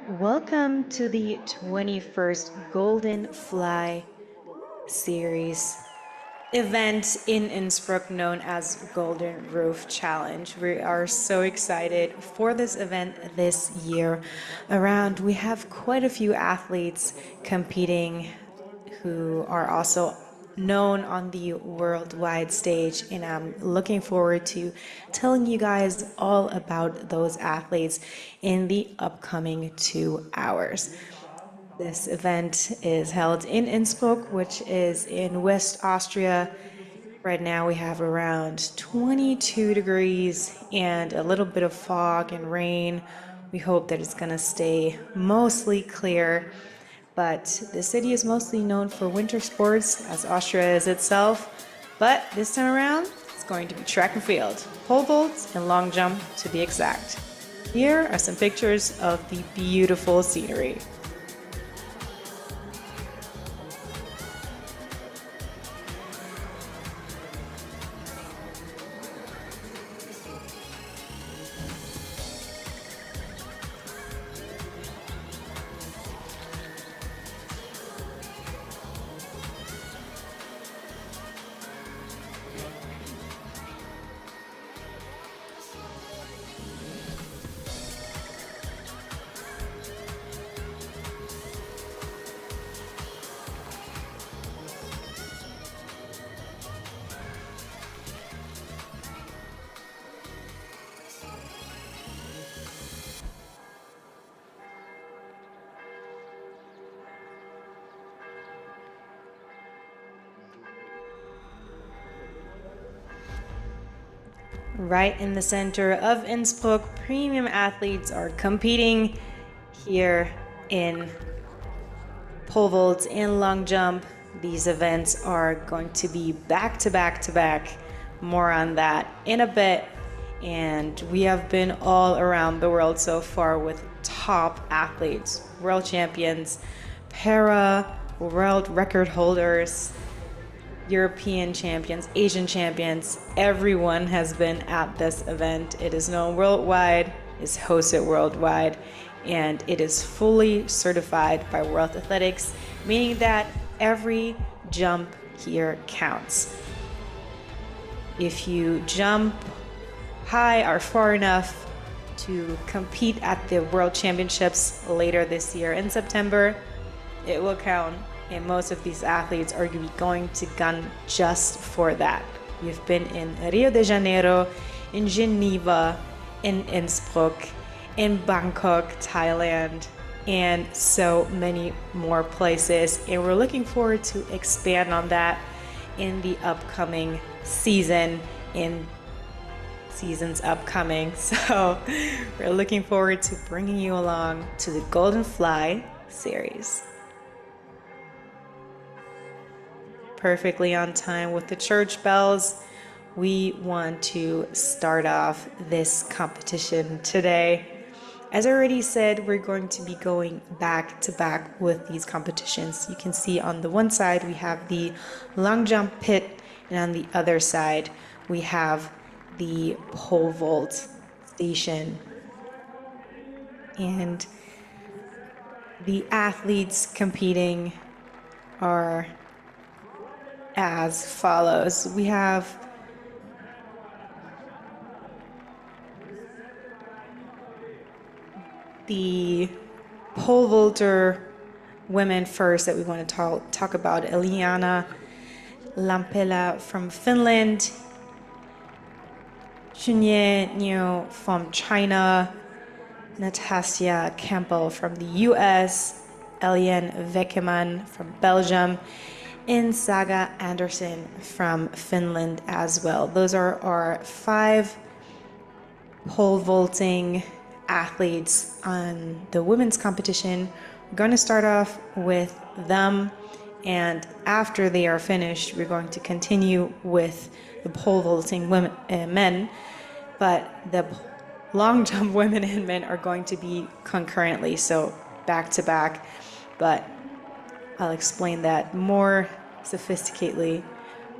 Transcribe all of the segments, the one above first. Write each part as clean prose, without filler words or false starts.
Welcome to the 21st Golden Fly Series event in Innsbruck known as Golden Roof Challenge. We are so excited for this event this year around. We have quite a few athletes competing who are also known on the worldwide stage, and I'm looking forward to telling you guys all about those athletes in the upcoming 2 hours. This event is held in Innsbruck, which is in West Austria. Right now we have around 22 degrees and a little bit of fog and rain. We hope that it's gonna stay mostly clear, but the city is mostly known for winter sports, as Austria is itself. But this time around, it's going to be track and field, pole vault and long jump to be exact. Here are some pictures of the beautiful scenery. Right in the center of Innsbruck, premium athletes are competing here in pole vault and long jump. These events are going to be back to back to back. More on that in a bit. And we have been all around the world so far with top athletes, world champions, para world record holders, European champions, Asian champions. Everyone has been at this event. It is known worldwide, is hosted worldwide, and it is fully certified by World Athletics, meaning that every jump here counts. If you jump high or far enough to compete at the World Championships later this year in September, it will count. And most of these athletes are going to gun just for that. We've been in Rio de Janeiro, in Geneva, in Innsbruck, in Bangkok, Thailand, and so many more places. And we're looking forward to expand on that in the upcoming season, in seasons upcoming. So we're looking forward to bringing you along to the Golden Fly series. Perfectly on time with the church bells. We want to start off this competition today. As I already said, we're going to be going back to back with these competitions. You can see on the one side we have the long jump pit, and on the other side we have the pole vault station. And the athletes competing are as follows. We have the pole vaulter women first that we want to talk about. Eliana Lampela from Finland, Xunye Niu from China, Natasja Campbell from the US, Eliane Weckeman from Belgium, and Saga Anderson from Finland as well. Those are our 5 pole vaulting athletes on the women's competition. We're going to start off with them, and after they are finished, we're going to continue with the pole vaulting men, but the long jump women and men are going to be concurrently, so back to back, but I'll explain that more sophisticatedly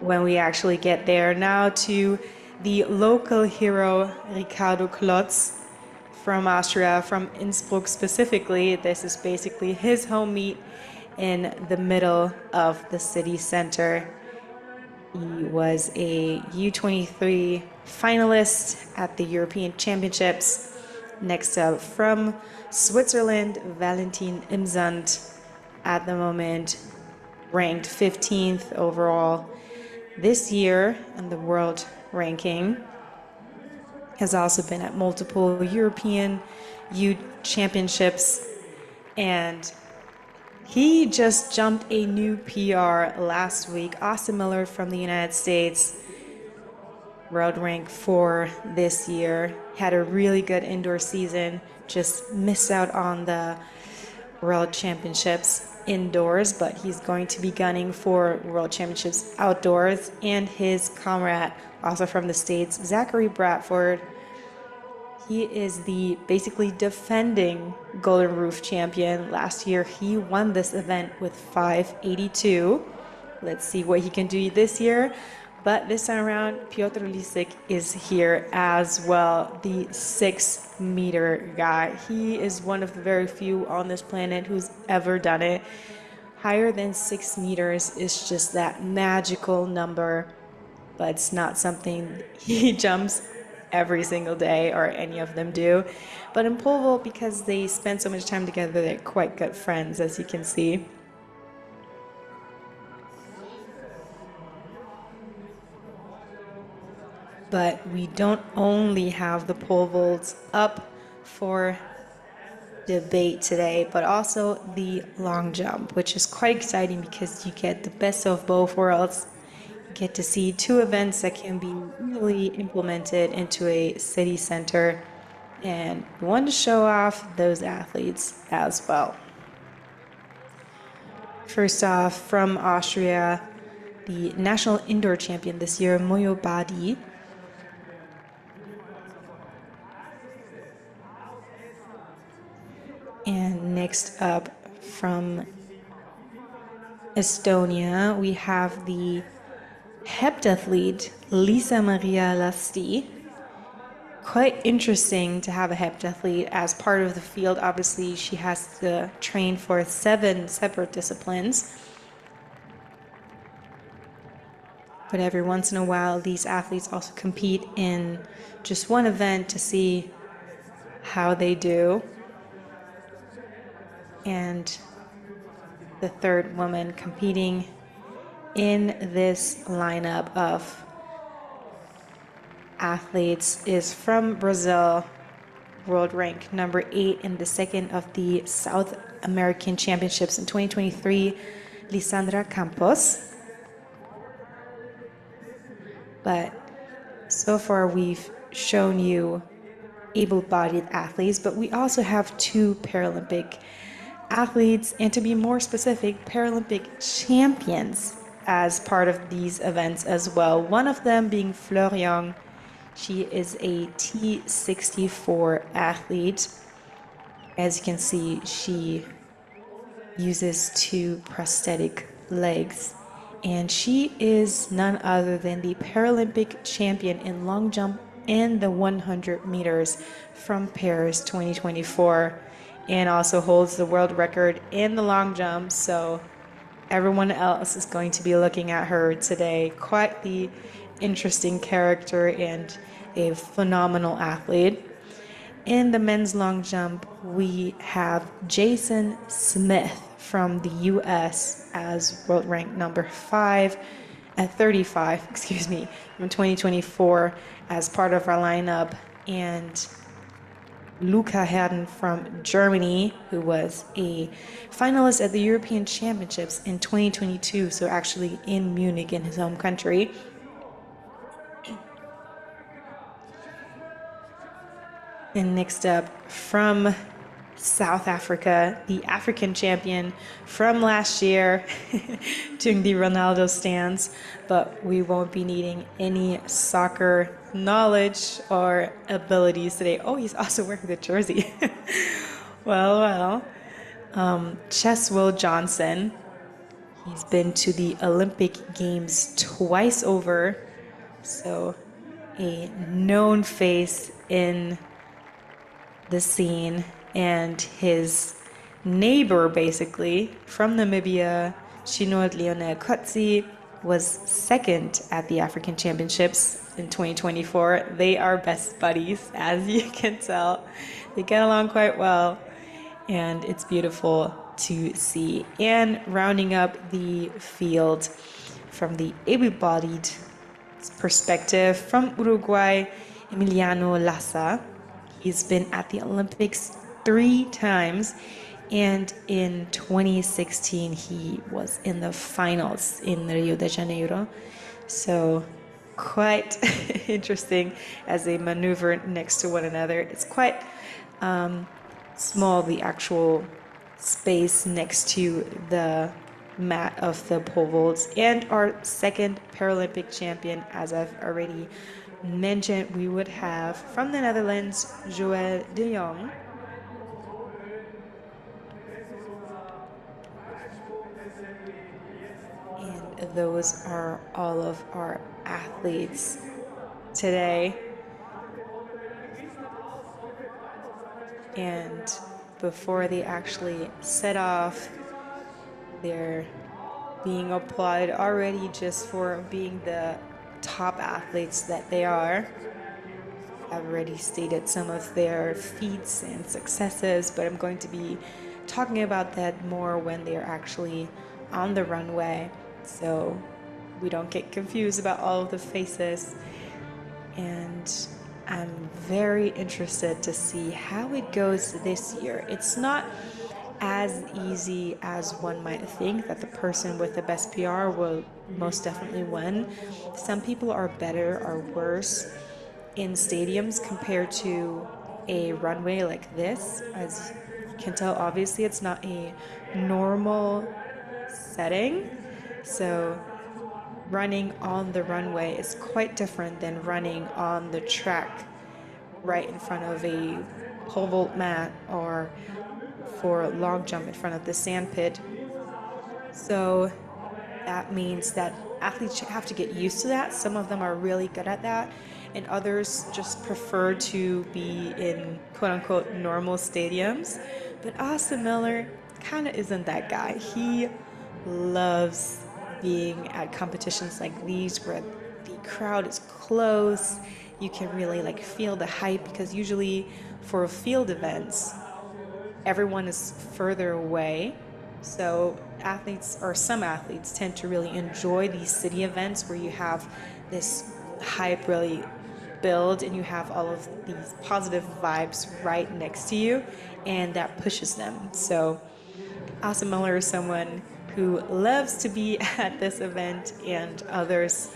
when we actually get there. Now to the local hero, Ricardo Klotz from Austria, from Innsbruck specifically. This is basically his home meet in the middle of the city center. He was a U23 finalist at the European Championships. Next up from Switzerland, Valentin Imsand, at the moment ranked 15th overall this year in the world ranking. Has also been at multiple European youth championships, and he just jumped a new PR last week. Austin Miller from the United States, world rank 4 this year, had a really good indoor season, just missed out on the World Championships indoors, but he's going to be gunning for World Championships outdoors. And his comrade, also from the States, Zachary Bradford, he is the basically defending Golden Roof champion. Last year, he won this event with 582. Let's see what he can do this year. But this time around, Piotr Lisek is here as well, the 6-meter guy. He is one of the very few on this planet who's ever done it. Higher than 6 meters is just that magical number, but it's not something he jumps every single day, or any of them do. But in pole vault, because they spend so much time together, they're quite good friends, as you can see. But we don't only have the pole vaults up for debate today, but also the long jump, which is quite exciting because you get the best of both worlds. You get to see two events that can be really implemented into a city center, and we want to show off those athletes as well. First off, from Austria, the national indoor champion this year, Moyo Badi. And next up from Estonia, we have the heptathlete Lisa Maria Lasti. Quite interesting to have a heptathlete as part of the field. Obviously, she has to train for 7 separate disciplines. But every once in a while, these athletes also compete in just one event to see how they do. And the third woman competing in this lineup of athletes is from Brazil, world rank number 8 in the second of the South American Championships in 2023, Lisandra Campos. But so far we've shown you able-bodied athletes, but we also have 2 Paralympic athletes, and to be more specific, Paralympic champions as part of these events as well. One of them being Fleur Young. She is a T64 athlete. As you can see, she uses 2 prosthetic legs, and she is none other than the Paralympic champion in long jump and the 100 meters from Paris 2024, and also holds the world record in the long jump. So everyone else is going to be looking at her today. Quite the interesting character and a phenomenal athlete. In the men's long jump, we have Jason Smith from the US as world rank number 35, from 2024 as part of our lineup, and Luca Herden from Germany, who was a finalist at the European Championships in 2022, so actually in Munich, in his home country. And next up, from South Africa, the African champion from last year, doing the Ronaldo stance, but we won't be needing any soccer knowledge or abilities today. Oh, he's also wearing the jersey. Well. Cheswell Johnson. He's been to the Olympic Games twice over, so a known face in the scene, and his neighbor, basically, from Namibia, Chinoa Leonel Kotsi, was second at the African Championships in 2024. They are best buddies, as you can tell. They get along quite well, and it's beautiful to see. And rounding up the field from the able-bodied perspective, from Uruguay, Emiliano Lassa. He's been at the Olympics 3 times, and in 2016 he was in the finals in Rio de Janeiro. So quite interesting as they maneuver next to one another. It's quite small, the actual space next to the mat of the pole vaults. And our second Paralympic champion, as I've already mentioned, we would have from the Netherlands, Joël de Jong. And those are all of our athletes today. And before they actually set off, they're being applauded already just for being the top athletes that they are. I've already stated some of their feats and successes, but I'm going to be talking about that more when they're actually on the runway, so we don't get confused about all of the faces. And I'm very interested to see how it goes this year. It's not as easy as one might think that the person with the best PR will most definitely win. Some people are better or worse in stadiums compared to a runway like this. As you can tell, obviously it's not a normal setting, so running on the runway is quite different than running on the track right in front of a pole vault mat, or for long jump in front of the sand pit. So that means that athletes have to get used to that. Some of them are really good at that, and others just prefer to be in quote-unquote normal stadiums. But Austin Miller kind of isn't that guy. He loves being at competitions like these where the crowd is close. You can really like feel the hype, because usually for field events, everyone is further away. So athletes, or some athletes, tend to really enjoy these city events where you have this hype really build and you have all of these positive vibes right next to you, and that pushes them. So Asa Miller is someone who loves to be at this event, and others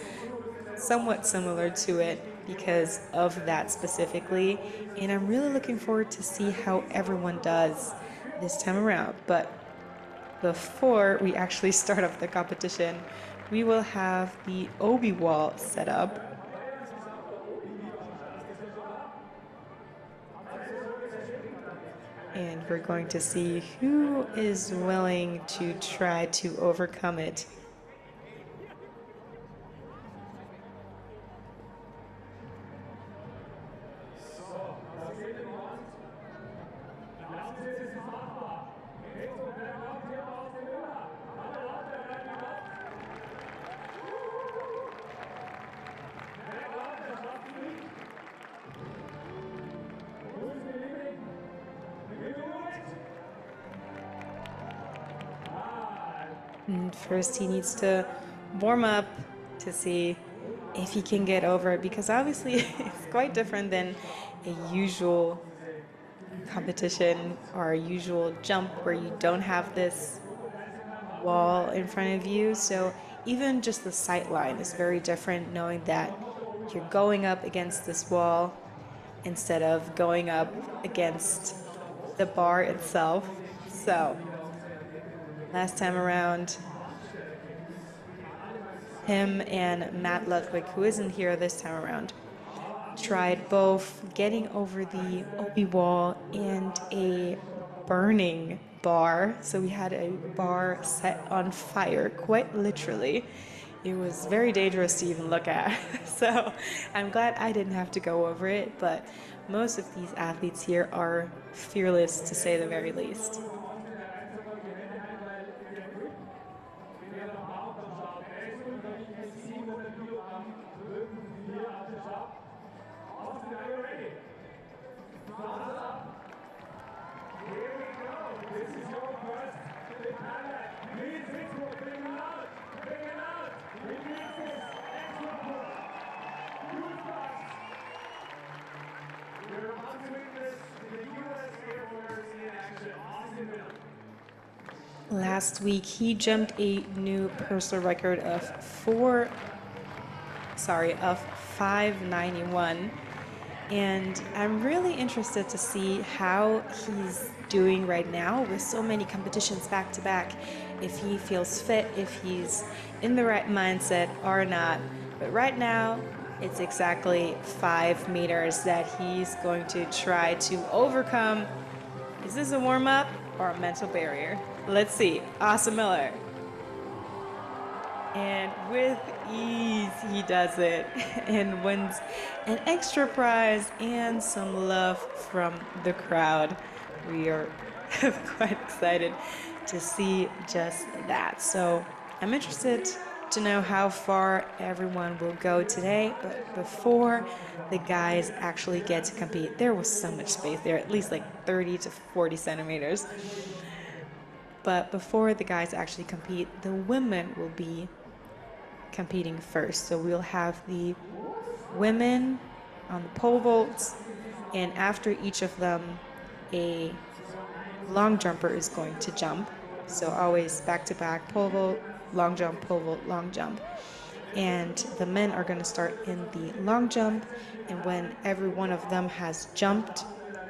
somewhat similar to it because of that specifically. And I'm really looking forward to see how everyone does this time around. But before we actually start off the competition, we will have the Obi wall set up. And we're going to see who is willing to try to overcome it. And first he needs to warm up to see if he can get over it, because obviously it's quite different than a usual competition or a usual jump where you don't have this wall in front of you. So even just the sight line is very different, knowing that you're going up against this wall instead of going up against the bar itself. So last time around, him and Matt Ludwig, who isn't here this time around, tried both getting over the Obi wall and a burning bar. So we had a bar set on fire, quite literally. It was very dangerous to even look at. So I'm glad I didn't have to go over it, but most of these athletes here are fearless, to say the very least. Last week, he jumped a new personal record of 591. And I'm really interested to see how he's doing right now with so many competitions back to back. If he feels fit, if he's in the right mindset or not. But right now, it's exactly 5 meters that he's going to try to overcome. Is this a warm-up or a mental barrier? Let's see. Asa Miller. And with ease, he does it and wins an extra prize and some love from the crowd. We are quite excited to see just that. So I'm interested to know how far everyone will go today. But before the guys actually get to compete, there was so much space there, at least like 30 to 40 centimeters. But before the guys actually compete, the women will be competing first. So we'll have the women on the pole vaults, and after each of them, a long jumper is going to jump. So always back to back, pole vault, long jump, pole vault, long jump. And the men are going to start in the long jump, and when every one of them has jumped,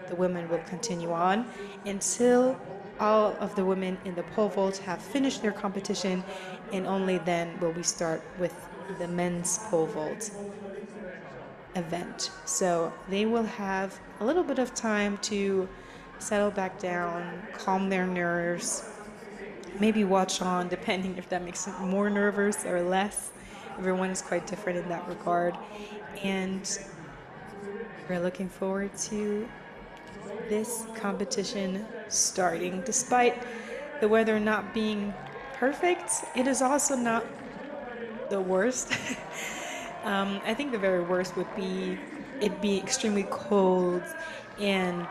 the women will continue on until all of the women in the pole vault have finished their competition, and only then will we start with the men's pole vault event. So they will have a little bit of time to settle back down, calm their nerves, maybe watch on, depending if that makes them more nervous or less. Everyone is quite different in that regard. And we're looking forward to this competition starting. Despite the weather not being perfect, it is also not the worst. I think the very worst would be it be extremely cold and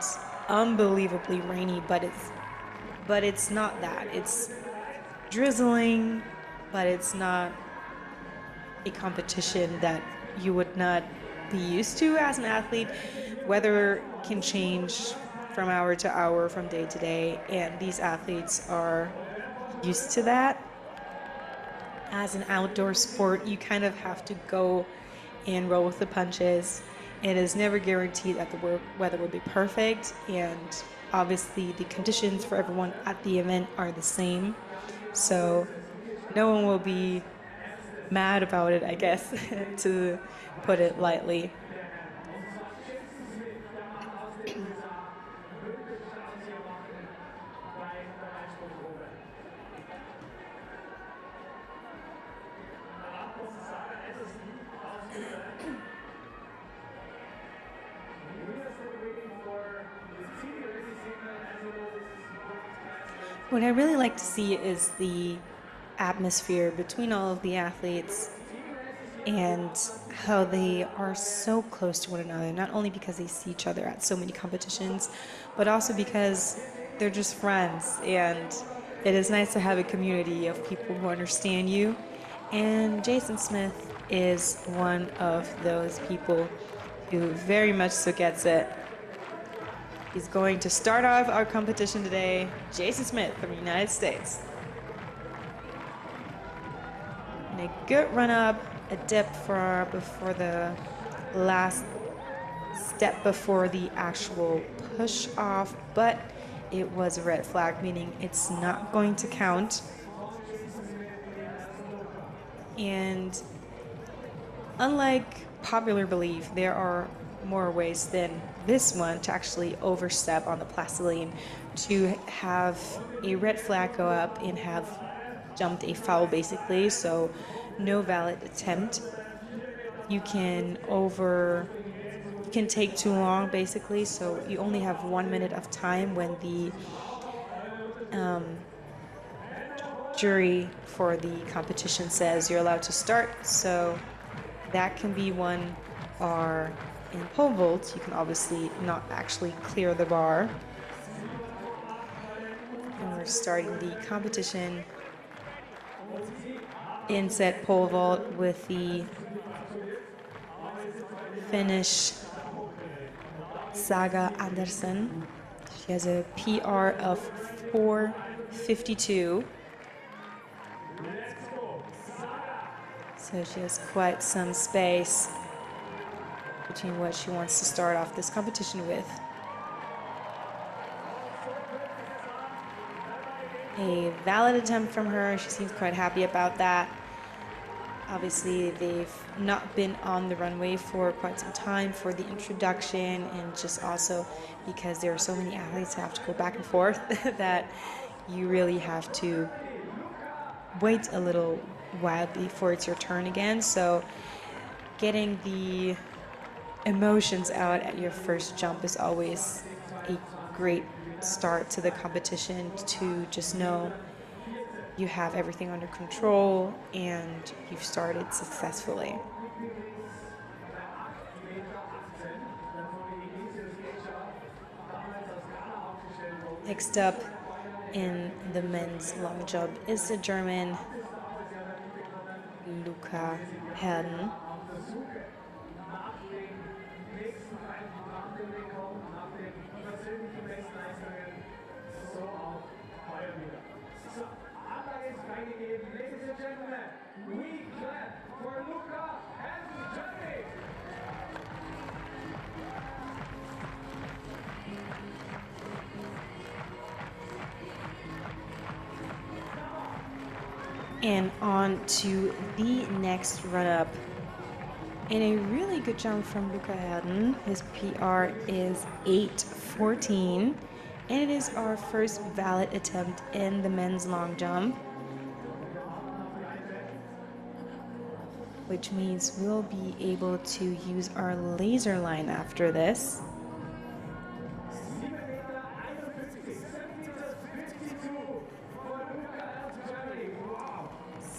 unbelievably rainy, but it's not that. It's drizzling, but it's not a competition that you would not be used to as an athlete. Weather can change from hour to hour, from day to day, and these athletes are used to that. As an outdoor sport, you kind of have to go and roll with the punches. It is never guaranteed that the weather will be perfect, and obviously the conditions for everyone at the event are the same. So no one will be mad about it, I guess, to put it lightly. What I really like to see is the atmosphere between all of the athletes and how they are so close to one another, not only because they see each other at so many competitions, but also because they're just friends, and it is nice to have a community of people who understand you. And Jason Smith is one of those people who very much so gets it. He's going to start off our competition today, Jason Smith from the United States. And a good run up, a dip before the last step before the actual push off, but it was a red flag, meaning it's not going to count. And unlike popular belief, there are more ways than this one to actually overstep on the plastiline, to have a red flag go up and have jumped a foul, basically, so no valid attempt. You can can take too long, basically. So you only have 1 minute of time when the jury for the competition says you're allowed to start. So that can be one. Or in pole vault, you can obviously not actually clear the bar. And we're starting the competition in set pole vault with the Finnish Saga Andersen. She has a PR of 4:52. So she has quite some space between what she wants to start off this competition with. A valid attempt from her. She seems quite happy about that. Obviously, they've not been on the runway for quite some time for the introduction, and just also because there are so many athletes who have to go back and forth that you really have to wait a little while before it's your turn again. So getting the emotions out at your first jump is always a great start to the competition, to just know you have everything under control and you've started successfully. Next up in the men's long jump is the German Luca Herden. And on to the next run-up. And a really good jump from Luca Herden. His PR is 8:14. And it is our first valid attempt in the men's long jump, which means we'll be able to use our laser line after this.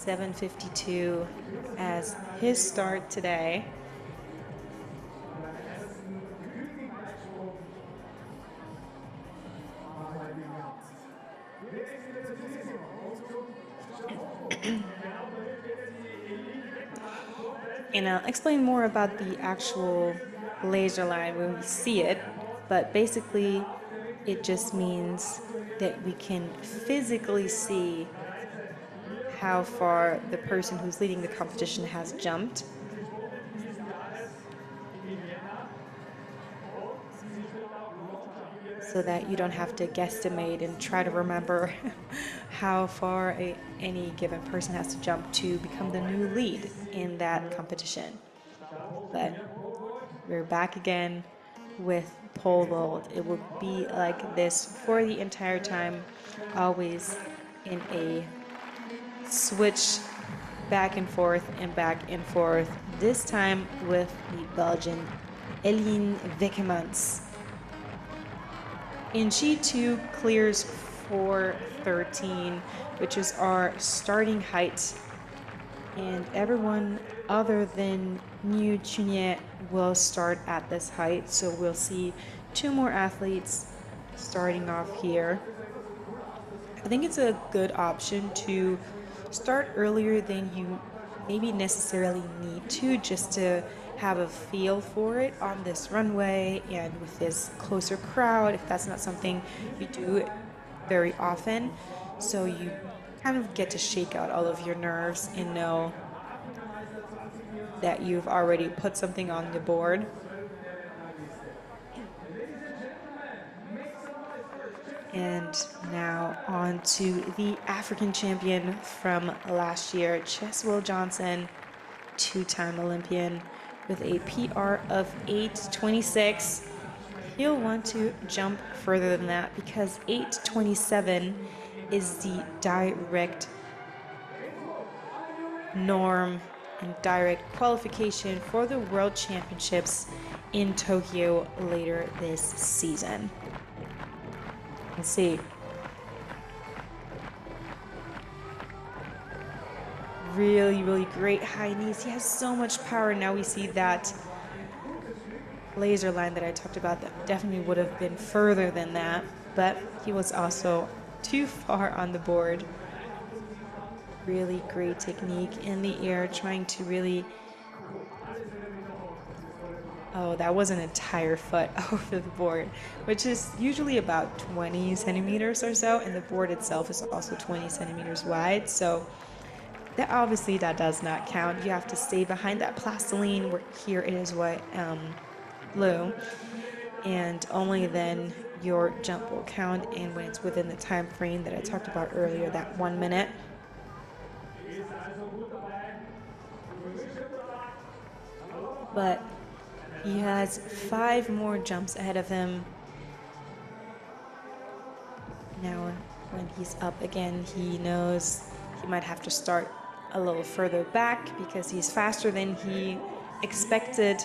7:52 as his start today. And I'll explain more about the actual laser line when we see it, but basically it just means that we can physically see how far the person who's leading the competition has jumped. So that you don't have to guesstimate and try to remember how far any given person has to jump to become the new lead in that competition. But we're back again with pole vault. It will be like this for the entire time, always in a switch back and forth and back and forth, this time with the Belgian Eline Weckemans. And she too clears 4:13, which is our starting height. And everyone other than New Chunier will start at this height. So we'll see two more athletes starting off here. I think it's a good option to start earlier than you maybe necessarily need to, just to have a feel for it on this runway and with this closer crowd, if that's not something you do very often. So you kind of get to shake out all of your nerves and know that you've already put something on the board. And now on to the African champion from last year, Cheswell Johnson, two-time Olympian with a PR of 8:26. He'll want to jump further than that because 8:27 is the direct norm and direct qualification for the World Championships in Tokyo later this season. Let's see. Really, really great high knees. He has so much power. Now we see that laser line that I talked about that definitely would have been further than that, but he was also too far on the board. Really great technique in the air, trying to really... Oh, that was an entire foot over the board, which is usually about 20 centimeters or so, and the board itself is also 20 centimeters wide, so that obviously that does not count. You have to stay behind that plastiline, where here it is what blue, and only then your jump will count, and when it's within the time frame that I talked about earlier, that 1 minute. But he has 5 more jumps ahead of him. Now when he's up again, he knows he might have to start a little further back because he's faster than he expected.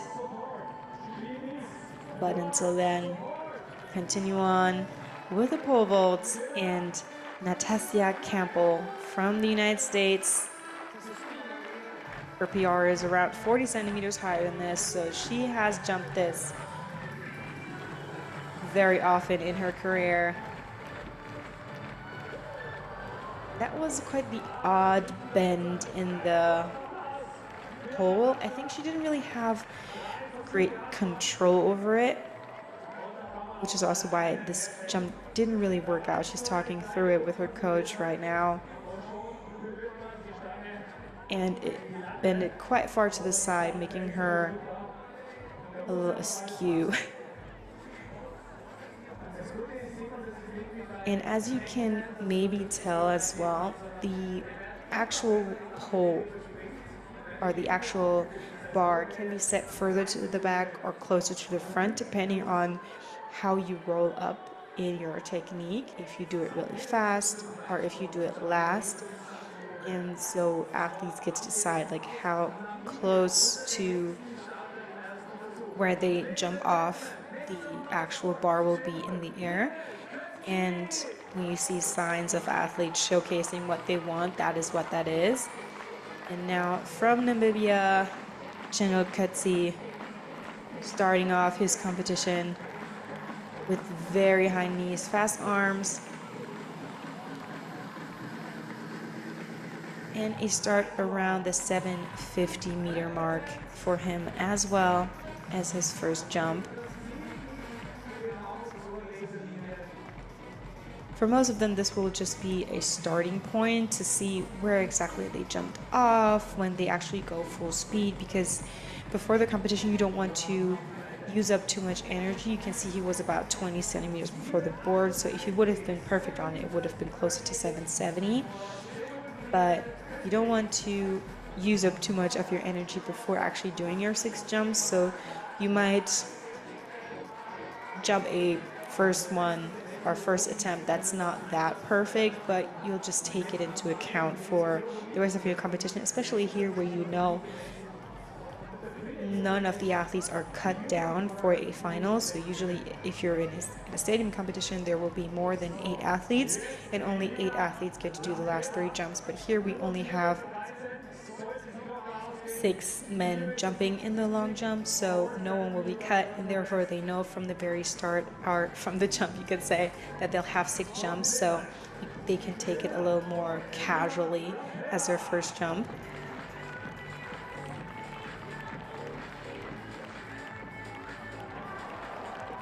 But until then, continue on with the pole vaults, and Natasja Campbell from the United States. Her PR is around 40 centimeters higher than this, so she has jumped this very often in her career. That was quite the odd bend in the pole. I think she didn't really have great control over it, which is also why this jump didn't really work out. She's talking through it with her coach right now. And it bended quite far to the side, making her a little askew. And as you can maybe tell as well, the actual pole or the actual bar can be set further to the back or closer to the front depending on how you roll up in your technique, if you do it really fast or if you do it last. And so athletes get to decide like how close to where they jump off the actual bar will be in the air. And when you see signs of athletes showcasing what they want, that is what that is. And now from Namibia, Chino Kutsi starting off his competition with very high knees, fast arms, and a start around the 750 meter mark for him as well as his first jump. For most of them, this will just be a starting point to see where exactly they jumped off when they actually go full speed, because before the competition, you don't want to use up too much energy. You can see he was about 20 centimeters before the board, so if he would have been perfect on it, it would have been closer to 770. But you don't want to use up too much of your energy before actually doing your 6 jumps, so you might jump a first one or first attempt that's not that perfect, but you'll just take it into account for the rest of your competition, especially here where you know none of the athletes are cut down for a final. So usually if you're in a stadium competition, there will be more than 8 athletes and only 8 athletes get to do the last 3 jumps. But here we only have 6 men jumping in the long jump, so no one will be cut, and therefore they know from the very start, or from the jump you could say, that they'll have 6 jumps, so they can take it a little more casually as their first jump.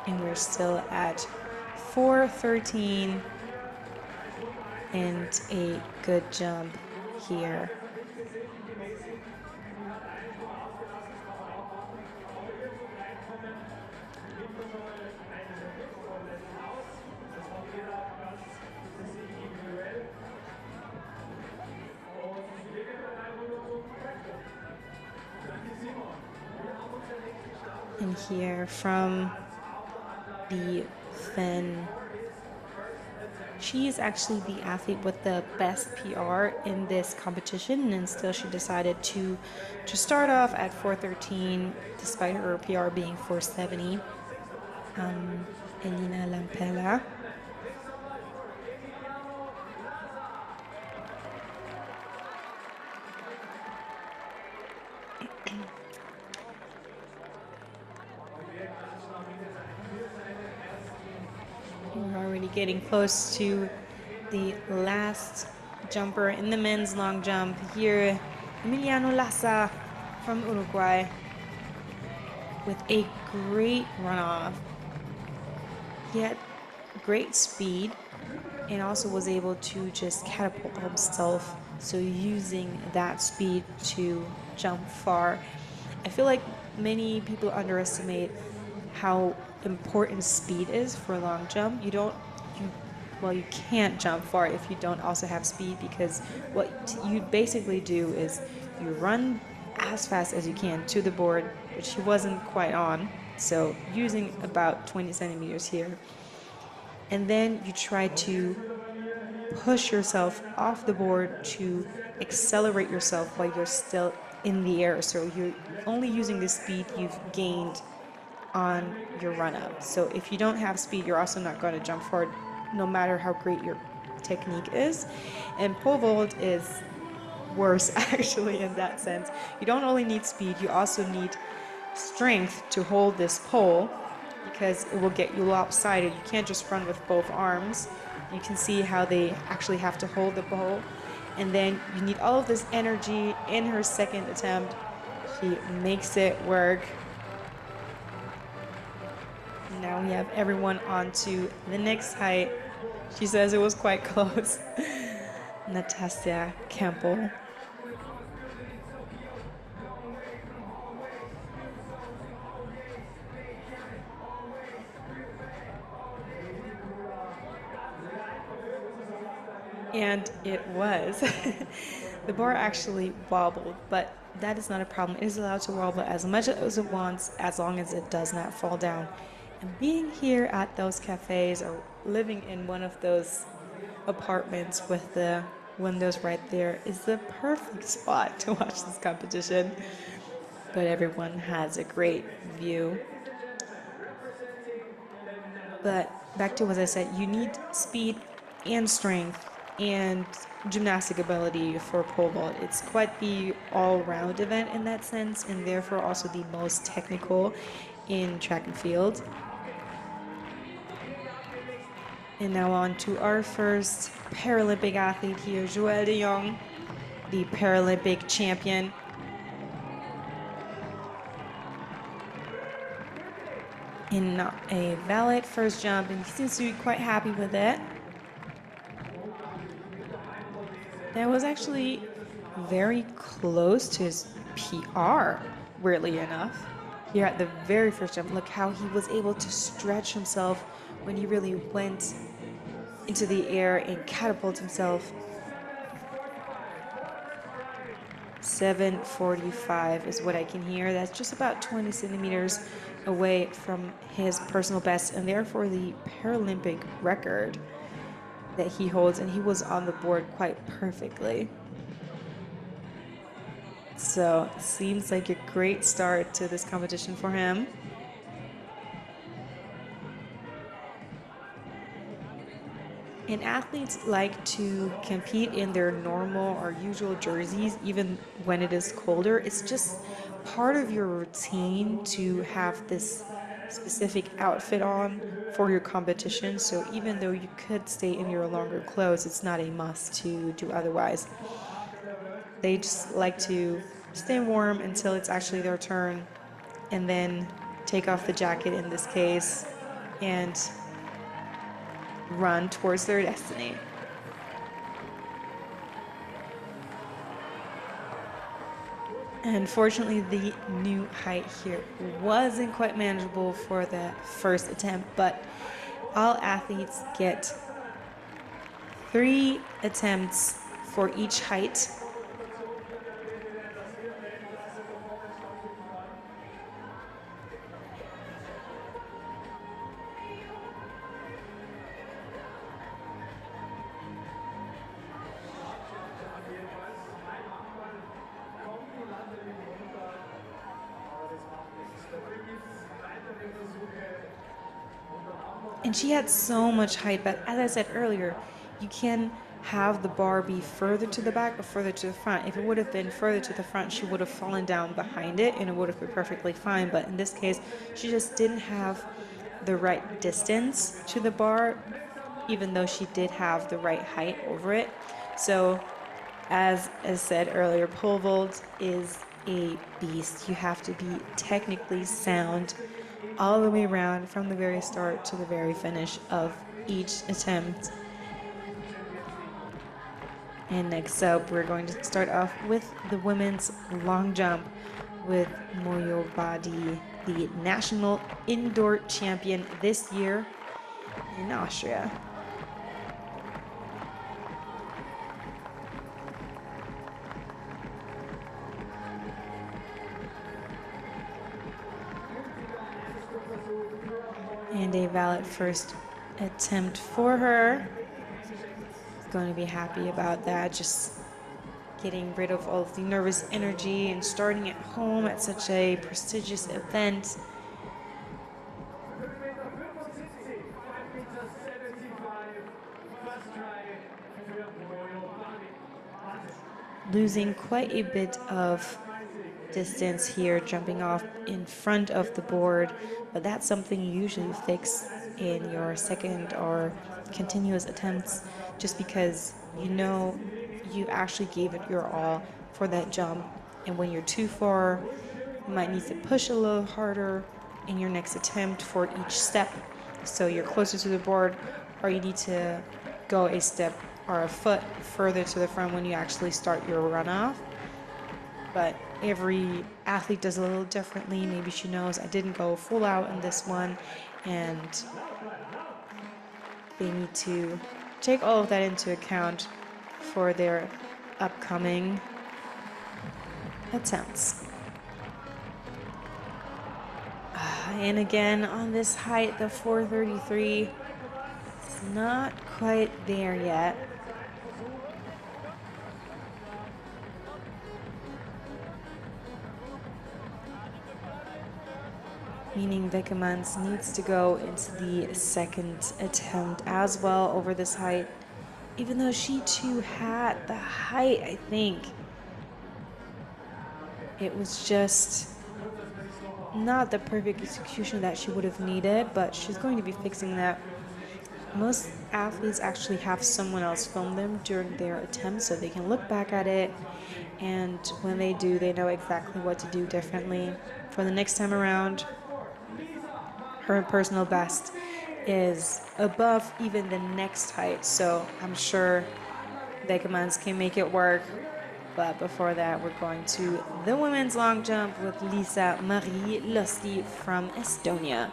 And we're still at 4:13 and a good jump here. And here from the Finn She is actually the athlete with the best PR in this competition, and still she decided to start off at 4:13 despite her PR being 4:70. Elina Lampella. We're already getting close to the last jumper in the men's long jump here. Emiliano Lassa from Uruguay with a great runoff. He had great speed and also was able to just catapult himself. So using that speed to jump far. I feel like many people underestimate how important speed is for a long jump. You can't jump far if you don't also have speed, because what you basically do is you run as fast as you can to the board, which he wasn't quite on. So using about 20 centimeters here. And then you try to push yourself off the board to accelerate yourself while you're still in the air. So you're only using the speed you've gained on your run up. So if you don't have speed, you're also not going to jump forward, no matter how great your technique is. And pole vault is worse actually in that sense. You don't only need speed, you also need strength to hold this pole, because it will get you lopsided. You can't just run with both arms. You can see how they actually have to hold the pole. And then you need all of this energy in her second attempt. She makes it work. Now we have everyone on to the next height. She says it was quite close. Natasja Campbell. And it was. The bar actually wobbled, but that is not a problem. It is allowed to wobble as much as it wants, as long as it does not fall down. And being here at those cafes or living in one of those apartments with the windows right there is the perfect spot to watch this competition. But everyone has a great view. But back to what I said, you need speed and strength and gymnastic ability for pole vault. It's quite the all-round event in that sense, and therefore also the most technical in track and field. And now on to our first Paralympic athlete here, Joël de Jong, the Paralympic champion. In a valid first jump, and he seems to be quite happy with it. That was actually very close to his PR, weirdly enough. Here at the very first jump, look how he was able to stretch himself when he really went into the air and catapult himself. 7:45 is what I can hear. That's just about 20 centimeters away from his personal best, and therefore the Paralympic record that he holds, and he was on the board quite perfectly. So seems like a great start to this competition for him. And athletes like to compete in their normal or usual jerseys even when it is colder. It's just part of your routine to have this specific outfit on for your competition. So even though you could stay in your longer clothes, it's not a must to do otherwise. They just like to stay warm until it's actually their turn, and then take off the jacket in this case and run towards their destiny. Unfortunately, the new height here wasn't quite manageable for the first attempt, but all athletes get 3 attempts for each height. And she had so much height, but as I said earlier, you can have the bar be further to the back or further to the front. If it would have been further to the front, she would have fallen down behind it and it would have been perfectly fine. But in this case, she just didn't have the right distance to the bar, even though she did have the right height over it. So, as I said earlier, pole vault is a beast. You have to be technically sound all the way around from the very start to the very finish of each attempt. And next up, we're going to start off with the women's long jump with Moyo Badi, the national indoor champion this year in Austria. And a valid first attempt for her. Going to be happy about that, just getting rid of all of the nervous energy and starting at home at such a prestigious event. Losing quite a bit of distance here, jumping off in front of the board, but that's something you usually fix in your second or continuous attempts, just because you know you actually gave it your all for that jump, and when you're too far, you might need to push a little harder in your next attempt for each step, so you're closer to the board, or you need to go a step or a foot further to the front when you actually start your runoff. But every athlete does a little differently. Maybe she knows I didn't go full out in this one, and they need to take all of that into account for their upcoming attempts. And again, on this height, the 433, it's not quite there yet. Meaning Wekemans needs to go into the second attempt as well over this height, even though she too had the height. I think it was just not the perfect execution that she would have needed, but she's going to be fixing that. Most athletes actually have someone else film them during their attempts so they can look back at it, and when they do, they know exactly what to do differently for the next time around. Her personal best is above even the next height, so I'm sure Wekemans can make it work. But before that, we're going to the women's long jump with Lisa Marie Lusty from Estonia.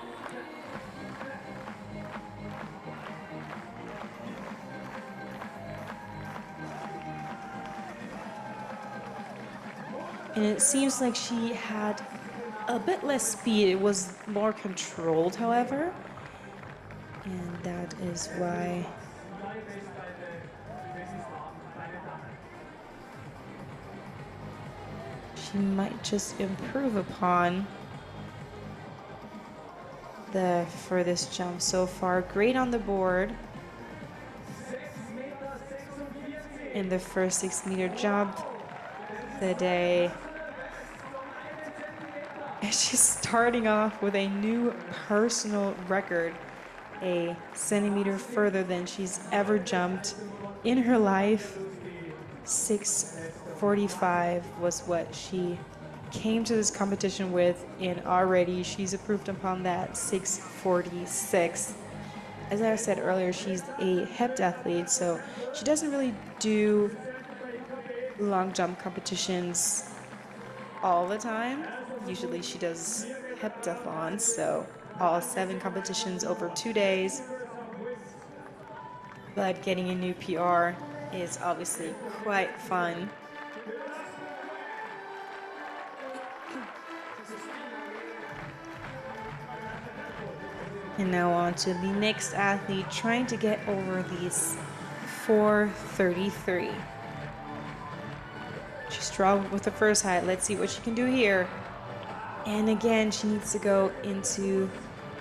And it seems like she had a bit less speed. It was more controlled, however. And that is why she might just improve upon the furthest jump so far. Great on the board in the first 6-meter jump of the day. And she's starting off with a new personal record, a centimeter further than she's ever jumped in her life. 6:45 was what she came to this competition with, and already she's improved upon that 6:46. As I said earlier, she's a heptathlete, so she doesn't really do long jump competitions all the time. Usually she does heptathons, so all 7 competitions over 2 days. But getting a new PR is obviously quite fun. And now on to the next athlete trying to get over these 433. She struggled with the first height. Let's see what she can do here. And again, she needs to go into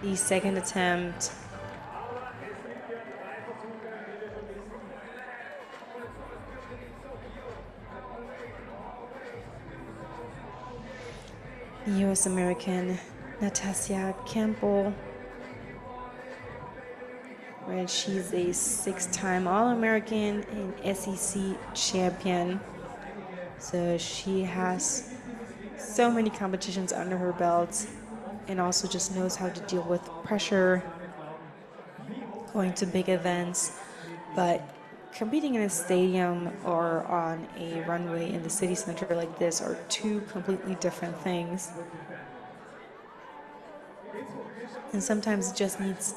the second attempt US American Natasha Campbell, where she's a 6-time All-American and SEC champion. So she has so many competitions under her belt and also just knows how to deal with pressure, going to big events. But competing in a stadium or on a runway in the city center like this are two completely different things. And sometimes it just needs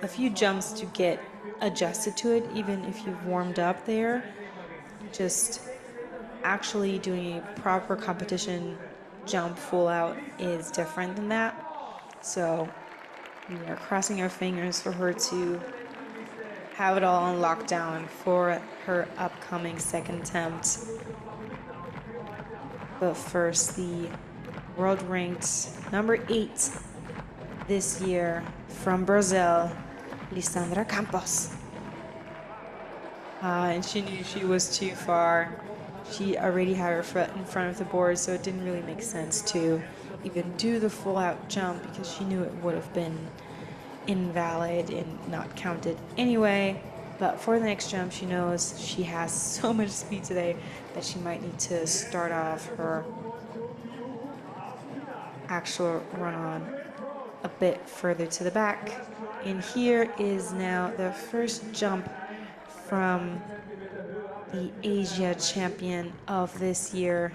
a few jumps to get adjusted to it, even if you've warmed up there. Just actually doing a proper competition jump full out is different than that. So we are crossing our fingers for her to have it all on lockdown for her upcoming second attempt. But first, the world ranked number 8 this year from Brazil, Lisandra Campos. And she knew she was too far. She already had her foot in front of the board, so it didn't really make sense to even do the full out jump because she knew it would have been invalid and not counted anyway. But for the next jump, she knows she has so much speed today that she might need to start off her actual run on a bit further to the back. And here is now the first jump from the Asia champion of this year.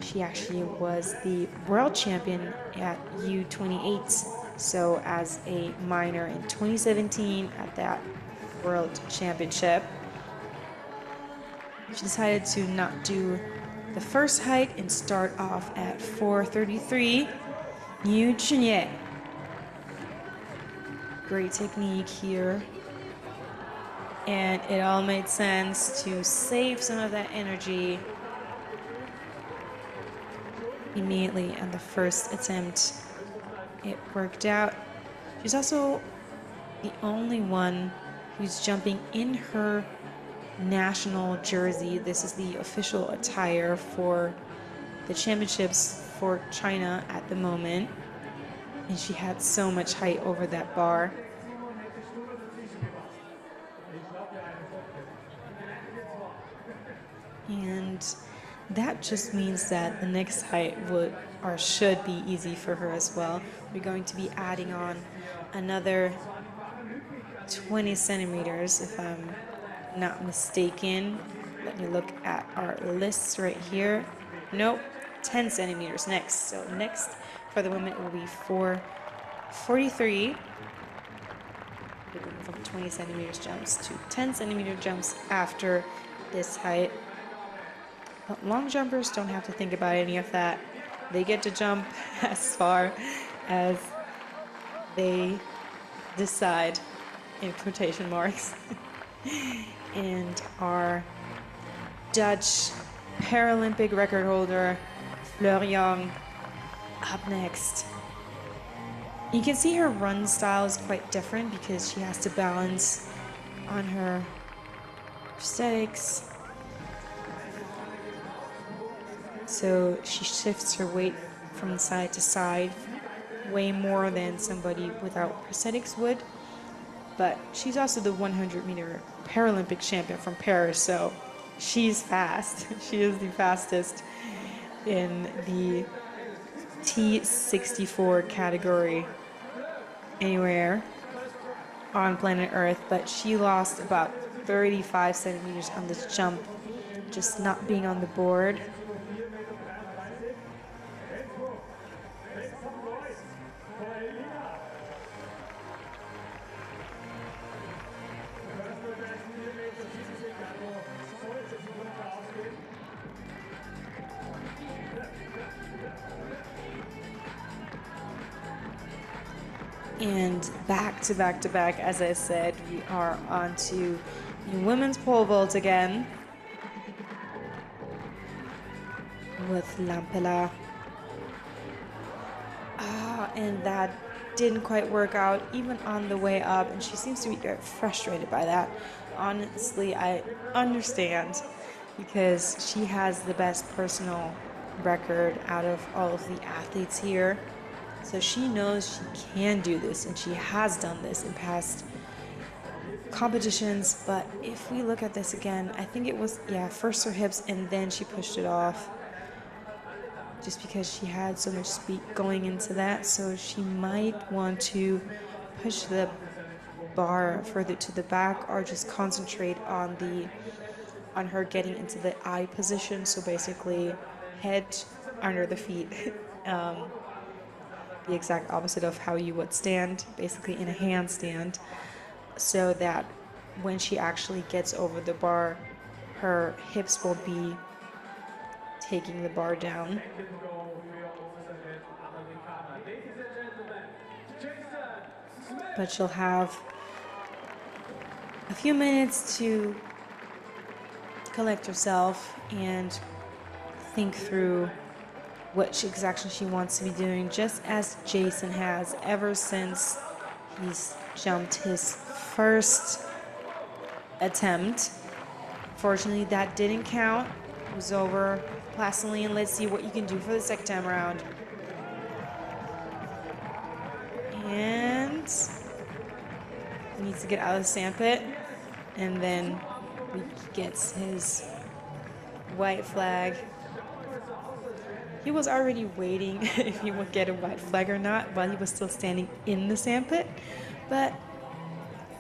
She actually was the world champion at U28, so as a minor in 2017 at that world championship. She decided to not do the first height and start off at 433. New Chunye. Great technique here. And it all made sense to save some of that energy immediately on the first attempt. It worked out. She's also the only one who's jumping in her national jersey. This is the official attire for the championships for China at the moment. And she had so much height over that bar. And that just means that the next height would or should be easy for her as well. We're going to be adding on another 20 centimeters, if I'm not mistaken. Let me look at our lists right here. Nope, 10 centimeters next. So next for the women will be 443. From 20 centimeters jumps to 10 centimeter jumps after this height. But long jumpers don't have to think about any of that. They get to jump as far as they decide, in quotation marks. And our Dutch Paralympic record holder, Fleur Young, up next. You can see her run style is quite different because she has to balance on her prosthetics. So she shifts her weight from side to side way more than somebody without prosthetics would. But she's also the 100-meter Paralympic champion from Paris, so she's fast. She is the fastest in the T64 category anywhere on planet Earth, but she lost about 35 centimeters on this jump, just not being on the board. And back to back to back, as I said, we are on to the women's pole vault again with Lampela. And that didn't quite work out even on the way up, and she seems to be frustrated by that. Honestly, I understand because she has the best personal record out of all of the athletes here. So she knows she can do this, and she has done this in past competitions. But if we look at this again, I think it was, yeah, first her hips and then she pushed it off, just because she had so much speed going into that. So she might want to push the bar further to the back, or just concentrate on her getting into the eye position. So basically head under the feet. The exact opposite of how you would stand, basically in a handstand, so that when she actually gets over the bar, her hips will be taking the bar down. But she'll have a few minutes to collect herself and think through what exactly she wants to be doing, just as Jason has ever since he's jumped his first attempt. Fortunately, that didn't count. It was over placidly, and let's see what you can do for the second time around. And he needs to get out of the sandpit, and then he gets his white flag. He was already waiting if he would get a white flag or not while he was still standing in the sandpit, but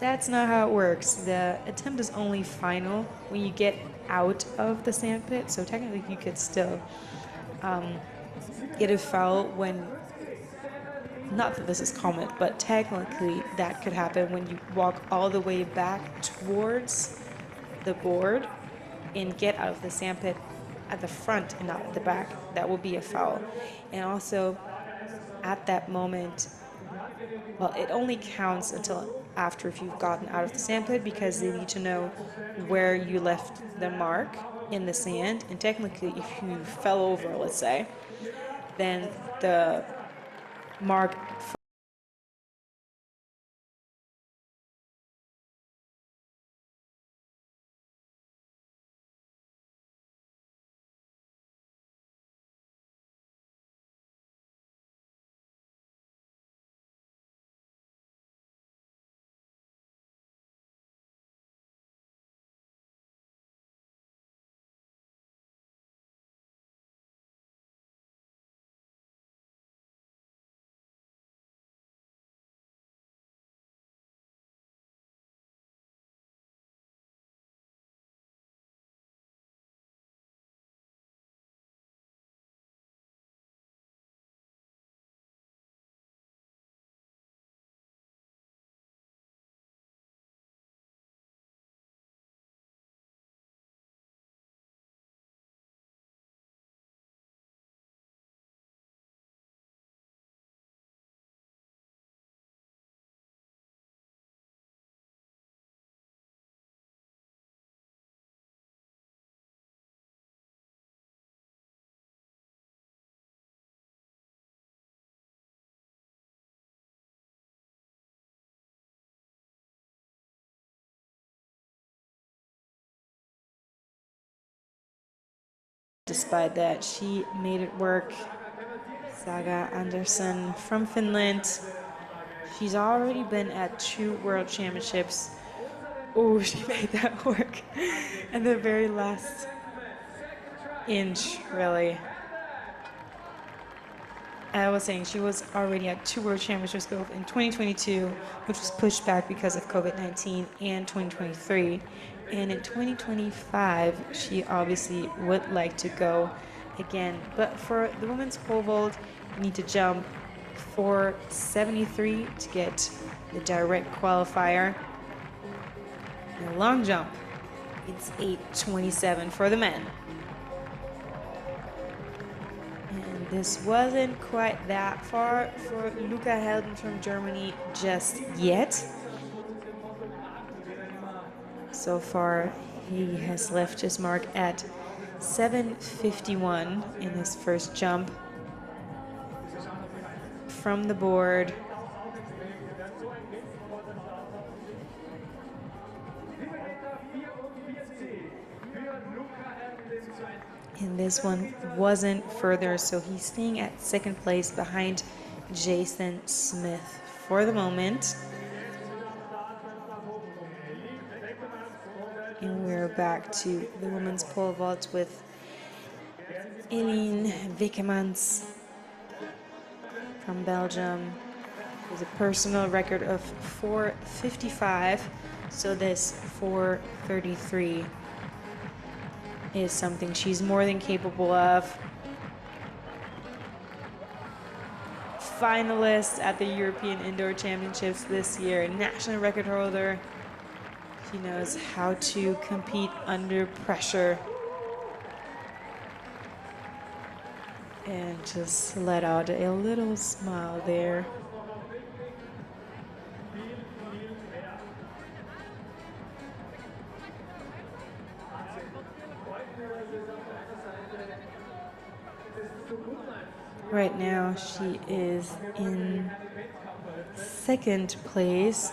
that's not how it works. The attempt is only final when you get out of the sandpit, so technically you could still get a foul when, not that this is common, but technically that could happen when you walk all the way back towards the board and get out of the sandpit at the front and not at the back. That will be a foul. And also at that moment, well, it only counts until after if you've gotten out of the sandpit, because they need to know where you left the mark in the sand. And technically, if you fell over, let's say, then the mark despite that, she made it work. Saga Anderson from Finland. She's already been at 2 world championships. Oh, she made that work. And the very last inch, really. I was saying she was already at 2 world championships, both in 2022, which was pushed back because of COVID-19, and 2023. And in 2025, she obviously would like to go again. But for the women's pole vault, you need to jump 473 to get the direct qualifier. The long jump, it's 827 for the men. And this wasn't quite that far for Luca Helden from Germany just yet. So far, he has left his mark at 751 in his first jump from the board. And this one wasn't further, so he's staying at second place behind Jason Smith for the moment. And we're back to the women's pole vault with Eline Wikemans from Belgium with a personal record of 4:55. So this 4:33 is something she's more than capable of. Finalist at the European Indoor Championships this year, national record holder. She knows how to compete under pressure and just let out a little smile there. Right now she is in second place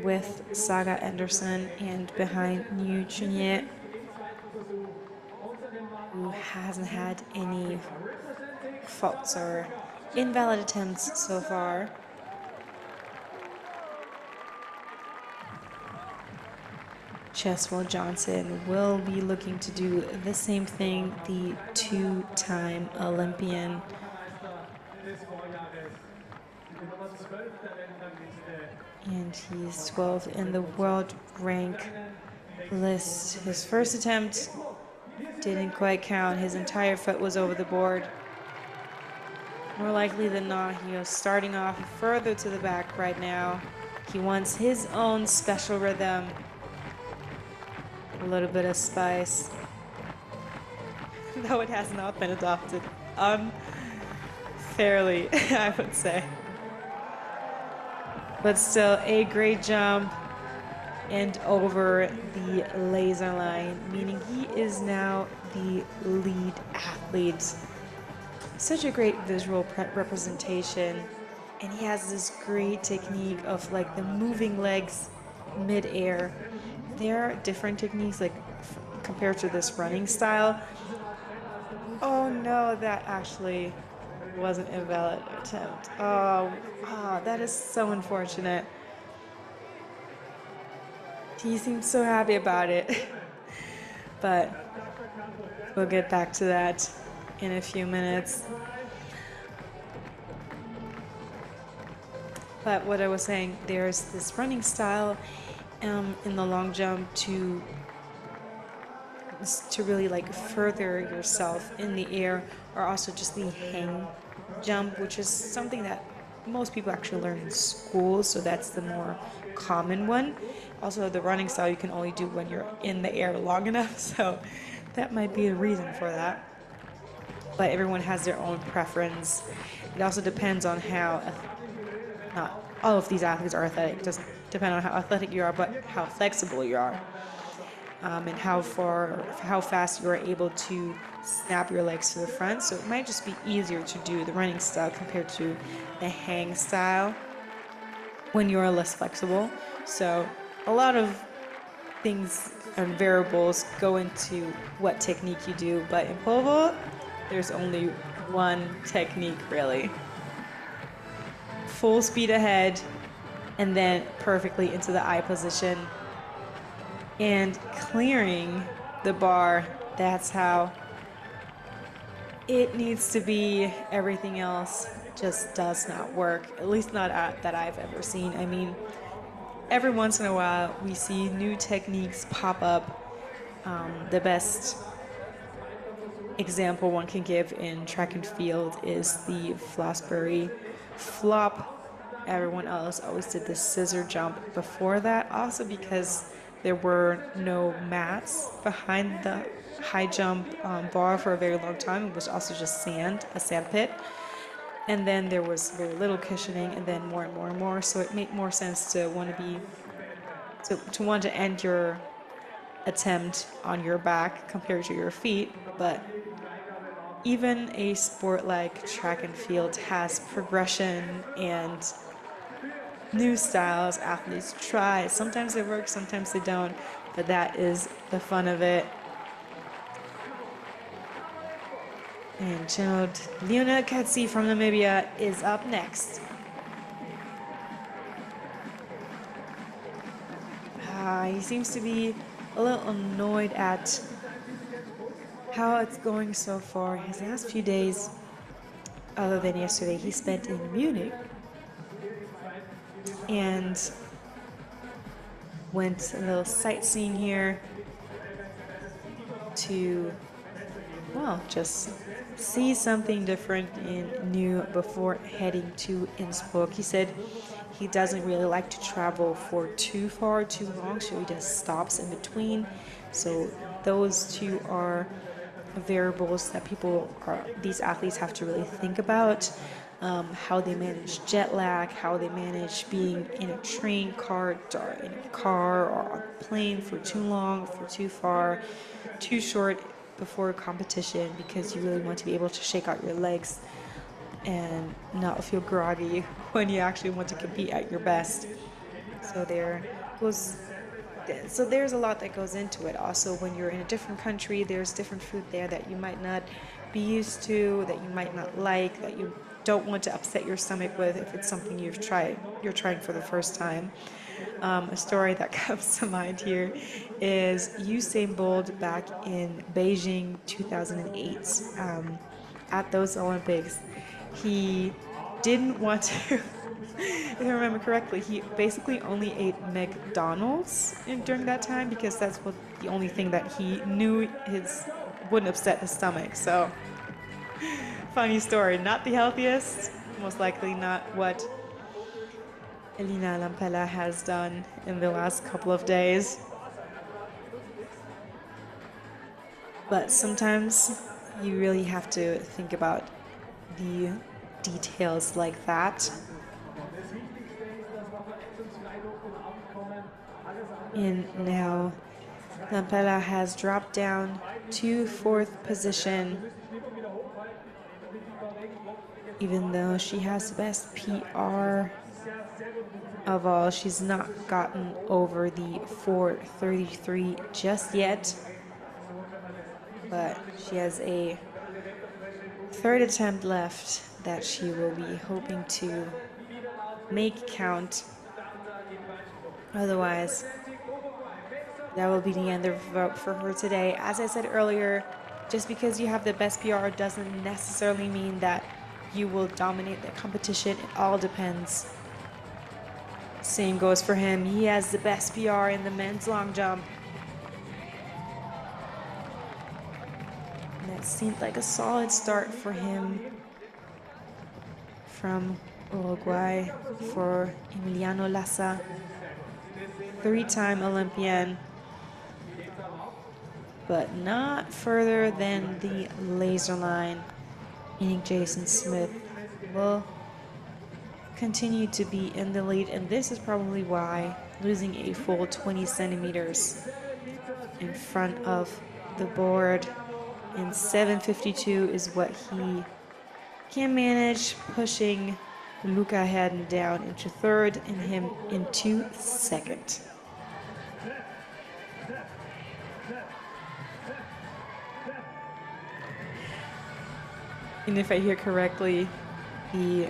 with Saga Anderson and behind New Chunier, who hasn't had any faults or invalid attempts so far. Cheswell Johnson will be looking to do the same thing, the two-time Olympian. And he's 12th in the world rank list. His first attempt didn't quite count. His entire foot was over the board. More likely than not, he was starting off further to the back right now. He wants his own special rhythm. A little bit of spice. Though it has not been adopted unfairly, I would say. But still a great jump and over the laser line, meaning he is now the lead athlete. Such a great visual representation, and he has this great technique of like the moving legs mid-air. There are different techniques like compared to this running style. Oh no, that actually wasn't a valid attempt. Oh, that is so unfortunate. He seems so happy about it. But we'll get back to that in a few minutes. But what I was saying, there's this running style in the long jump to really like further yourself in the air, or also just the hang jump, which is something that most people actually learn in school, so that's the more common one. Also, the running style you can only do when you're in the air long enough, so that might be the reason for that. But everyone has their own preference. It also depends on how, not all of these athletes are athletic, it doesn't depend on how athletic you are, but how flexible you are. And how fast you're able to snap your legs to the front. So it might just be easier to do the running style compared to the hang style when you're less flexible. So a lot of things and variables go into what technique you do, but in pole vault, there's only one technique really. Full speed ahead and then perfectly into the eye position. And clearing the bar, that's how it needs to be. Everything else just does not work, at least not that I've ever seen. I mean, every once in a while we see new techniques pop up. The best example one can give in track and field is the Fosbury flop. Everyone else always did the scissor jump before that, also because there were no mats behind the high jump bar for a very long time. It was also just sand, a sand pit. And then there was very little cushioning, and then more and more and more. So it made more sense to want to end your attempt on your back compared to your feet. But even a sport like track and field has progression and new styles athletes try. Sometimes they work, sometimes they don't, but that is the fun of it. And Chinold Leona Katsi from Namibia is up next. He seems to be a little annoyed at how it's going so far. His last few days, other than yesterday, he spent in Munich and went a little sightseeing here to, well, just see something different and new before heading to Innsbruck. He said he doesn't really like to travel for too far, too long, so he does stops in between. So those two are variables that these athletes have to really think about. How they manage jet lag, how they manage being in a train cart or in a car or on a plane for too long, for too far, too short before a competition, because you really want to be able to shake out your legs and not feel groggy when you actually want to compete at your best. So goes there's a lot that goes into it. Also, when you're in a different country, there's different food there that you might not be used to, that you might not like, that you don't want to upset your stomach with if it's something you're trying for the first time. A story that comes to mind here is Usain Bolt back in Beijing 2008. At those Olympics, he didn't want to, if I remember correctly, he basically only ate McDonald's during that time because that's the only thing that he knew his wouldn't upset his stomach. So funny story, not the healthiest, most likely not what Elina Lampella has done in the last couple of days. But sometimes you really have to think about the details like that. And now Lampella has dropped down to fourth position, even though she has the best PR of all. She's not gotten over the 4:33 just yet, but she has a third attempt left that she will be hoping to make count. Otherwise, that will be the end of the vote for her today. As I said earlier, just because you have the best PR doesn't necessarily mean that you will dominate the competition. It all depends. Same goes for him. He has the best PR in the men's long jump. And that seemed like a solid start for him from Uruguay, for Emiliano Lassa, three-time Olympian, but not further than the laser line. Meaning Jason Smith will continue to be in the lead, and this is probably why losing a full 20 centimeters in front of the board in 7:52 is what he can manage, pushing Luca Haddon down into third and him into second. And if I hear correctly, the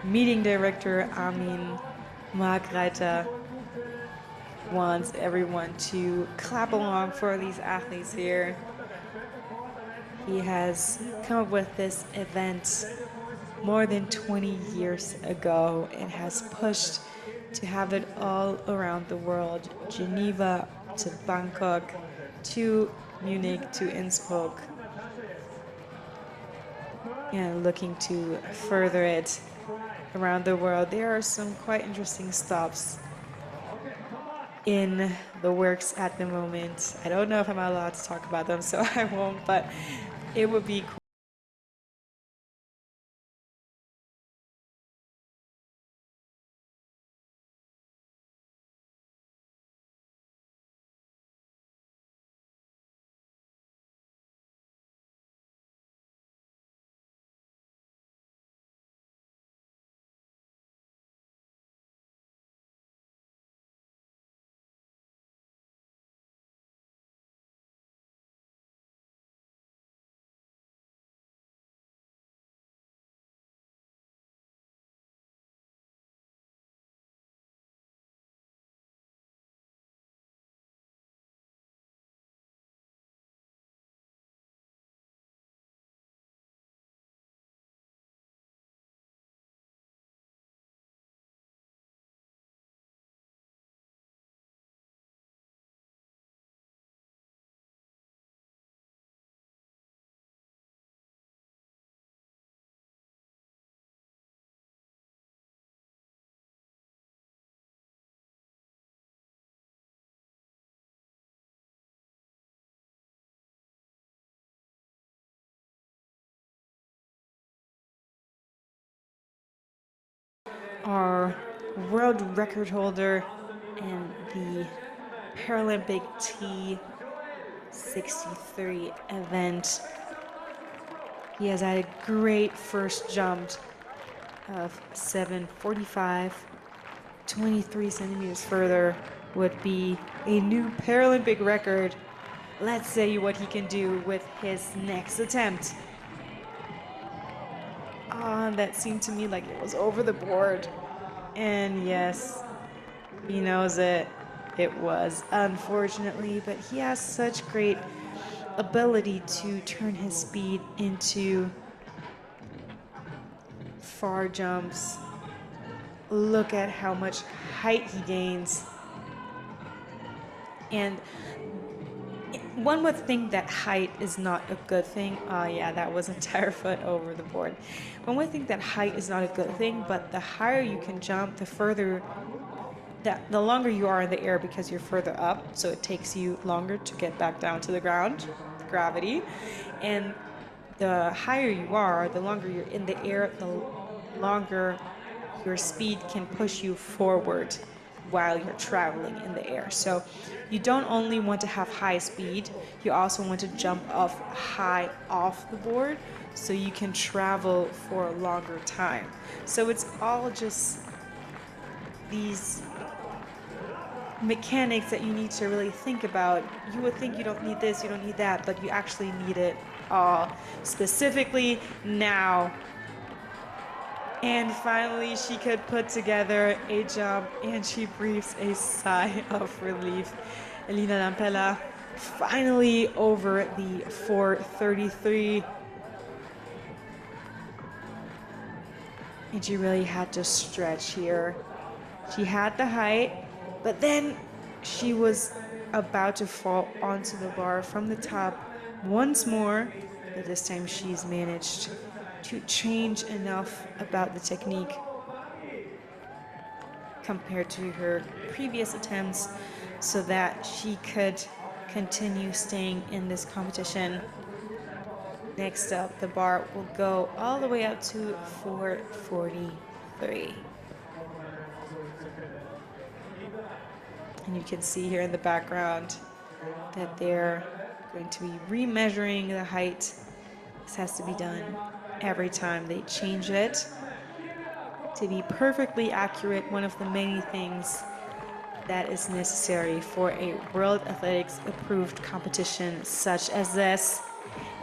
meeting director, Armin Margreiter, wants everyone to clap along for these athletes here. He has come up with this event more than 20 years ago and has pushed to have it all around the world. Geneva to Bangkok to Munich to Innsbruck, and looking to further it around the world. There are some quite interesting stops in the works at the moment. I don't know if I'm allowed to talk about them, so I won't, but it would be cool. our world record holder in the Paralympic T63 event. He has had a great first jump of 7:45. 23 centimeters further would be a new Paralympic record. Let's see what he can do with his next attempt. That seemed to me like it was over the board. And yes, he knows it. It was, unfortunately, but he has such great ability to turn his speed into far jumps. Look at how much height he gains. And one would think that height is not a good thing. Oh yeah, that was an entire foot over the board. One would think that height is not a good thing, but the higher you can jump, the longer you are in the air because you're further up, so it takes you longer to get back down to the ground, gravity. And the higher you are, the longer you're in the air, the longer your speed can push you forward while you're traveling in the air. So you don't only want to have high speed, you also want to jump off high off the board so you can travel for a longer time. So it's all just these mechanics that you need to really think about. You would think you don't need this, you don't need that, but you actually need it all, specifically now. And finally, she could put together a jump, and she breathes a sigh of relief. Elina Lampella finally over the 4:33. And she really had to stretch here. She had the height, but then she was about to fall onto the bar from the top once more, but this time she's managed to change enough about the technique compared to her previous attempts so that she could continue staying in this competition. Next up, the bar will go all the way up to 4:43. And you can see here in the background that they're going to be remeasuring the height. This has to be done every time they change it to be perfectly accurate. One of the many things that is necessary for a World Athletics approved competition such as this.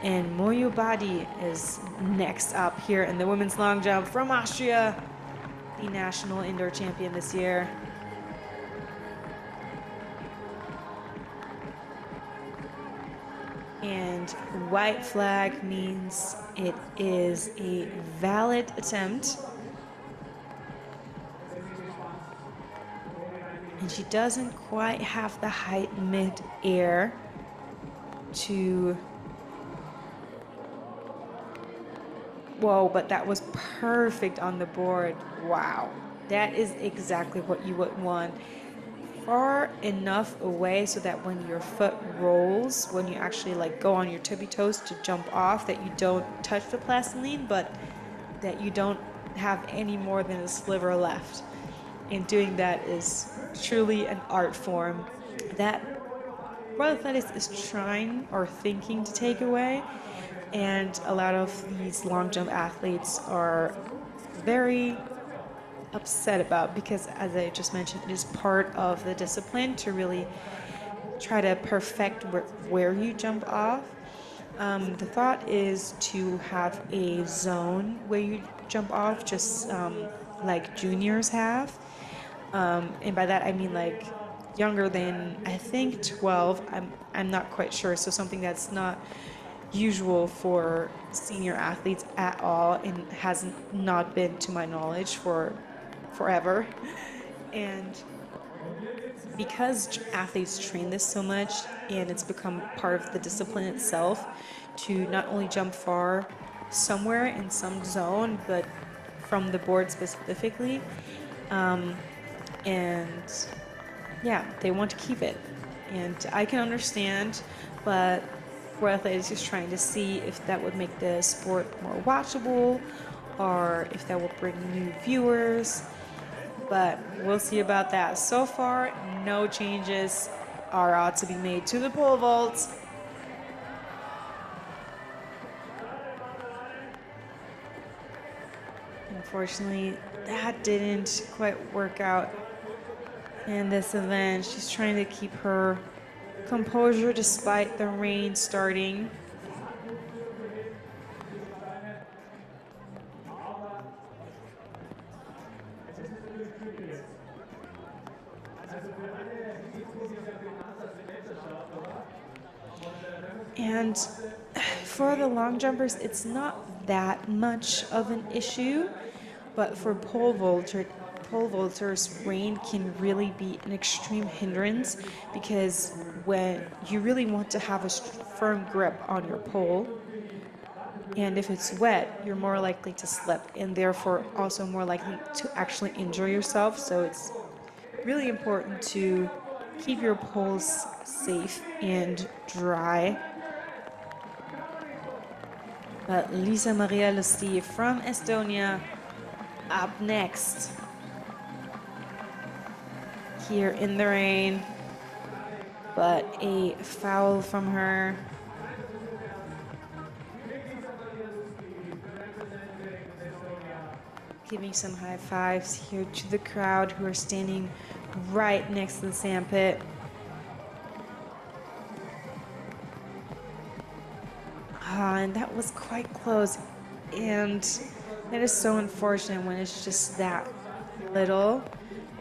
And Moyo Badi is next up here in the women's long jump from Austria, the national indoor champion this year. And white flag means it is a valid attempt. And she doesn't quite have the height mid-air to... Whoa, but that was perfect on the board. Wow, that is exactly what you would want. Far enough away so that when your foot rolls, when you actually like go on your tippy toes to jump off, that you don't touch the plastiline, but that you don't have any more than a sliver left. And doing that is truly an art form that World Athletics is trying or thinking to take away. And a lot of these long jump athletes are very upset about, because as I just mentioned, it is part of the discipline to really try to perfect where you jump off. The thought is to have a zone where you jump off, just like juniors have. And by that I mean like younger than, I think, 12. I'm not quite sure. So something that's not usual for senior athletes at all, and hasn't not been, to my knowledge, for forever. And because athletes train this so much, and it's become part of the discipline itself to not only jump far somewhere in some zone, but from the board specifically. And yeah, they want to keep it. And I can understand, but World Athletics is trying to see if that would make the sport more watchable, or if that would bring new viewers. but we'll see about that. So far, no changes are ought to be made to the pole vault. Unfortunately, that didn't quite work out in this event. She's trying to keep her composure despite the rain starting. And for the long jumpers, it's not that much of an issue, but for pole vaulters, rain can really be an extreme hindrance because when you really want to have a firm grip on your pole, and if it's wet, you're more likely to slip and therefore also more likely to actually injure yourself. So it's really important to keep your poles safe and dry. But Lisa Maria Lusti from Estonia up next. Here in the rain, but a foul from her. Giving some high fives here to the crowd who are standing right next to the sandpit. And that was quite close, and that is so unfortunate when it's just that little,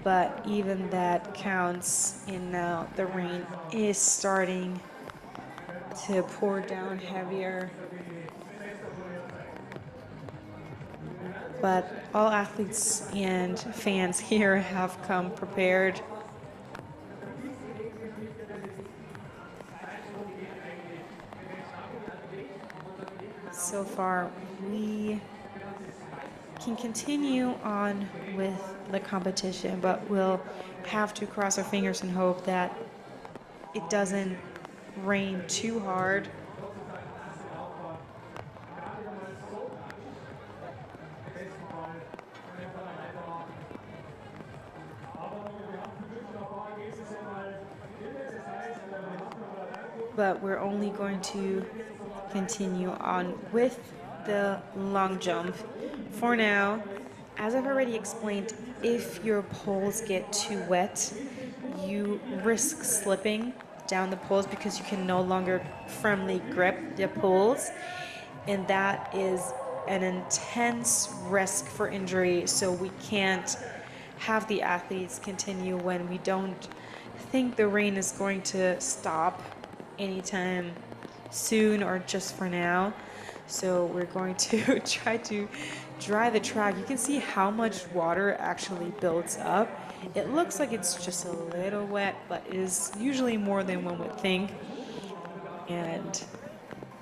but even that counts. And now the rain is starting to pour down heavier, but all athletes and fans here have come prepared. So far, we can continue on with the competition, but we'll have to cross our fingers and hope that it doesn't rain too hard. But we're only going to continue on with the long jump. For now, as I've already explained, if your poles get too wet, you risk slipping down the poles because you can no longer firmly grip the poles, and that is an intense risk for injury. So we can't have the athletes continue when we don't think the rain is going to stop anytime soon or just for now. So we're going to try to dry the track. You can see how much water actually builds up. It looks like it's just a little wet, but it is usually more than one would think. And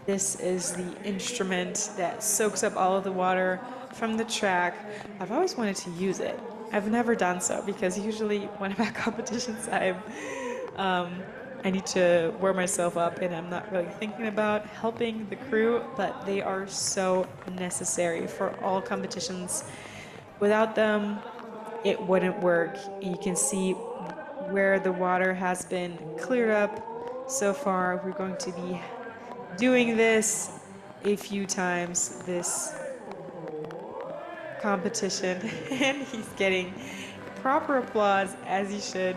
this is the instrument that soaks up all of the water from the track. I've always wanted to use it. I've never done so because usually when I'm at competitions, I need to warm myself up and I'm not really thinking about helping the crew, but they are so necessary for all competitions. Without them, it wouldn't work. You can see where the water has been cleared up so far. We're going to be doing this a few times this competition, and he's getting proper applause, as he should.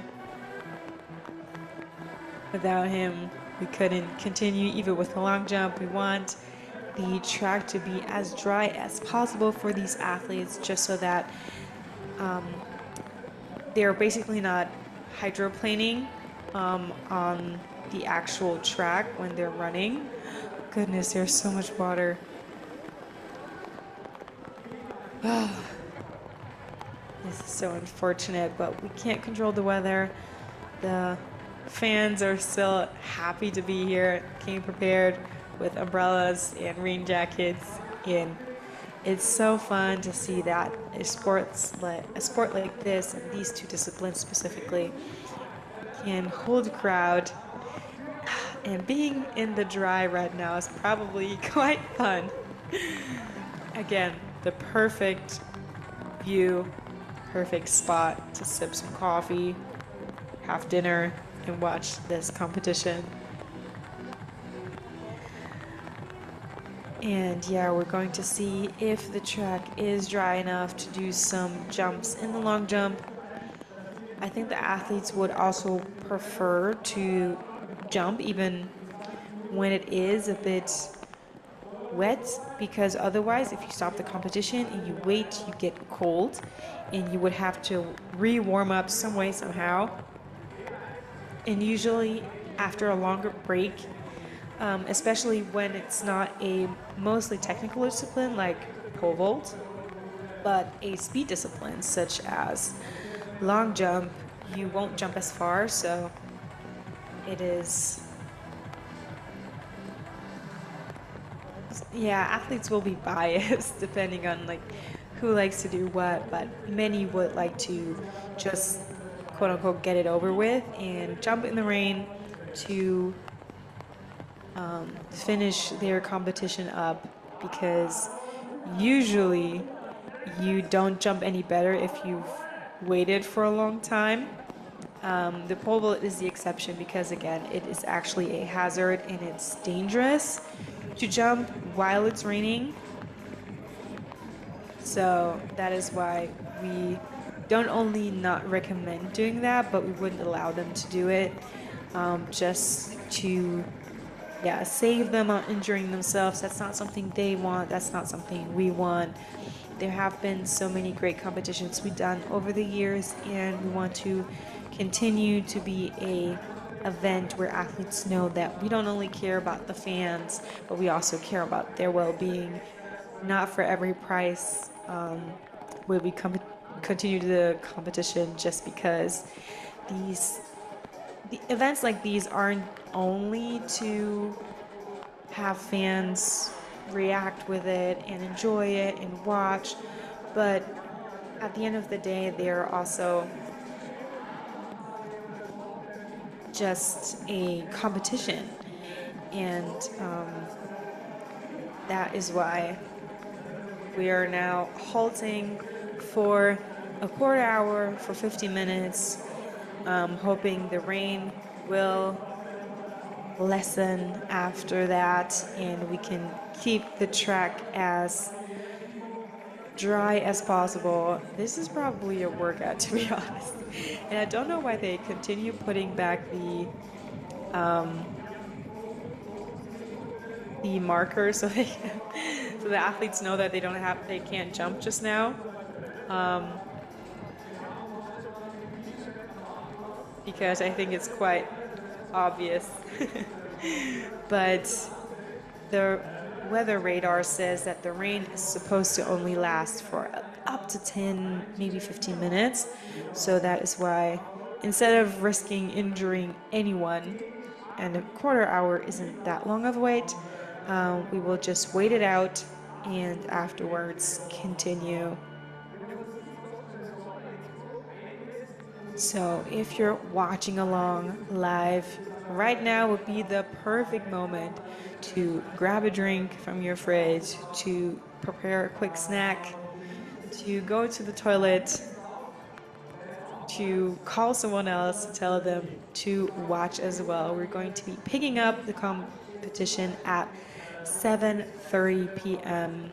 Without him, we couldn't continue even with the long jump. We want the track to be as dry as possible for these athletes, just so that they're basically not hydroplaning on the actual track when they're running. Goodness, there's so much water. This is so unfortunate, but we can't control the weather. The fans are still happy to be here, came prepared with umbrellas and rain jackets, and it's so fun to see that a sport like this, and these two disciplines specifically, can hold a crowd. And being in the dry right now is probably quite fun. Again, the perfect view, perfect spot to sip some coffee, have dinner, and watch this competition. And yeah, we're going to see if the track is dry enough to do some jumps in the long jump. I think the athletes would also prefer to jump even when it is a bit wet, because otherwise if you stop the competition and you wait, you get cold and you would have to re-warm up some way somehow. And usually after a longer break, especially when it's not a mostly technical discipline like pole vault, but a speed discipline such as long jump, you won't jump as far, so it is, yeah, athletes will be biased depending on like who likes to do what, but many would like to just quote unquote get it over with and jump in the rain to finish their competition up, because usually you don't jump any better if you've waited for a long time. The pole vault is the exception because, again, it is actually a hazard and it's dangerous to jump while it's raining. So that is why we don't only not recommend doing that, but we wouldn't allow them to do it, just to, yeah, save them on injuring themselves. That's not something they want. That's not something we want. There have been so many great competitions we've done over the years, and we want to continue to be a event where athletes know that we don't only care about the fans, but we also care about their well-being. Not for every price will we continue the competition just because the events like these aren't only to have fans react with it and enjoy it and watch, but at the end of the day, they're also just a competition. And that is why we are now halting for a quarter hour for 50 minutes, hoping the rain will lessen after that and we can keep the track as dry as possible. This is probably a workout, to be honest. And I don't know why they continue putting back the marker so so the athletes know that they can't jump just now. Because I think it's quite obvious. But the weather radar says that the rain is supposed to only last for up to 10, maybe 15 minutes. So that is why, instead of risking injuring anyone, and a quarter hour isn't that long of a wait, we will just wait it out and afterwards continue. So if you're watching along live, right now would be the perfect moment to grab a drink from your fridge, to prepare a quick snack, to go to the toilet, to call someone else, to tell them to watch as well. We're going to be picking up the competition at 7:30 p.m.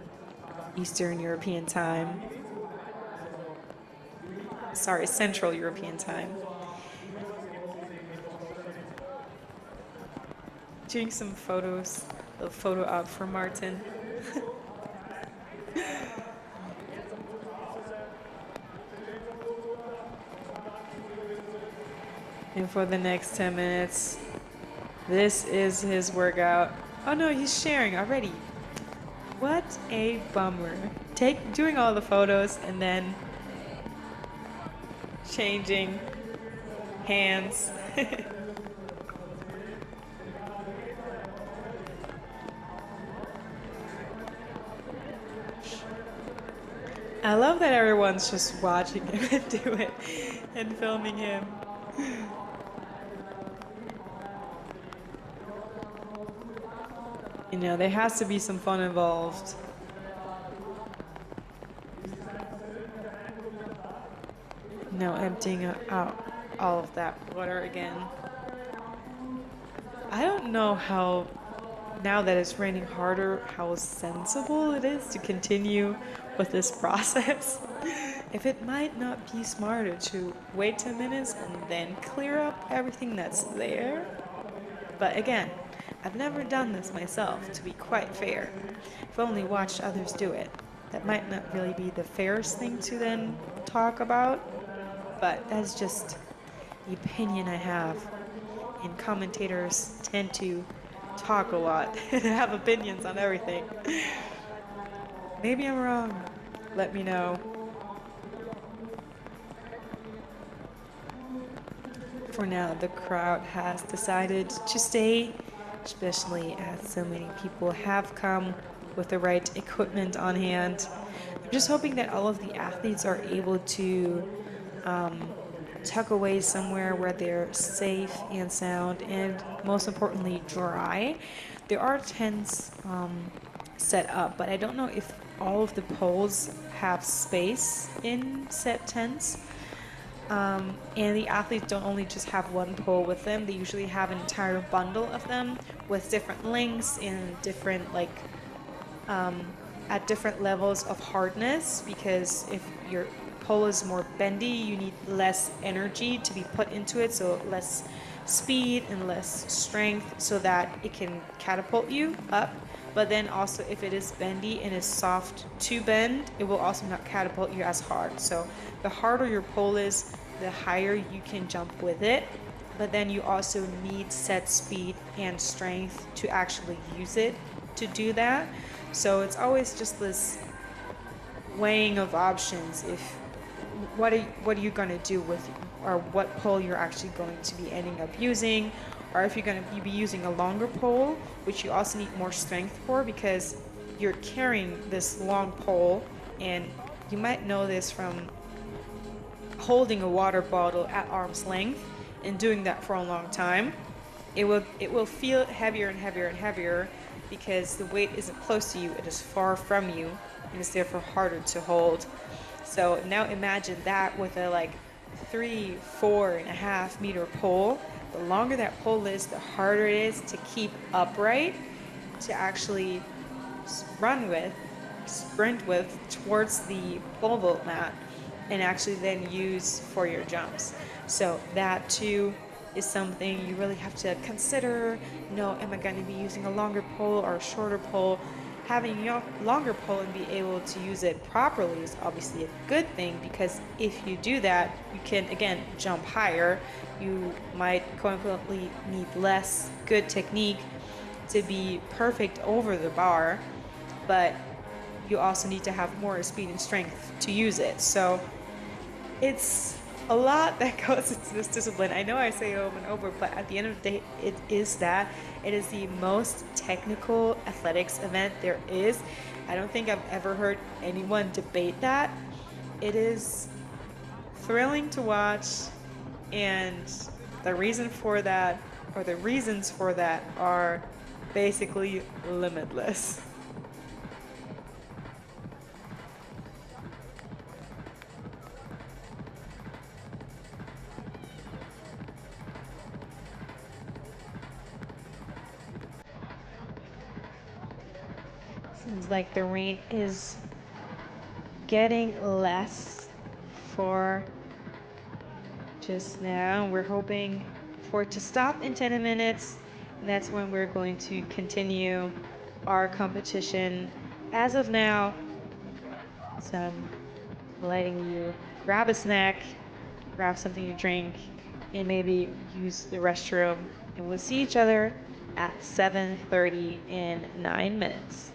Eastern European Time. Sorry, Central European Time. Doing some photos, a photo op for Martin. And for the next 10 minutes, this is his workout. Oh no, he's sharing already. What a bummer. Doing all the photos and then changing hands. I love that everyone's just watching him do it and filming him. You know, there has to be some fun involved. emptying out all of that water again. I don't know how, now that it's raining harder, how sensible it is to continue with this process. If it might not be smarter to wait 10 minutes and then clear up everything that's there. But again, I've never done this myself, to be quite fair. I've only watched others do it. That might not really be the fairest thing to then talk about, but that's just the opinion I have. And commentators tend to talk a lot and have opinions on everything. Maybe I'm wrong. Let me know. For now, the crowd has decided to stay, especially as so many people have come with the right equipment on hand. I'm just hoping that all of the athletes are able to tuck away somewhere where they're safe and sound and most importantly dry. There are tents set up, but I don't know if all of the poles have space in set tents. And the athletes don't only just have one pole with them, they usually have an entire bundle of them with different lengths and different at different levels of hardness, because if your pole is more bendy, you need less energy to be put into it, so less speed and less strength so that it can catapult you up. But then also if it is bendy and is soft to bend, it will also not catapult you as hard. So the harder your pole is, the higher you can jump with it. But then you also need set speed and strength to actually use it to do that. So it's always just this weighing of options. If what are you going to do with, or what pole you're actually going to be ending up using, or if you're going to be using a longer pole, which you also need more strength for because you're carrying this long pole. And you might know this from holding a water bottle at arm's length and doing that for a long time. It will feel heavier and heavier and heavier because the weight isn't close to you, it is far from you, and it's therefore harder to hold. So now imagine that with a 3, 4.5 meter pole. The longer that pole is, the harder it is to keep upright, to actually run with, sprint with towards the pole vault mat, and actually then use for your jumps. So that too is something you really have to consider. Am I going to be using a longer pole or a shorter pole? Having a longer pole and be able to use it properly is obviously a good thing, because if you do that, you can again jump higher. You might consequently need less good technique to be perfect over the bar, but you also need to have more speed and strength to use it. So it's a lot that goes into this discipline. I know I say it over and over, but at the end of the day, it is the most technical athletics event there is. I don't think I've ever heard anyone debate that. It is thrilling to watch, and the reason for that, or the reasons for that, are basically limitless. Seems like the rain is getting less for just now. We're hoping for it to stop in 10 minutes, and that's when we're going to continue our competition. As of now, so I'm letting you grab a snack, grab something to drink, and maybe use the restroom. And we'll see each other at 7:30 in 9 minutes.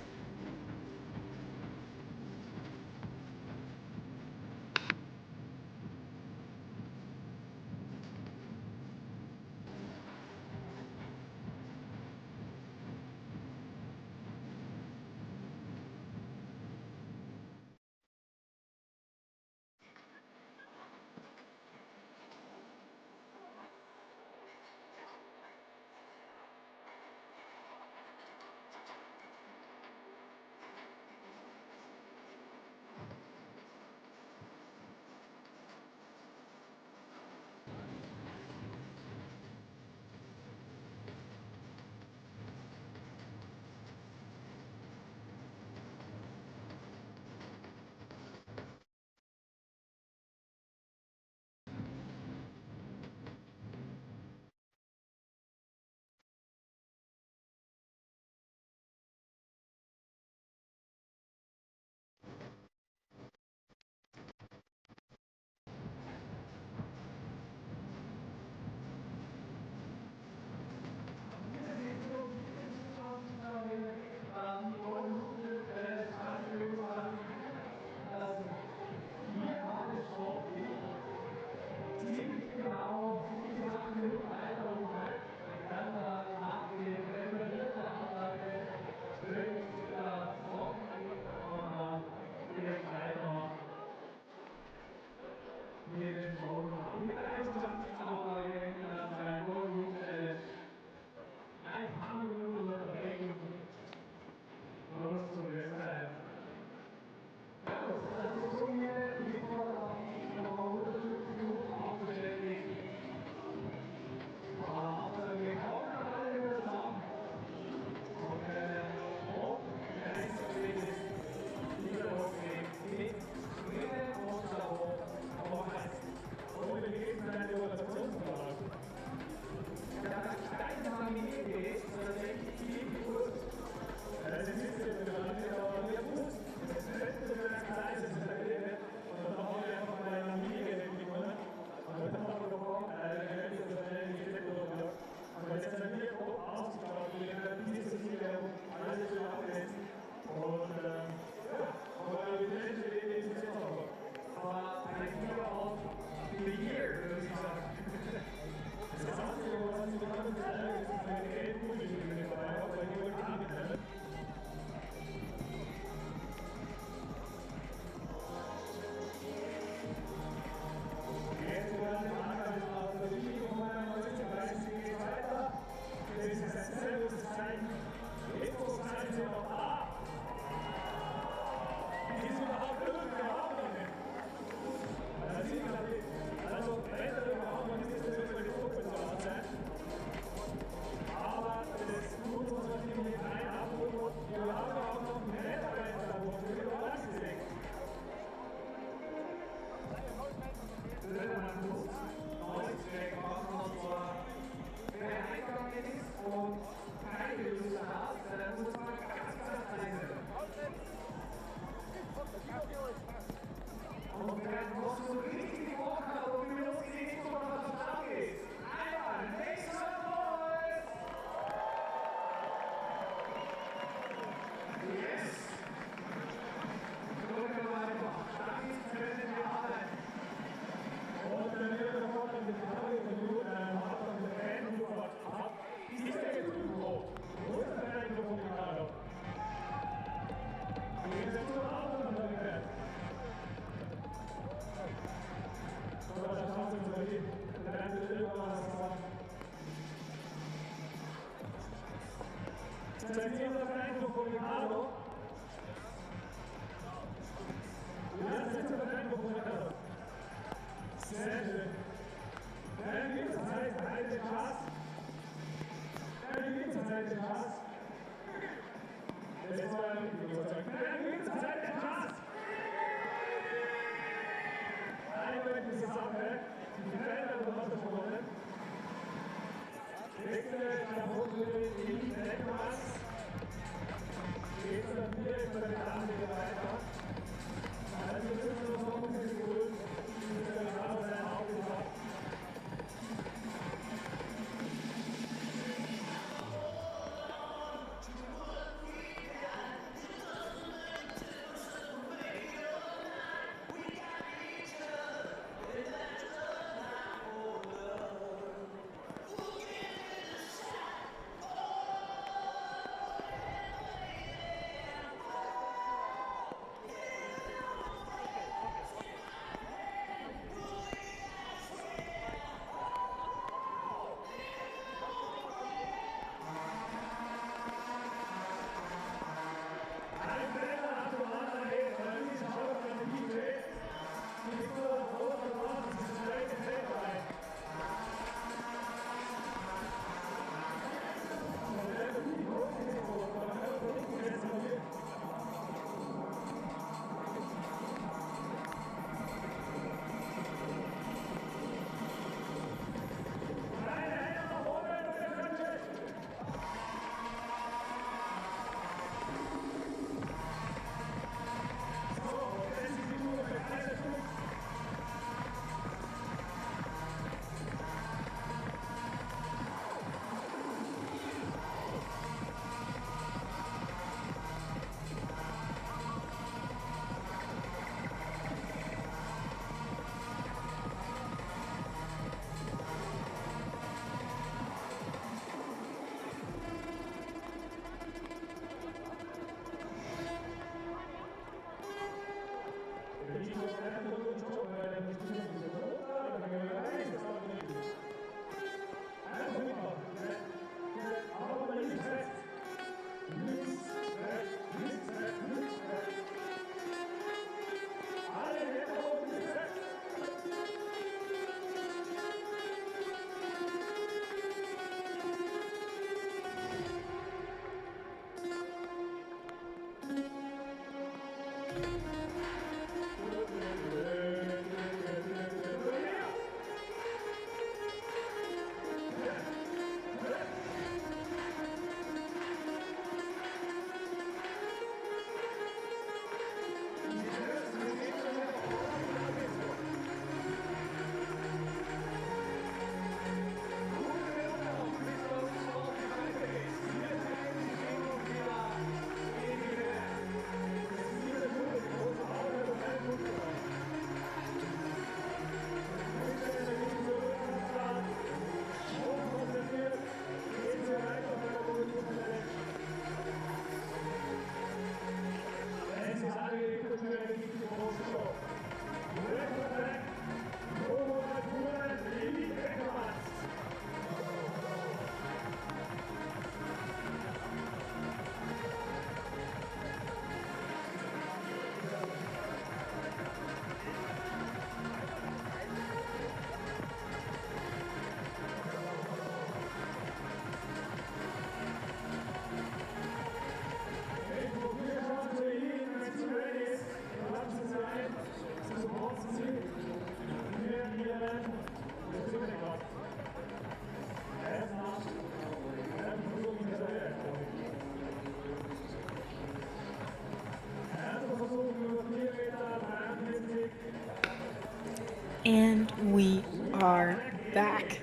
And we are back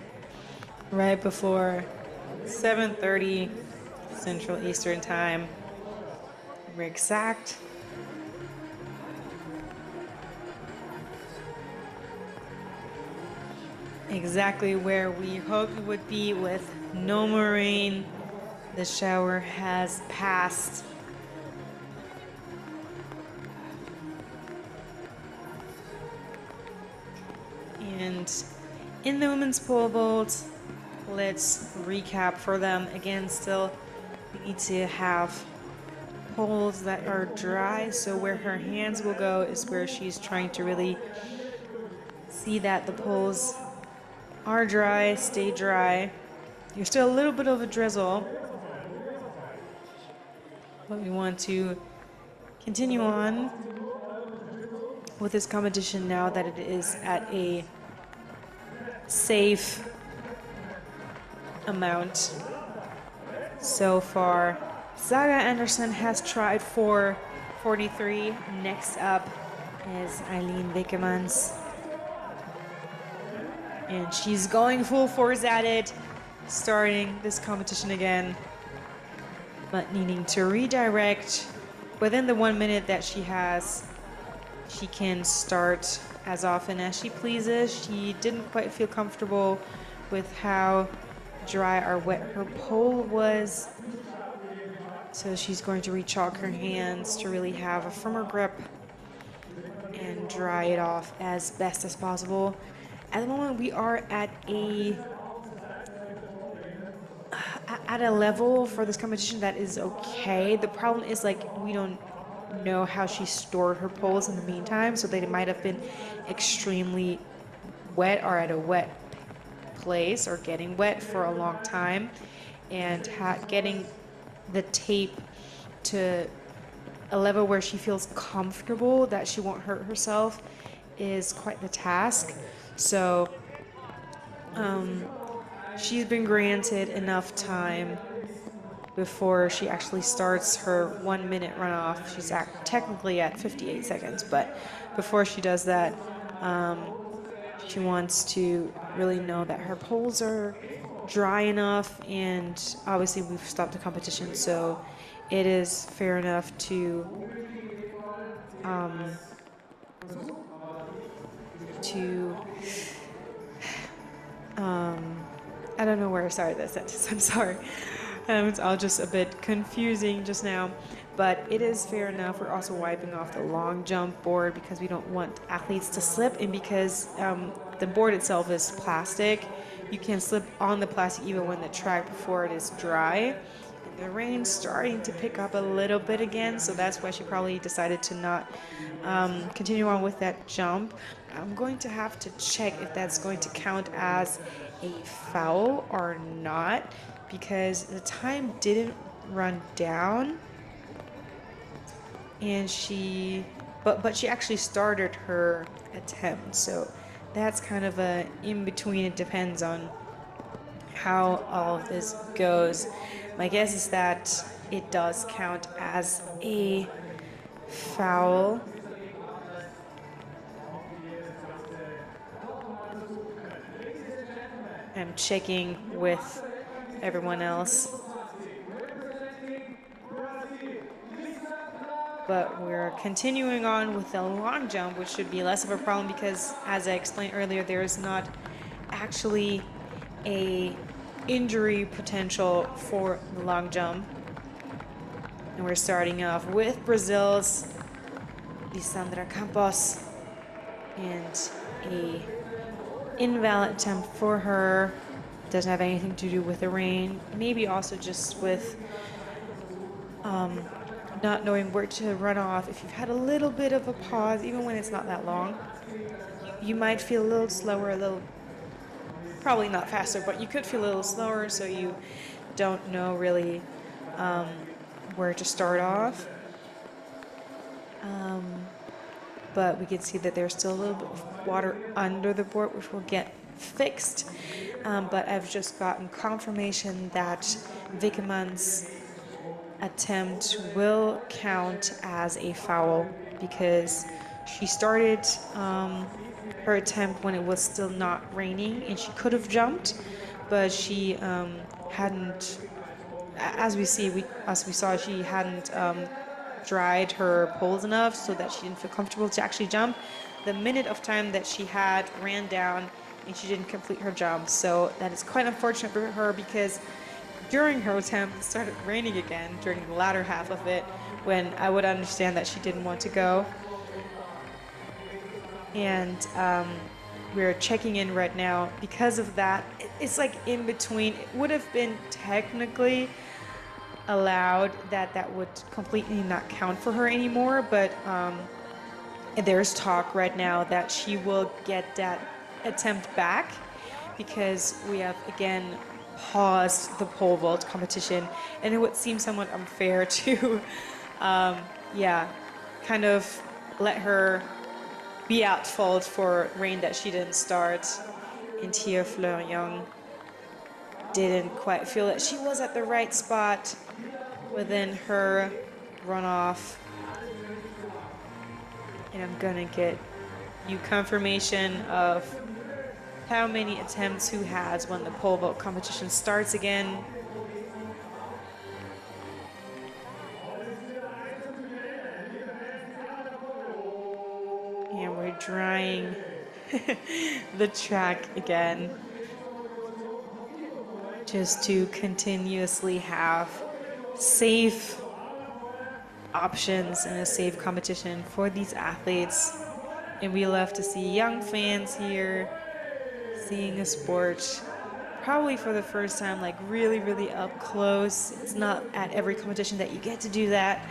right before 7:30 Central Eastern Time. We're exact. Exactly where we hoped it would be with no more rain. The shower has passed. And in the women's pole vault, let's recap for them. Again, still We need to have poles that are dry, so where her hands will go is where she's trying to really see that the poles are dry, stay dry. There's still a little bit of a drizzle, but we want to continue on with this competition now that it is at a safe amount. So far, Saga Anderson has tried for 43. Next up is Eileen Wickemans. And she's going full force at it, starting this competition again, but needing to redirect within the 1 minute that she has. She can start as often as she pleases. She didn't quite feel comfortable with how dry or wet her pole was. So she's going to re-chalk her hands to really have a firmer grip and dry it off as best as possible. At the moment, we are at a level for this competition that is okay. The problem is, like, we don't know how she stored her poles in the meantime, so they might have been extremely wet or at a wet place or getting wet for a long time, and getting the tape to a level where she feels comfortable that she won't hurt herself is quite the task. So she's been granted enough time before she actually starts her 1 minute runoff. She's technically at 58 seconds, but before she does that, she wants to really know that her poles are dry enough, and obviously we've stopped the competition, so it is fair enough to I don't know where I started that sentence, I'm sorry. It's all just a bit confusing just now, but it is fair enough. We're also wiping off the long jump board because we don't want athletes to slip, and because the board itself is plastic, you can slip on the plastic even when the track before it is dry. And the rain's starting to pick up a little bit again, so that's why she probably decided to not continue on with that jump. I'm going to have to check if that's going to count as a foul or not, because the time didn't run down, and but she actually started her attempt, so that's kind of a in between. It depends on how all of this goes. My guess is that it does count as a foul. I'm checking with everyone else, but we're continuing on with the long jump, which should be less of a problem because, as I explained earlier, there is not actually a injury potential for the long jump. And we're starting off with Brazil's Lisandra Campos, and a invalid attempt for her. Doesn't have anything to do with the rain, maybe also just with not knowing where to run off. If you've had a little bit of a pause, even when it's not that long, you might feel a little slower, probably not faster, but you could feel a little slower, so you don't know really where to start off. But we can see that there's still a little bit of water under the board, which will get fixed. But I've just gotten confirmation that Wickeman's attempt will count as a foul because she started her attempt when it was still not raining, and she could have jumped, but she hadn't. As we saw, she hadn't dried her poles enough so that she didn't feel comfortable to actually jump. The minute of time that she had ran down, and she didn't complete her jump. So that is quite unfortunate for her, because during her attempt it started raining again during the latter half of it, when I would understand that she didn't want to go. And we're checking in right now because of that. It's like in between. It would have been technically allowed that would completely not count for her anymore, but there's talk right now that she will get that attempt back because we have again paused the pole vault competition, and it would seem somewhat unfair to, yeah, kind of let her be at fault for rain that she didn't start. And here Fleur Young didn't quite feel that she was at the right spot within her runoff. And I'm gonna get you confirmation of how many attempts who has when the pole vault competition starts again. And we're drying the track again, just to continuously have safe options and a safe competition for these athletes. And we love to see young fans here seeing a sport probably for the first time, like really, really up close. It's not at every competition that you get to do that,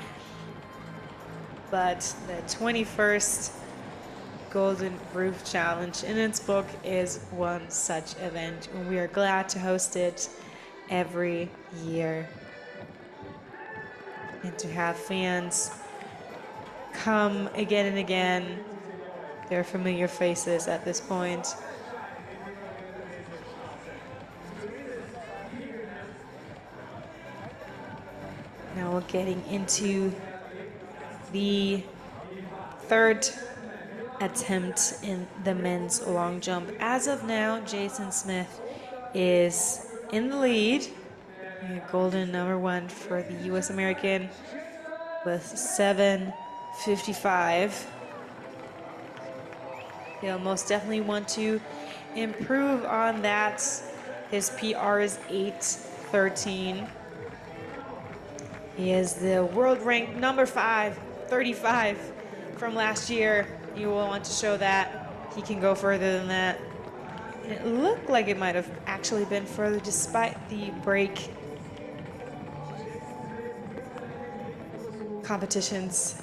but the 21st Golden Roof Challenge in Innsbruck is one such event, and we are glad to host it every year. And to have fans come again and again, they're familiar faces at this point. Now we're getting into the third attempt in the men's long jump. As of now, Jason Smith is in the lead. Golden #1 for the US American with 7:55. He'll most definitely want to improve on that. His PR is 8:13. He is the world ranked #5, 35 from last year. You will want to show that he can go further than that. And it looked like it might have actually been further despite the break competitions.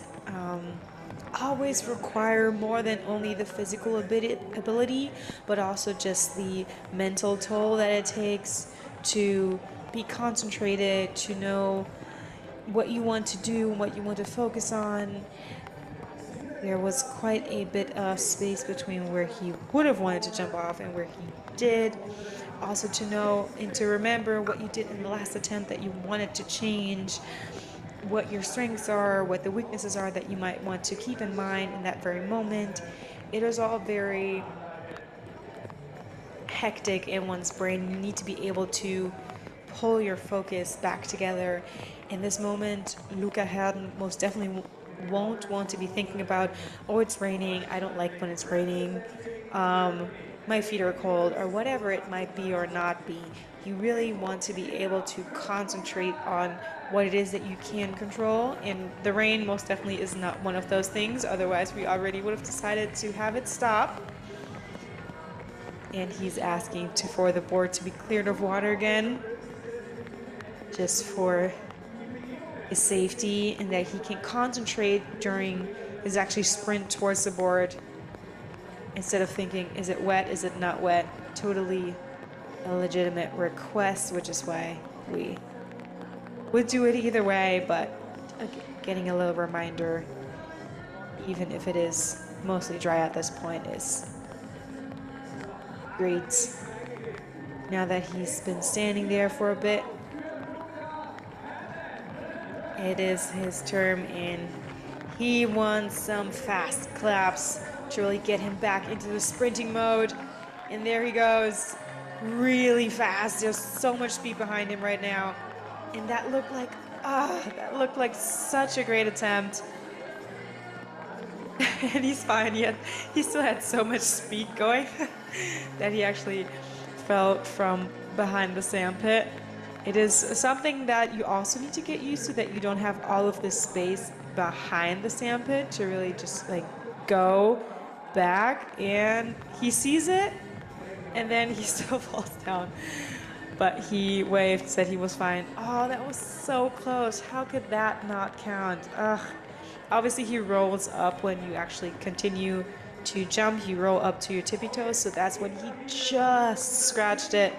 Always require more than only the physical ability, but also just the mental toll that it takes to be concentrated, to know what you want to do and what you want to focus on. There was quite a bit of space between where he would have wanted to jump off and where he did. Also to know and to remember what you did in the last attempt that you wanted to change, what your strengths are, what the weaknesses are that you might want to keep in mind in that very moment. It is all very hectic in one's brain. You need to be able to pull your focus back together. In this moment, Luca Herden most definitely won't want to be thinking about, oh, it's raining, I don't like when it's raining, my feet are cold, or whatever it might be or not be. You really want to be able to concentrate on what it is that you can control, and the rain most definitely is not one of those things. Otherwise, we already would have decided to have it stop. And he's asking for the board to be cleared of water again, just for his safety, and that he can concentrate during his actually sprint towards the board instead of thinking, is it wet, is it not wet? Totally a legitimate request, which is why we would do it either way, but getting a little reminder, even if it is mostly dry at this point, is great. Now that he's been standing there for a bit, it is his turn, and he wants some fast claps to really get him back into the sprinting mode. And there he goes, really fast. There's so much speed behind him right now. And that looked like such a great attempt. And he's fine, he still had so much speed going that he actually fell from behind the sand pit. It is something that you also need to get used to, that you don't have all of this space behind the sand pit to really just like go back, and he sees it and then he still falls down. but he waved, said he was fine. Oh, that was so close. How could that not count? Ugh. Obviously, he rolls up when you actually continue to jump. You roll up to your tippy toes, so that's when he just scratched it.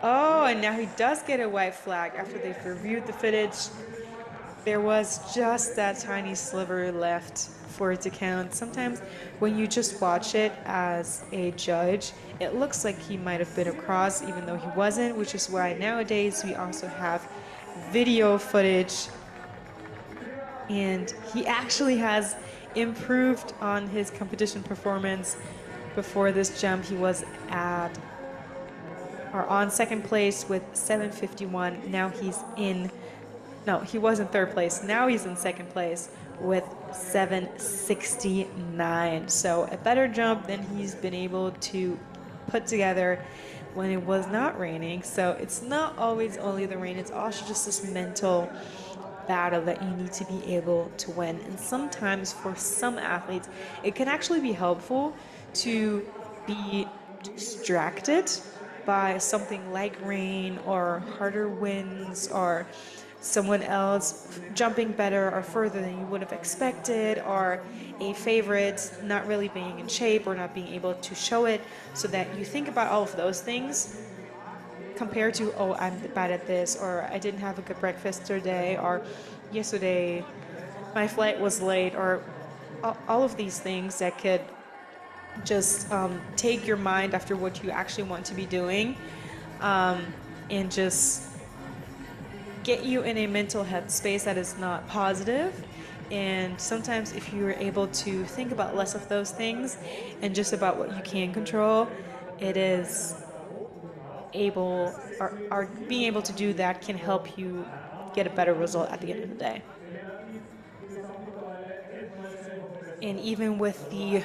Oh, and now he does get a white flag after they've reviewed the footage. There was just that tiny sliver left for it to count. Sometimes when you just watch it as a judge, it looks like he might have been across even though he wasn't, which is why nowadays we also have video footage. And he actually has improved on his competition performance. Before this jump, he was on second place with 7:51. Now he's in no, he was in third place. Now he's in second place with 7:69. So a better jump than he's been able to put together when it was not raining. So it's not always only the rain, it's also just this mental battle that you need to be able to win. And sometimes for some athletes, it can actually be helpful to be distracted by something like rain or harder winds or someone else jumping better or further than you would have expected, or a favorite not really being in shape or not being able to show it, so that you think about all of those things compared to, oh, I'm bad at this, or I didn't have a good breakfast today, or yesterday my flight was late, or all of these things that could just take your mind after what you actually want to be doing, and just get you in a mental headspace that is not positive. And sometimes if you're able to think about less of those things and just about what you can control, it is able, or being able to do that can help you get a better result at the end of the day. And even with the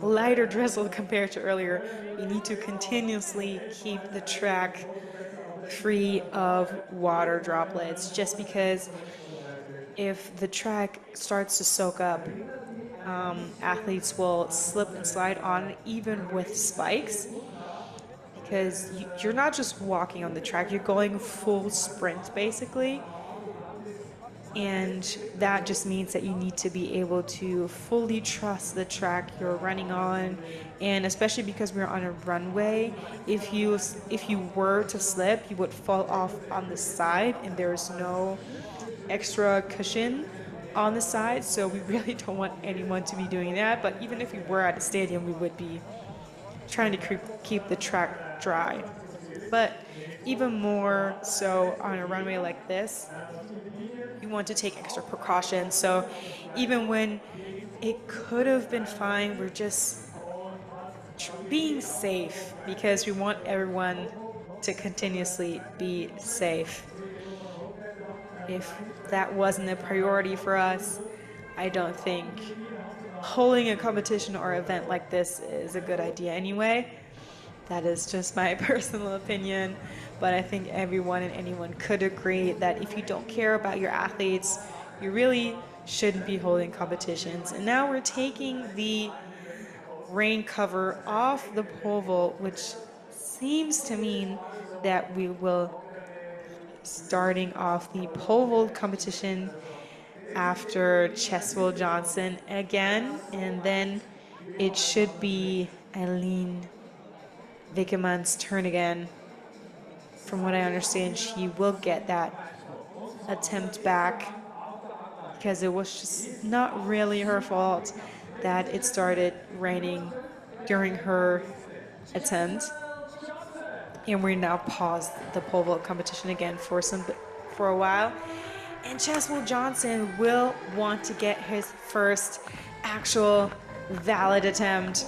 lighter drizzle compared to earlier, you need to continuously keep the track free of water droplets, just because if the track starts to soak up, athletes will slip and slide on it, even with spikes, because you're not just walking on the track, you're going full sprint basically. And that just means that you need to be able to fully trust the track you're running on. And especially because we're on a runway, if you were to slip, you would fall off on the side, and there's no extra cushion on the side, so we really don't want anyone to be doing that. But even if we were at a stadium, we would be trying to keep the track dry. But even more so on a runway like this, you want to take extra precautions. So even when it could have been fine, we're just being safe because we want everyone to continuously be safe. If that wasn't a priority for us, I don't think holding a competition or event like this is a good idea anyway. That is just my personal opinion, but I think everyone and anyone could agree that if you don't care about your athletes, you really shouldn't be holding competitions. And now we're taking the rain cover off the pole vault, which seems to mean that we will starting off the pole vault competition after Cheswell Johnson again, and then it should be Eileen Vickerman's turn again. From what I understand, she will get that attempt back because it was just not really her fault that it started raining during her attempt. And we now paused the pole vault competition again for a while. And Cheswell Johnson will want to get his first actual valid attempt.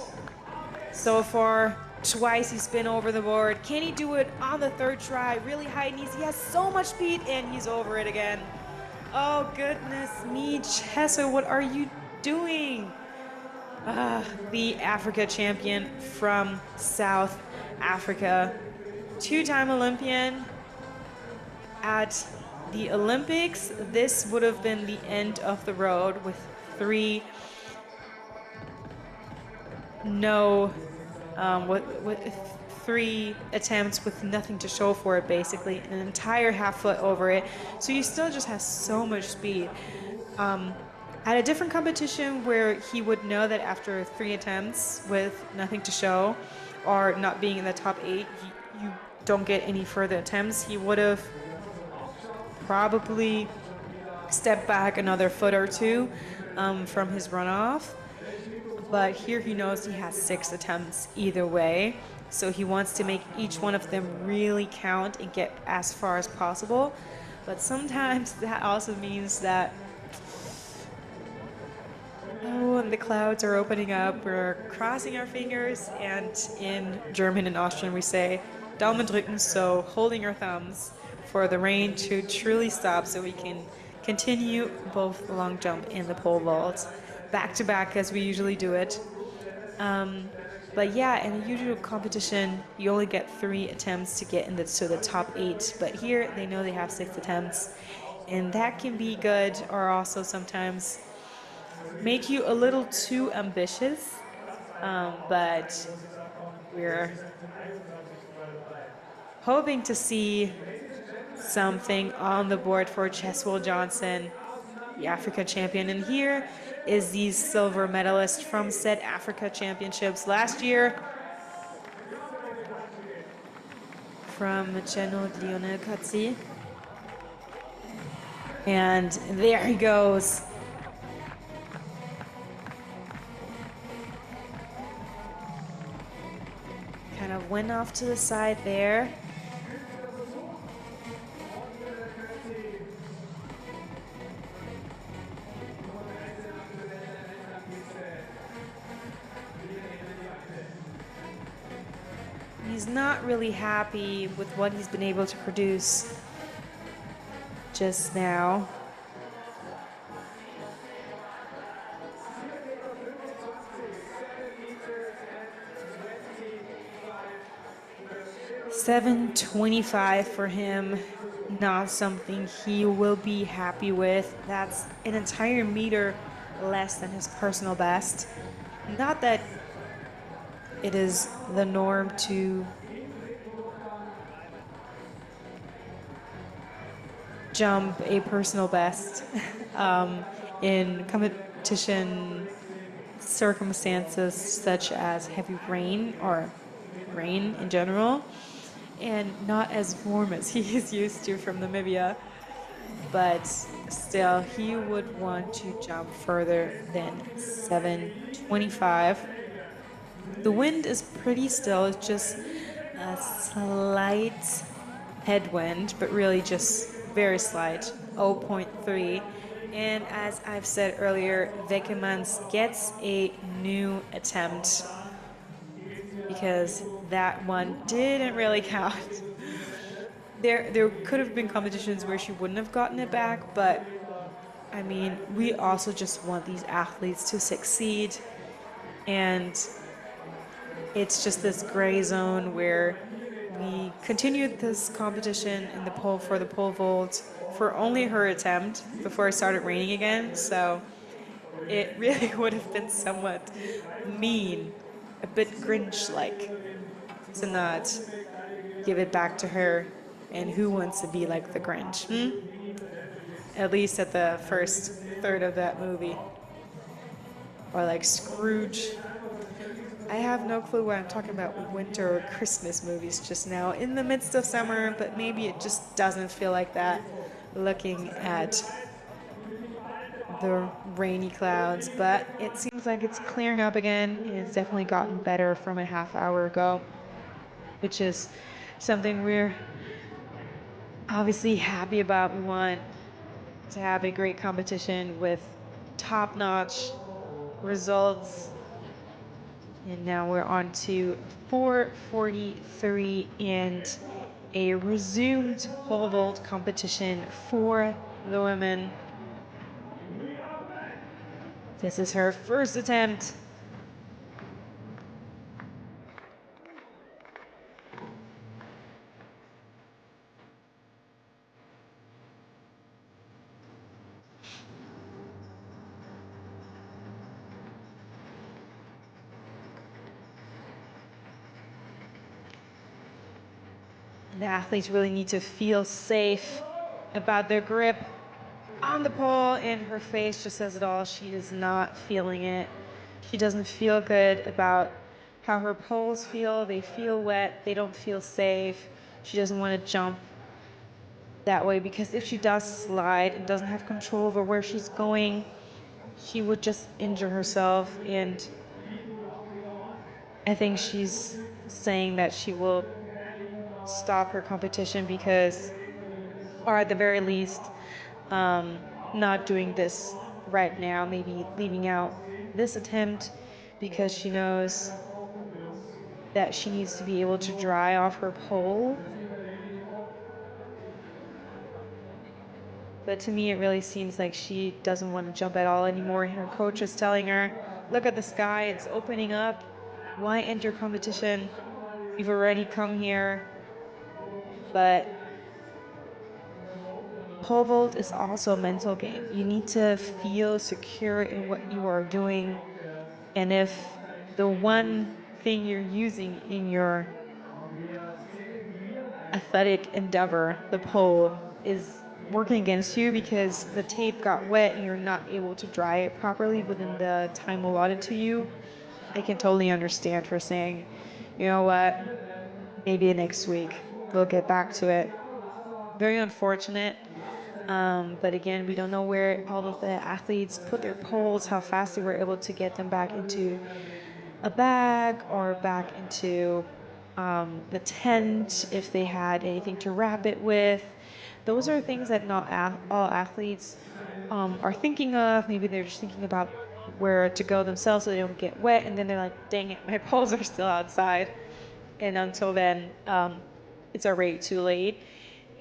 So far, twice he's been over the board. Can he do it on the third try? Really high knees. He has so much speed, and he's over it again. Oh, goodness me, Cheswell, what are you doing? The Africa champion from South Africa. Two-time Olympian. At the Olympics, this would have been the end of the road with three 3 attempts with nothing to show for it, basically, an entire half foot over it. So he still just has so much speed. At a different competition where he would know that after 3 attempts with nothing to show or not being in the top 8, you don't get any further attempts, he would have probably stepped back another foot or two from his runoff. But here he knows he has 6 attempts either way. So he wants to make each one of them really count and get as far as possible. But sometimes that also means that, oh, and the clouds are opening up. We're crossing our fingers, and in German and Austrian we say Daumen drücken, so holding our thumbs for the rain to truly stop so we can continue both the long jump and the pole vault back to back as we usually do it. But yeah, in a usual competition, you only get 3 attempts to get to the top 8. But here, they know they have 6 attempts, and that can be good, or also sometimes make you a little too ambitious. But we're hoping to see something on the board for Cheswell Johnson, the Africa champion. And here is the silver medalist from said Africa championships last year, from Cheno Lionel Katsi. And there he goes. Kind of went off to the side there. He's not really happy with what he's been able to produce just now. $7.25 for him, not something he will be happy with. That's an entire meter less than his personal best. Not that it is the norm to jump a personal best in competition circumstances such as heavy rain or rain in general, and not as warm as he is used to from Namibia. But still, he would want to jump further than 7.25. The wind is pretty still, it's just a slight headwind, but really just very slight, 0.3. And as I've said earlier, Wekemans gets a new attempt because that one didn't really count. There could have been competitions where she wouldn't have gotten it back, but I mean, we also just want these athletes to succeed, and it's just this gray zone where we continued this competition in the pole vault for only her attempt before it started raining again. So it really would have been somewhat mean, a bit Grinch-like, to not give it back to her. And who wants to be like the Grinch? At least at the first third of that movie. Or like Scrooge. I have no clue why I'm talking about winter or Christmas movies just now in the midst of summer, but maybe it just doesn't feel like that looking at the rainy clouds. But it seems like it's clearing up again. It's definitely gotten better from a half hour ago, which is something we're obviously happy about. We want to have a great competition with top-notch results. And now we're on to 4:43 and a resumed pole vault competition for the women. This is her first attempt. The athletes really need to feel safe about their grip on the pole, and her face just says it all. She is not feeling it. She doesn't feel good about how her poles feel. They feel wet. They don't feel safe. She doesn't want to jump that way because if she does slide and doesn't have control over where she's going, she would just injure herself. And I think she's saying that she will stop her competition because, or at the very least, not doing this right now, maybe leaving out this attempt because she knows that she needs to be able to dry off her pole. But to me, it really seems like she doesn't want to jump at all anymore. Her coach is telling her, look at the sky, it's opening up. Why end your competition? You've already come here. But pole vault is also a mental game. You need to feel secure in what you are doing. And if the one thing you're using in your athletic endeavor, the pole, is working against you because the tape got wet and you're not able to dry it properly within the time allotted to you, I can totally understand her saying, you know what, maybe next week we'll get back to it. Very unfortunate. But again, we don't know where all of the athletes put their poles, how fast they were able to get them back into a bag or back into the tent, if they had anything to wrap it with. Those are things that not all athletes are thinking of. Maybe they're just thinking about where to go themselves so they don't get wet, and then they're like, dang it, my poles are still outside. And until then, it's already too late.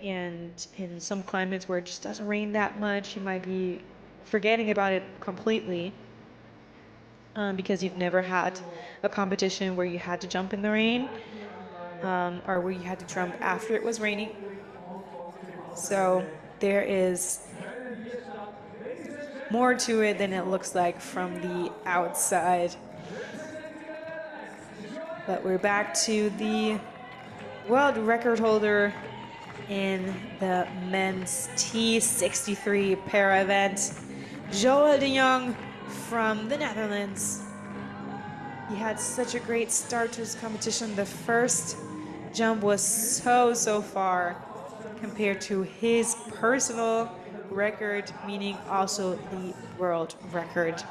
And in some climates where it just doesn't rain that much, you might be forgetting about it completely because you've never had a competition where you had to jump in the rain or where you had to jump after it was raining. So there is more to it than it looks like from the outside. But we're back to the world record holder in the men's T63 para event, Joel de Jong from the Netherlands. He had such a great start to his competition. The first jump was so far compared to his personal record, meaning also the world record.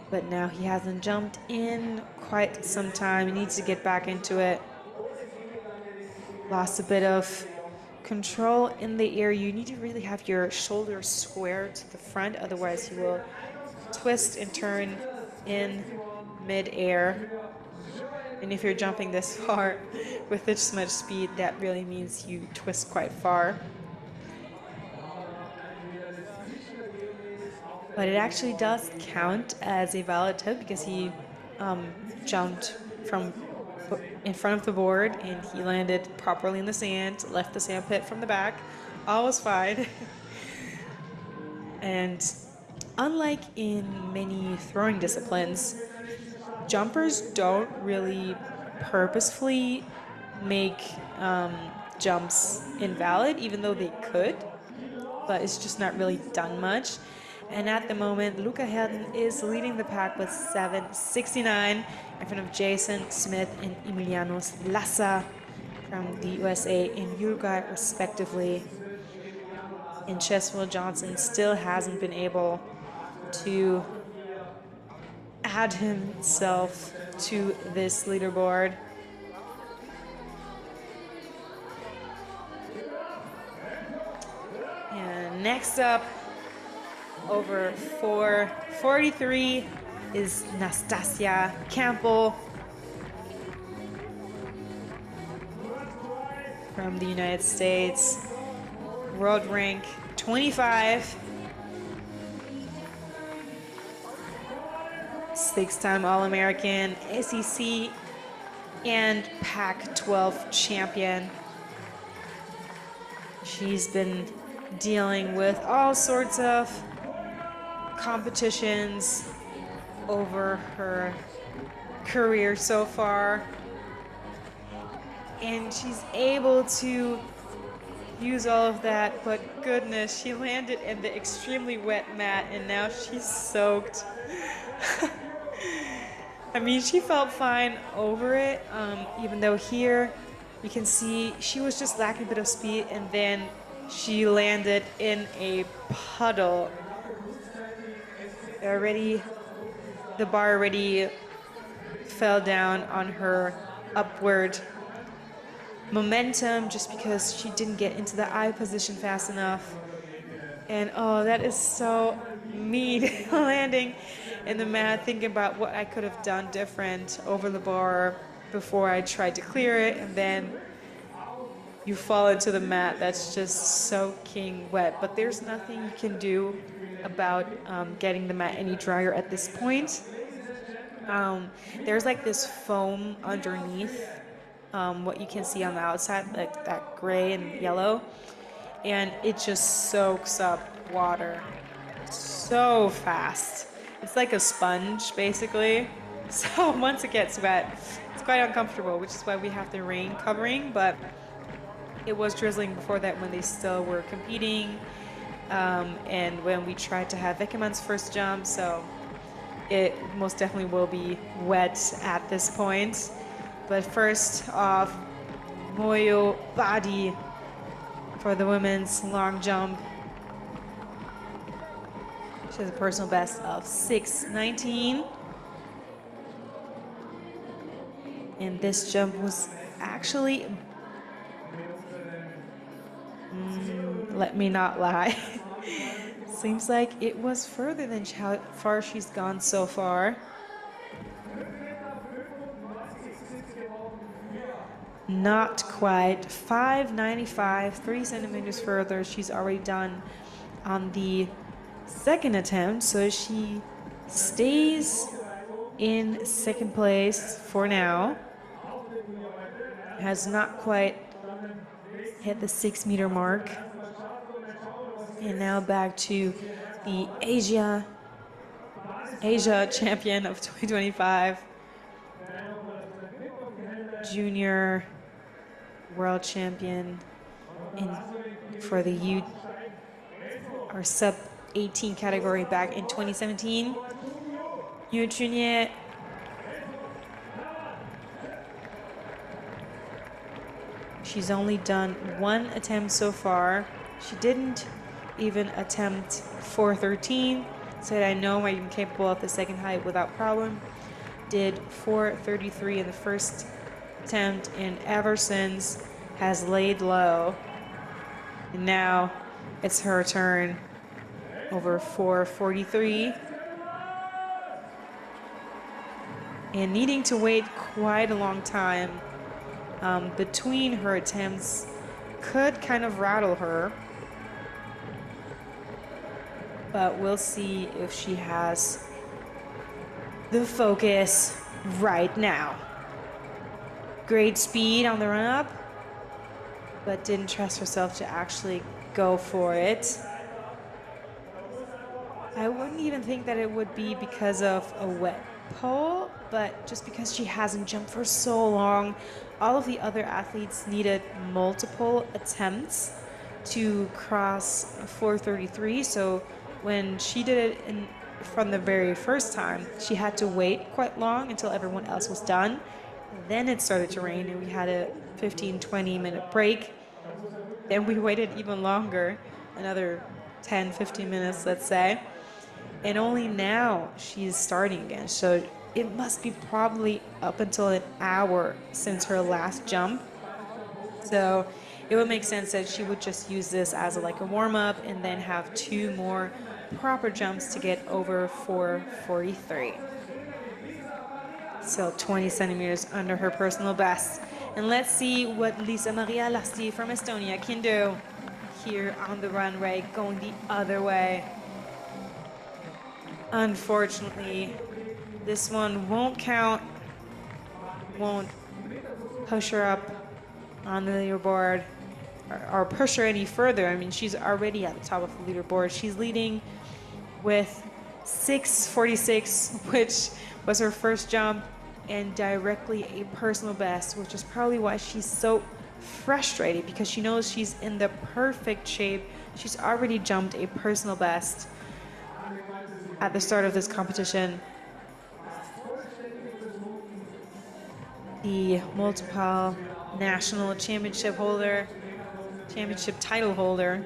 But now he hasn't jumped in quite some time. He needs to get back into it. Lost a bit of control in the air. You need to really have your shoulders square to the front, otherwise you will twist and turn in mid-air. And if you're jumping this far with this much speed, that really means you twist quite far. But it actually does count as a valid tip because he jumped from in front of the board and he landed properly in the sand, left the sand pit from the back. All was fine. And unlike in many throwing disciplines, jumpers don't really purposefully make jumps invalid, even though they could, but it's just not really done much. And at the moment, Luca Helden is leading the pack with 7:69 in front of Jason Smith and Emiliano Lassa from the USA and Uruguay, respectively. And Cheswell Johnson still hasn't been able to add himself to this leaderboard. And next up, over 4:43 is Nastasia Campbell from the United States, world rank 25, six-time All-American, SEC and Pac-12 champion. She's been dealing with all sorts of competitions over her career so far. and she's able to use all of that, but goodness, she landed in the extremely wet mat and now she's soaked. I mean, she felt fine over it, even though here you can see she was just lacking a bit of speed and then she landed in a puddle. The bar already fell down on her upward momentum just because she didn't get into the eye position fast enough. And oh, that is so mean, landing in the mat, thinking about what I could have done different over the bar before I tried to clear it, and then you fall into the mat that's just soaking wet. But there's nothing you can do about getting the mat any drier at this point. There's like this foam underneath what you can see on the outside, like that gray and yellow, and it just soaks up water so fast. It's like a sponge, basically. So once it gets wet, it's quite uncomfortable, which is why we have the rain covering, but it was drizzling before that when they still were competing, and when we tried to have Weckermann's first jump, so it most definitely will be wet at this point. But first off, Moyo Badi for the women's long jump. She has a personal best of 6:19. And this jump was actually, let me not lie, seems like it was further than how far she's gone so far. Not quite. 5:95, 3 centimeters further. She's already done on the second attempt, so she stays in second place for now. Has not quite hit the 6-meter mark. And now back to the Asia champion of 2025, junior world champion for the U or sub 18 category back in 2017. Yu Chunye. She's only done one attempt so far. She didn't even attempt 4:13. Said, I know I'm capable of the second height without problem. Did 4:33 in the first attempt, and ever since has laid low. And now it's her turn over 4:43. And needing to wait quite a long time between her attempts could kind of rattle her. But we'll see if she has the focus right now. Great speed on the run up, but didn't trust herself to actually go for it. I wouldn't even think that it would be because of a wet pole, but just because she hasn't jumped for so long. All of the other athletes needed multiple attempts to cross 4:33, so when she did it from the very first time, she had to wait quite long until everyone else was done. Then it started to rain and we had a 15-20 minute break. Then we waited even longer, another 10-15 minutes, let's say. And only now she's starting again. So it must be probably up until an hour since her last jump. So it would make sense that she would just use this as like a warm-up and then have 2 more proper jumps to get over 4:43. So 20 centimeters under her personal best. And let's see what Lisa Maria Lasti from Estonia can do here on the runway, going the other way. Unfortunately, this one won't count, won't push her up on the leaderboard or push her any further. I mean, she's already at the top of the leaderboard. She's leading with 6:46, which was her first jump and directly a personal best, which is probably why she's so frustrated, because she knows she's in the perfect shape. She's already jumped a personal best at the start of this competition. The multiple national championship holder, championship title holder,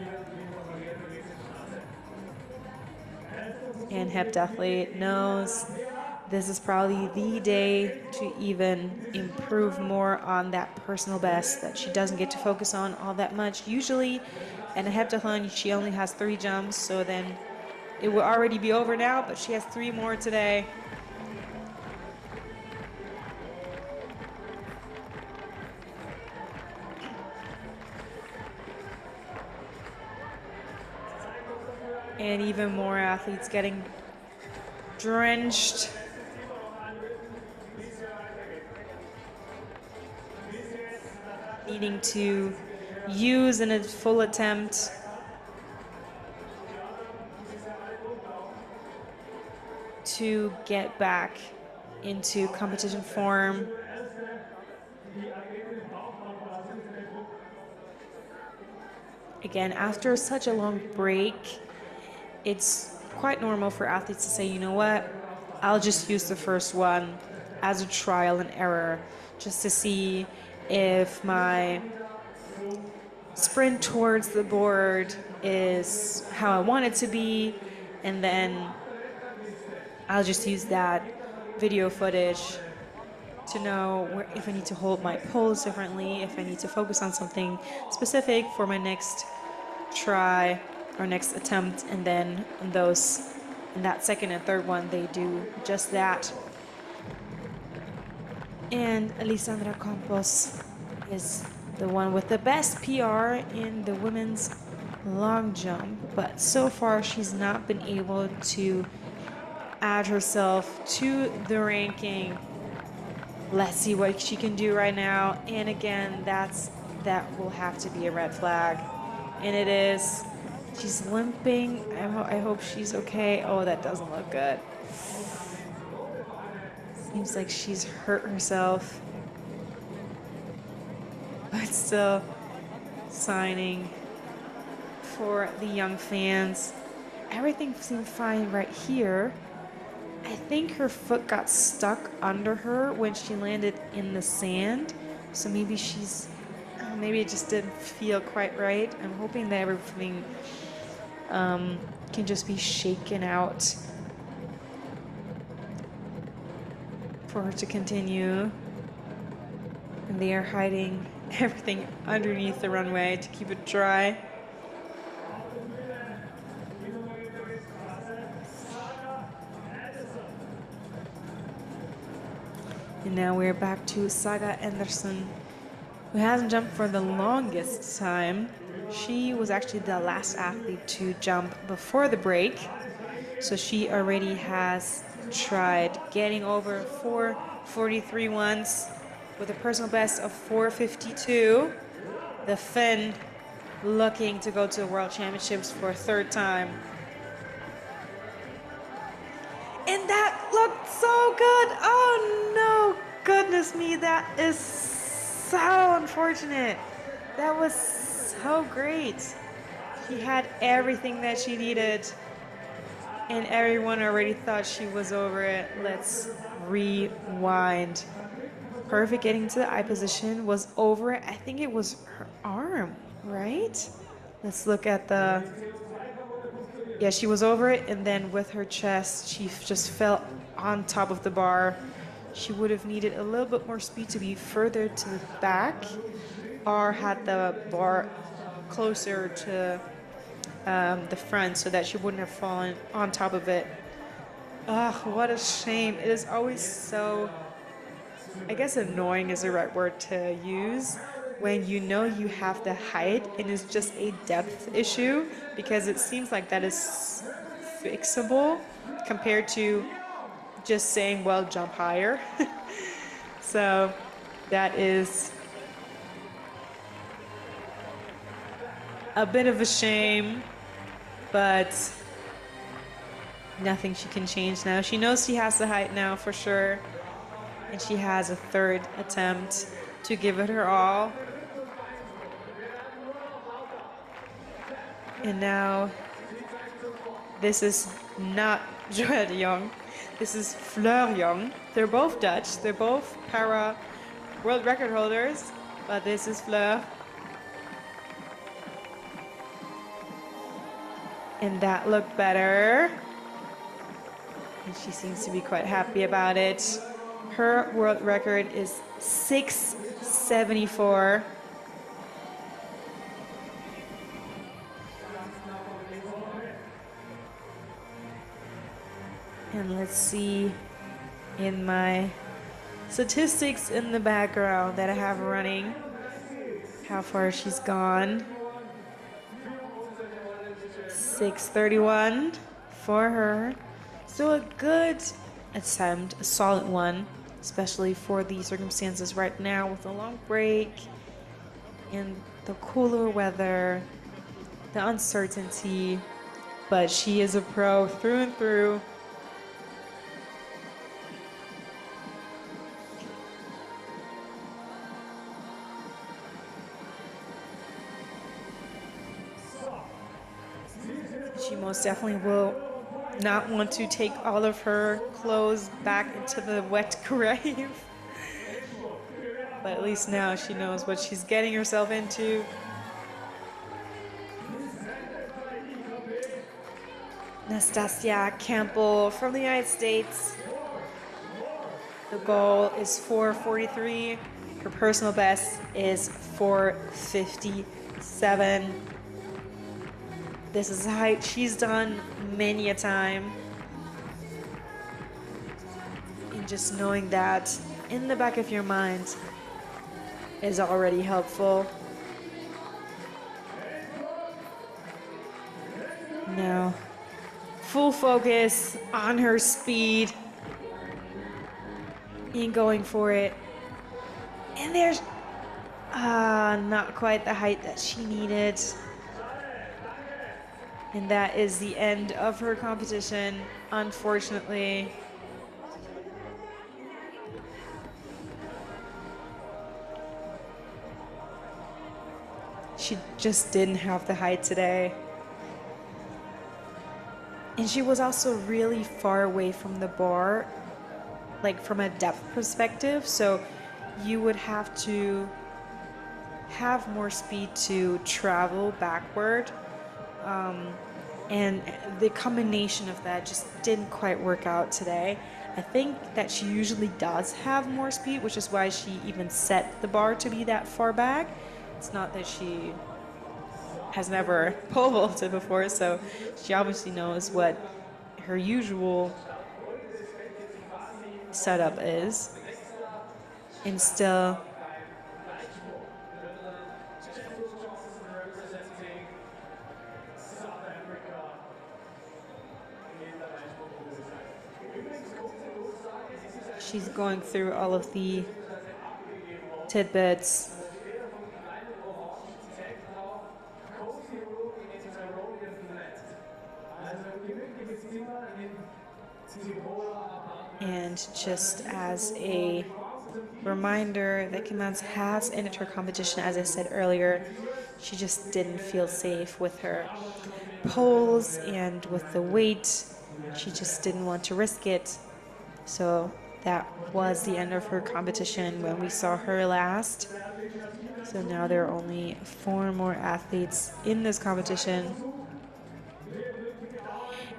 and heptathlete knows this is probably the day to even improve more on that personal best that she doesn't get to focus on all that much. Usually in a heptathlon, she only has 3 jumps, so then it will already be over now, but she has 3 more today. And even more athletes getting drenched. Needing to use in a full attempt to get back into competition form. Again, after such a long break, it's quite normal for athletes to say, you know what, I'll just use the first one as a trial and error, just to see if my sprint towards the board is how I want it to be, and then I'll just use that video footage to know if I need to hold my pose differently, if I need to focus on something specific for my next try or next attempt, and then in that second and third one, they do just that. And Alessandra Campos is the one with the best PR in the women's long jump, but so far she's not been able to add herself to the ranking. Let's see what she can do right now. And again, that will have to be a red flag. And it is. She's limping. I hope she's okay. Oh, that doesn't look good. Seems like she's hurt herself. But still signing for the young fans. Everything seemed fine right here. I think her foot got stuck under her when she landed in the sand. So maybe maybe it just didn't feel quite right. I'm hoping that everything can just be shaken out for her to continue. And they are hiding everything underneath the runway to keep it dry. And now we're back to Saga Anderson, who hasn't jumped for the longest time. She was actually the last athlete to jump before the break. So she already has tried getting over 4:43 once with a personal best of 4:52. The Finn looking to go to the World Championships for a 3rd time. And that looked so good. Oh no, goodness me, that is so unfortunate. That was so great. She had everything that she needed, and everyone already thought she was over it. Let's rewind. Perfect getting to the eye position, was over it. I think it was her arm, right? Let's look at yeah, she was over it, and then with her chest, she just fell on top of the bar. She would have needed a little bit more speed to be further to the back, or had the bar closer to the front so that she wouldn't have fallen on top of it. Ugh, what a shame. It is always so, I guess annoying is the right word to use, when you know you have the height and it's just a depth issue, because it seems like that is fixable compared to just saying, well, jump higher. So that is a bit of a shame, but nothing she can change now. She knows she has the height now for sure. and she has a third attempt to give it her all. And now, this is not Joelle de Jong. This is Fleur Jong. They're both Dutch. They're both para world record holders, but this is Fleur. And that looked better. And she seems to be quite happy about it. Her world record is 674. And let's see in my statistics in the background that I have running how far she's gone. 631 for her. So a good attempt, a solid one, especially for the circumstances right now with a long break and the cooler weather, the uncertainty. But she is a pro through and through. She most definitely will not want to take all of her clothes back into the wet grave. But at least now she knows what she's getting herself into. Nastasia Campbell from the United States. The goal is 4:43. Her personal best is 4:57. This is a height she's done many a time. And just knowing that in the back of your mind is already helpful. Now, full focus on her speed and going for it. And there's not quite the height that she needed. And that is the end of her competition, unfortunately. She just didn't have the height today. And she was also really far away from the bar, like from a depth perspective. So you would have to have more speed to travel backward. And the combination of that just didn't quite work out today. I think that she usually does have more speed, which is why she even set the bar to be that far back. It's not that she has never pole vaulted before, so she obviously knows what her usual setup is. And still, she's going through all of the tidbits. And just as a reminder that Kimans has ended her competition, as I said earlier, she just didn't feel safe with her poles and with the weight. She just didn't want to risk it. So that was the end of her competition when we saw her last. So now there are only 4 more athletes in this competition.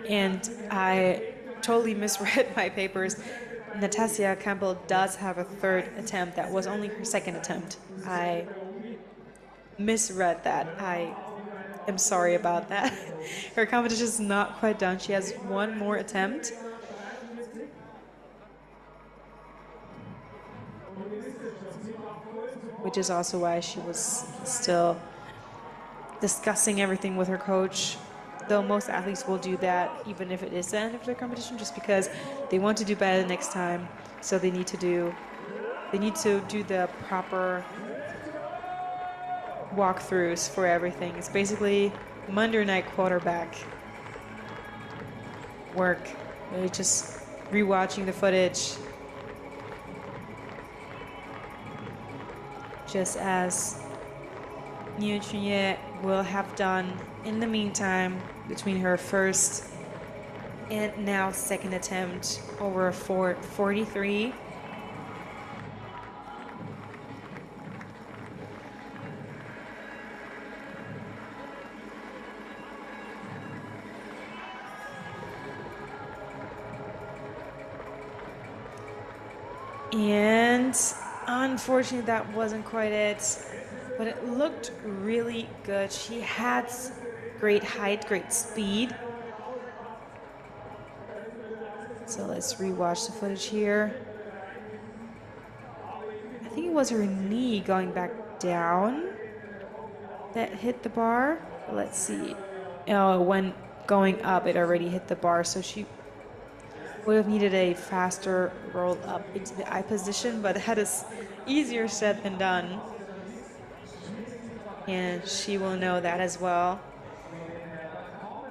And I totally misread my papers. Nastasia Campbell does have a third attempt. That was only her second attempt. I misread that. I am sorry about that. Her competition is not quite done. She has 1 more attempt. Which is also why she was still discussing everything with her coach. Though most athletes will do that even if it is the end of their competition, just because they want to do better next time. So they need to do the proper walkthroughs for everything. It's basically Monday night quarterback work. Really just rewatching the footage just as Niu will have done in the meantime between her first and now second attempt over 4:43. And unfortunately, that wasn't quite it, but it looked really good. She had great height, great speed. So let's rewatch the footage here. I think it was her knee going back down that hit the bar. Let's see. Oh, when going up, it already hit the bar, so she would have needed a faster roll up into the eye position, but that is easier said than done. And she will know that as well.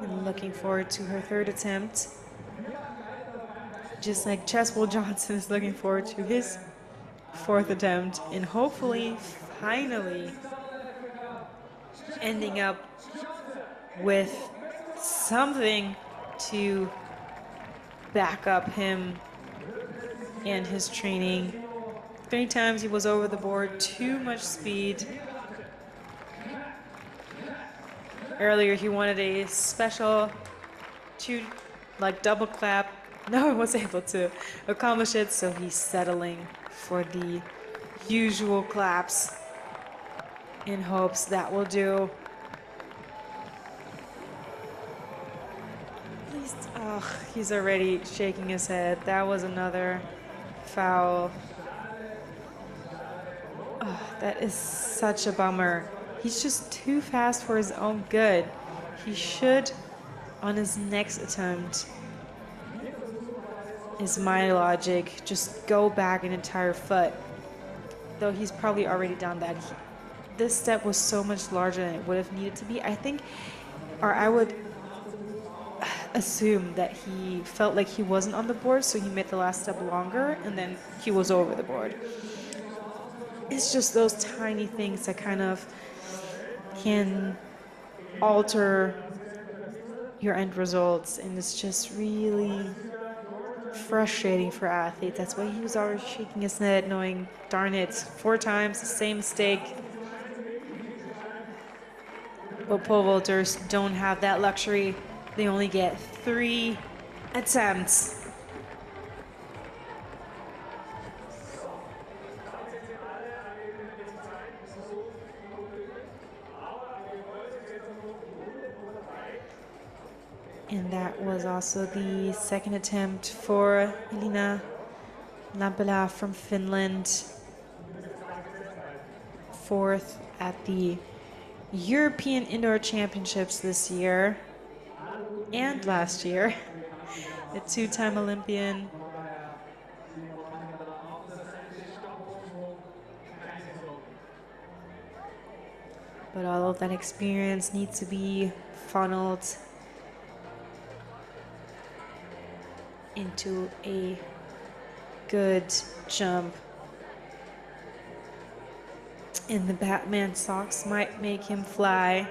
And looking forward to her third attempt. Just like Cheswell Johnson is looking forward to his fourth attempt and hopefully, finally, ending up with something to back up him and his training. 3 times he was over the board, too much speed. Earlier he wanted a special double clap. No one was able to accomplish it, so he's settling for the usual claps in hopes that will do. At least, oh, he's already shaking his head. That was another foul. Oh, that is such a bummer. He's just too fast for his own good. He should, on his next attempt, is my logic, just go back an entire foot. Though he's probably already done that. This step was so much larger than it would have needed to be. I think, or I would assume that he felt like he wasn't on the board, so he made the last step longer, and then he was over the board. It's just those tiny things that kind of can alter your end results, and it's just really frustrating for athletes. That's why he was always shaking his head, knowing, darn it, 4 times the same mistake. But pole vaulters don't have that luxury. They only get 3 attempts. And that was also the second attempt for Elina Lampela from Finland. 4th at the European Indoor Championships this year and last year. A 2-time Olympian. But all of that experience needs to be funneled into a good jump. And the Batman socks might make him fly.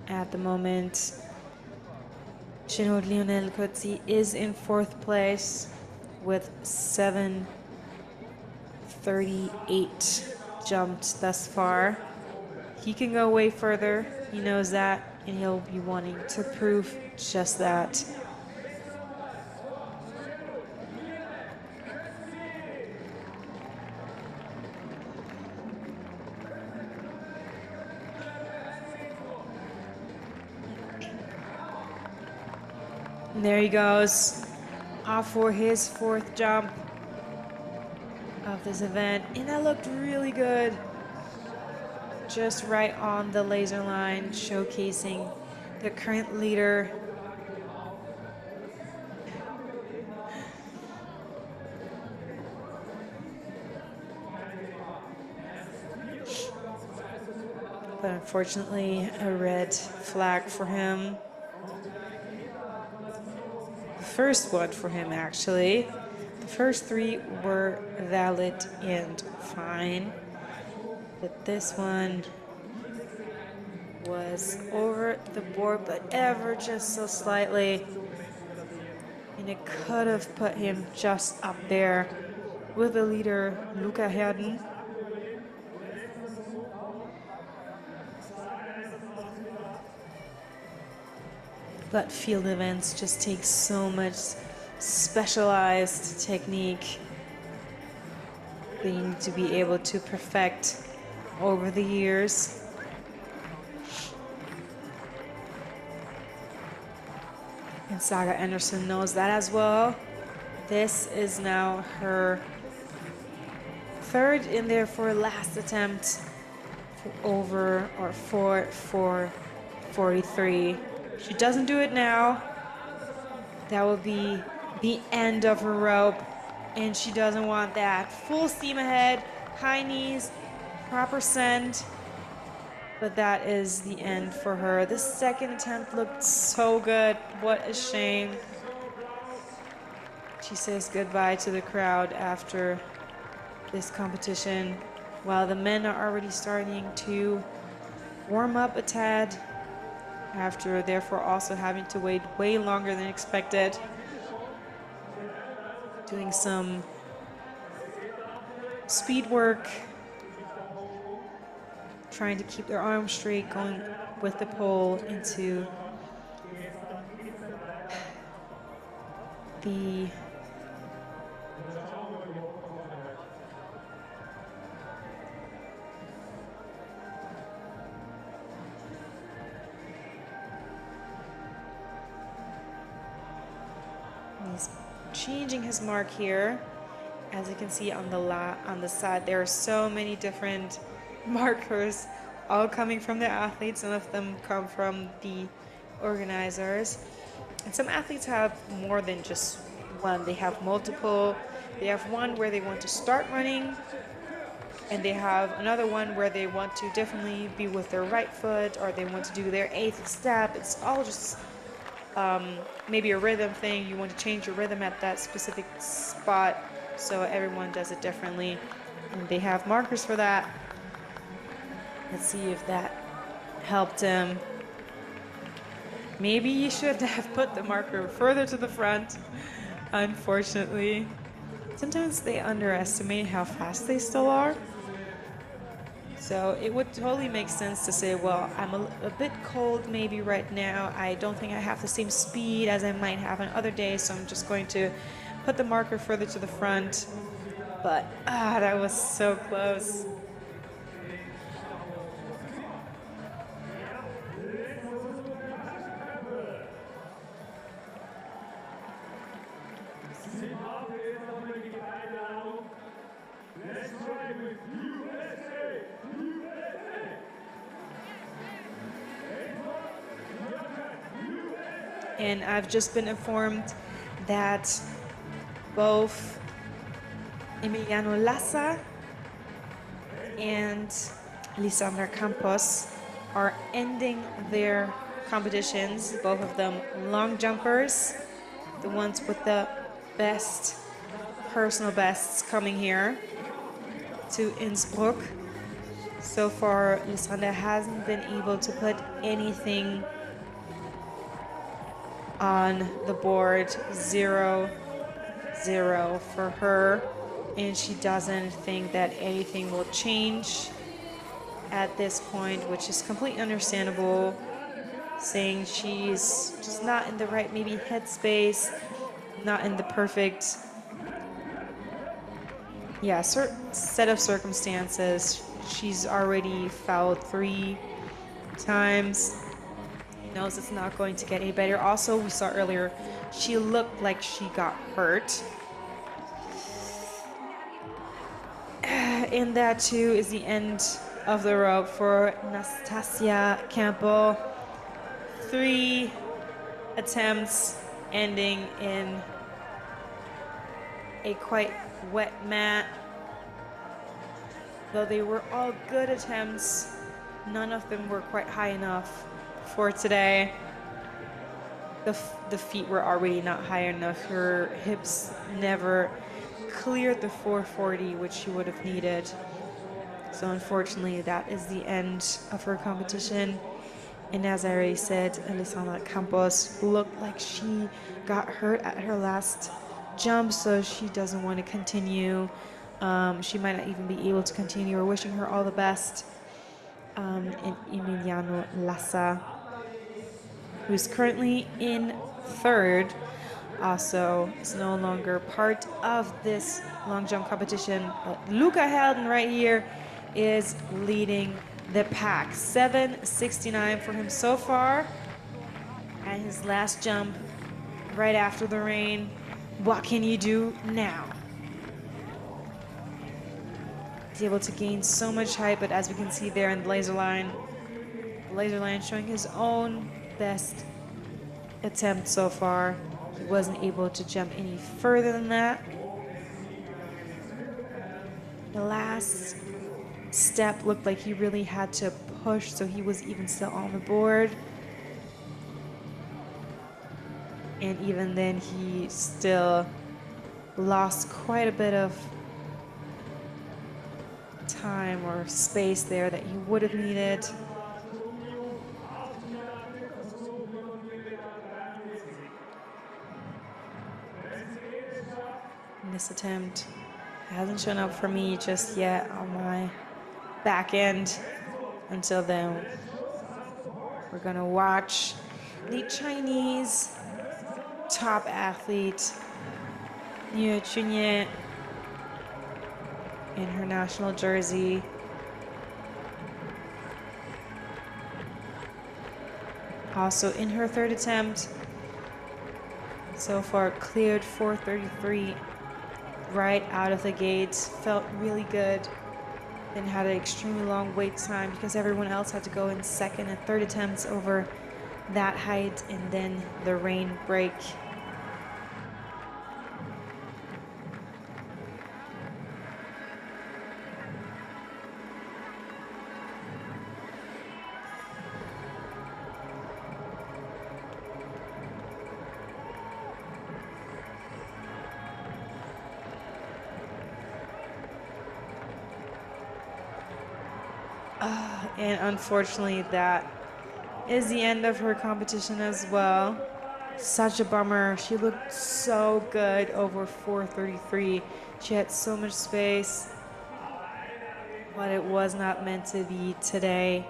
At the moment, Chinois Lionel Coetzee is in 4th place with 7:38 jumped thus far. He can go way further, he knows that, and he'll be wanting to prove just that. And there he goes, off for his 4th jump of this event, and that looked really good. Just right on the laser line, showcasing the current leader. But unfortunately, a red flag for him. First one for him, actually. The first three were valid and fine, but this one was over the board, but ever just so slightly. And it could have put him just up there with the leader, Luca Herden. But field events just take so much specialized technique that you need to be able to perfect over the years. And Saga Anderson knows that as well. This is now her third and therefore last attempt for over or for 43. She doesn't do it now. That will be the end of her rope, and she doesn't want that. Full steam ahead, high knees, proper send, but that is the end for her. The second attempt looked so good. What a shame. She says goodbye to the crowd after this competition, while the men are already starting to warm up a tad after therefore also having to wait way longer than expected. Doing some speed work, trying to keep their arms straight, going with the pole into the he's changing his mark here. As you can see on the side, there are so many different markers, all coming from the athletes. Some of them come from the organizers. And some athletes have more than just one. They have multiple. They have one where they want to start running, and they have another one where they want to definitely be with their right foot, or they want to do their 8th step. It's all just maybe a rhythm thing. You want to change your rhythm at that specific spot, so everyone does it differently, and they have markers for that. Let's see if that helped him. Maybe you should have put the marker further to the front, unfortunately. Sometimes they underestimate how fast they still are. So it would totally make sense to say, well, I'm a bit cold maybe right now. I don't think I have the same speed as I might have on other days, so I'm just going to put the marker further to the front. But that was so close. And I've just been informed that both Emiliano Lassa and Lisandra Campos are ending their competitions, both of them long jumpers, the ones with the best personal bests coming here to Innsbruck. So far, Lisandra hasn't been able to put anything on the board. 0-0 for her, and she doesn't think that anything will change at this point, which is completely understandable, saying she's just not in the right maybe headspace, not in the perfect set of circumstances. She's already fouled 3 times. Knows it's not going to get any better. Also, we saw earlier, she looked like she got hurt. And that too is the end of the rope for Nastasia Campbell. 3 attempts ending in a quite wet mat. Though they were all good attempts, none of them were quite high enough for today. The feet were already not high enough. Her hips never cleared the 440, which she would have needed. So unfortunately, that is the end of her competition. And as I already said, Alessandra Campos looked like she got hurt at her last jump, so she doesn't want to continue. She might not even be able to continue. We're wishing her all the best. And Emiliano Lassa, who's currently in third, also is no longer part of this long jump competition. But Luca Helden right here is leading the pack. 7:69 for him so far. And his last jump right after the rain. What can you do now? He's able to gain so much height, but as we can see there in the laser line showing his own best attempt so far. He wasn't able to jump any further than that. The last step looked like he really had to push, so he was even still on the board. And even then, he still lost quite a bit of time or space there that he would have needed. And this attempt hasn't shown up for me just yet on my back end. Until then, we're gonna watch the Chinese top athlete, Liu Chunye, in her national jersey. Also in her third attempt, so far cleared 433 right out of the gates. Felt really good. Then had an extremely long wait time because everyone else had to go in second and third attempts over that height, and then the rain break. And unfortunately, that is the end of her competition as well. Such a bummer. She looked so good over 433. She had so much space, but it was not meant to be today.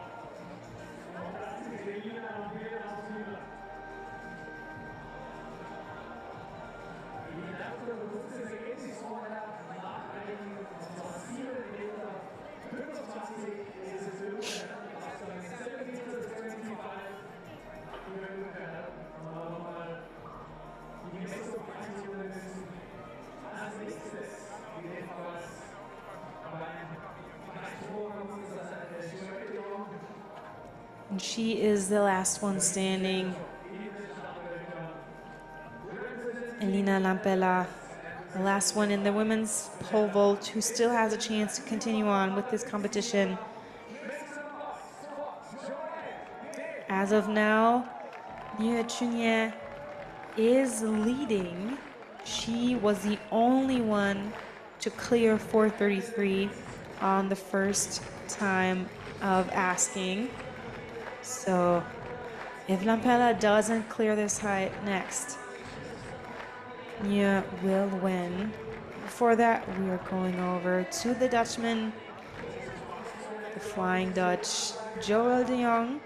And she is the last one standing. Elina Lampela, the last one in the women's pole vault, who still has a chance to continue on with this competition. As of now, Liu Chunye is leading. She was the only one to clear 433 on the first time of asking. So if Lampela doesn't clear this height next, Liu will win. Before that, we are going over to the Dutchman, the Flying Dutch, Joel de Jong.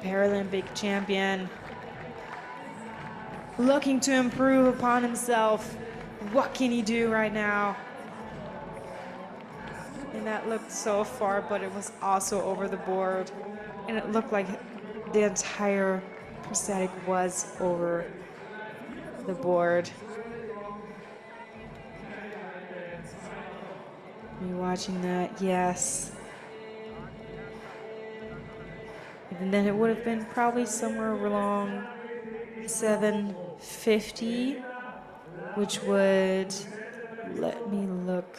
Paralympic champion, looking to improve upon himself. What can he do right now? And that looked so far, but it was also over the board. And it looked like the entire prosthetic was over the board. You watching that? Yes. And then it would have been probably somewhere along 750, which would, let me look,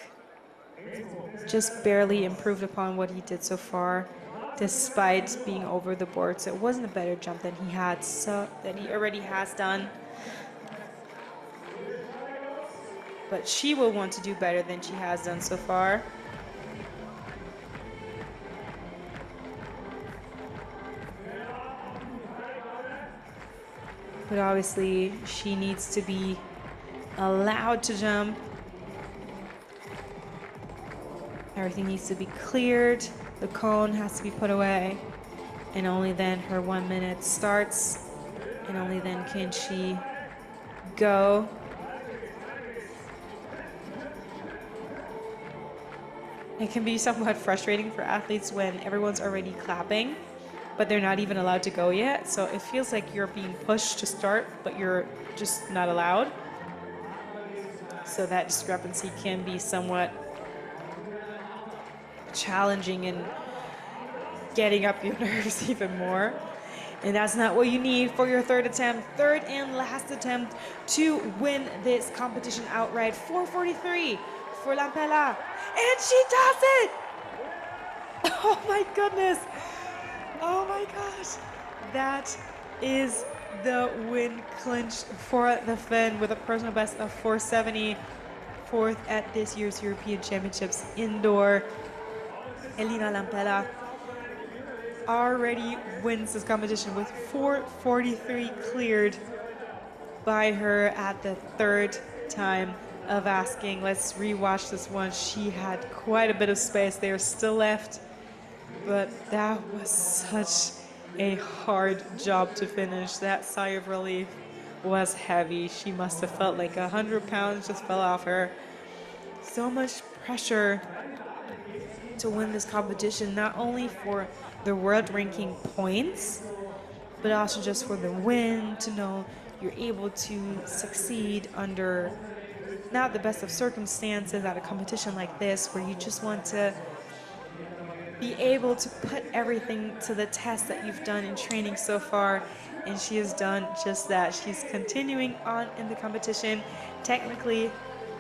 just barely improved upon what he did so far. despite being over the board. So it wasn't a better jump than he already has done. But she will want to do better than she has done so far. But obviously, she needs to be allowed to jump. Everything needs to be cleared. The cone has to be put away. And only then her 1 minute starts. And only then can she go. It can be somewhat frustrating for athletes when everyone's already clapping, but they're not even allowed to go yet. So it feels like you're being pushed to start, but you're just not allowed. So that discrepancy can be somewhat challenging and getting up your nerves even more. And that's not what you need for your third and last attempt to win this competition outright. 4:43 for Lampella. And she does it! Oh my goodness. Oh my gosh. That is the win clinch for the Finn with a personal best of 4:70. Fourth at this year's European Championships indoor. Elina Lampella already wins this competition with 4:43 cleared by her at the third time of asking. Let's rewatch this one. She had quite a bit of space there still left, but that was such a hard job to finish. That sigh of relief was heavy. She must have felt like 100 pounds just fell off her. So much pressure to win this competition, not only for the world ranking points, but also just for the win, to know you're able to succeed under not the best of circumstances at a competition like this, where you just want to be able to put everything to the test that you've done in training so far. And she has done just that. She's continuing on in the competition. Technically,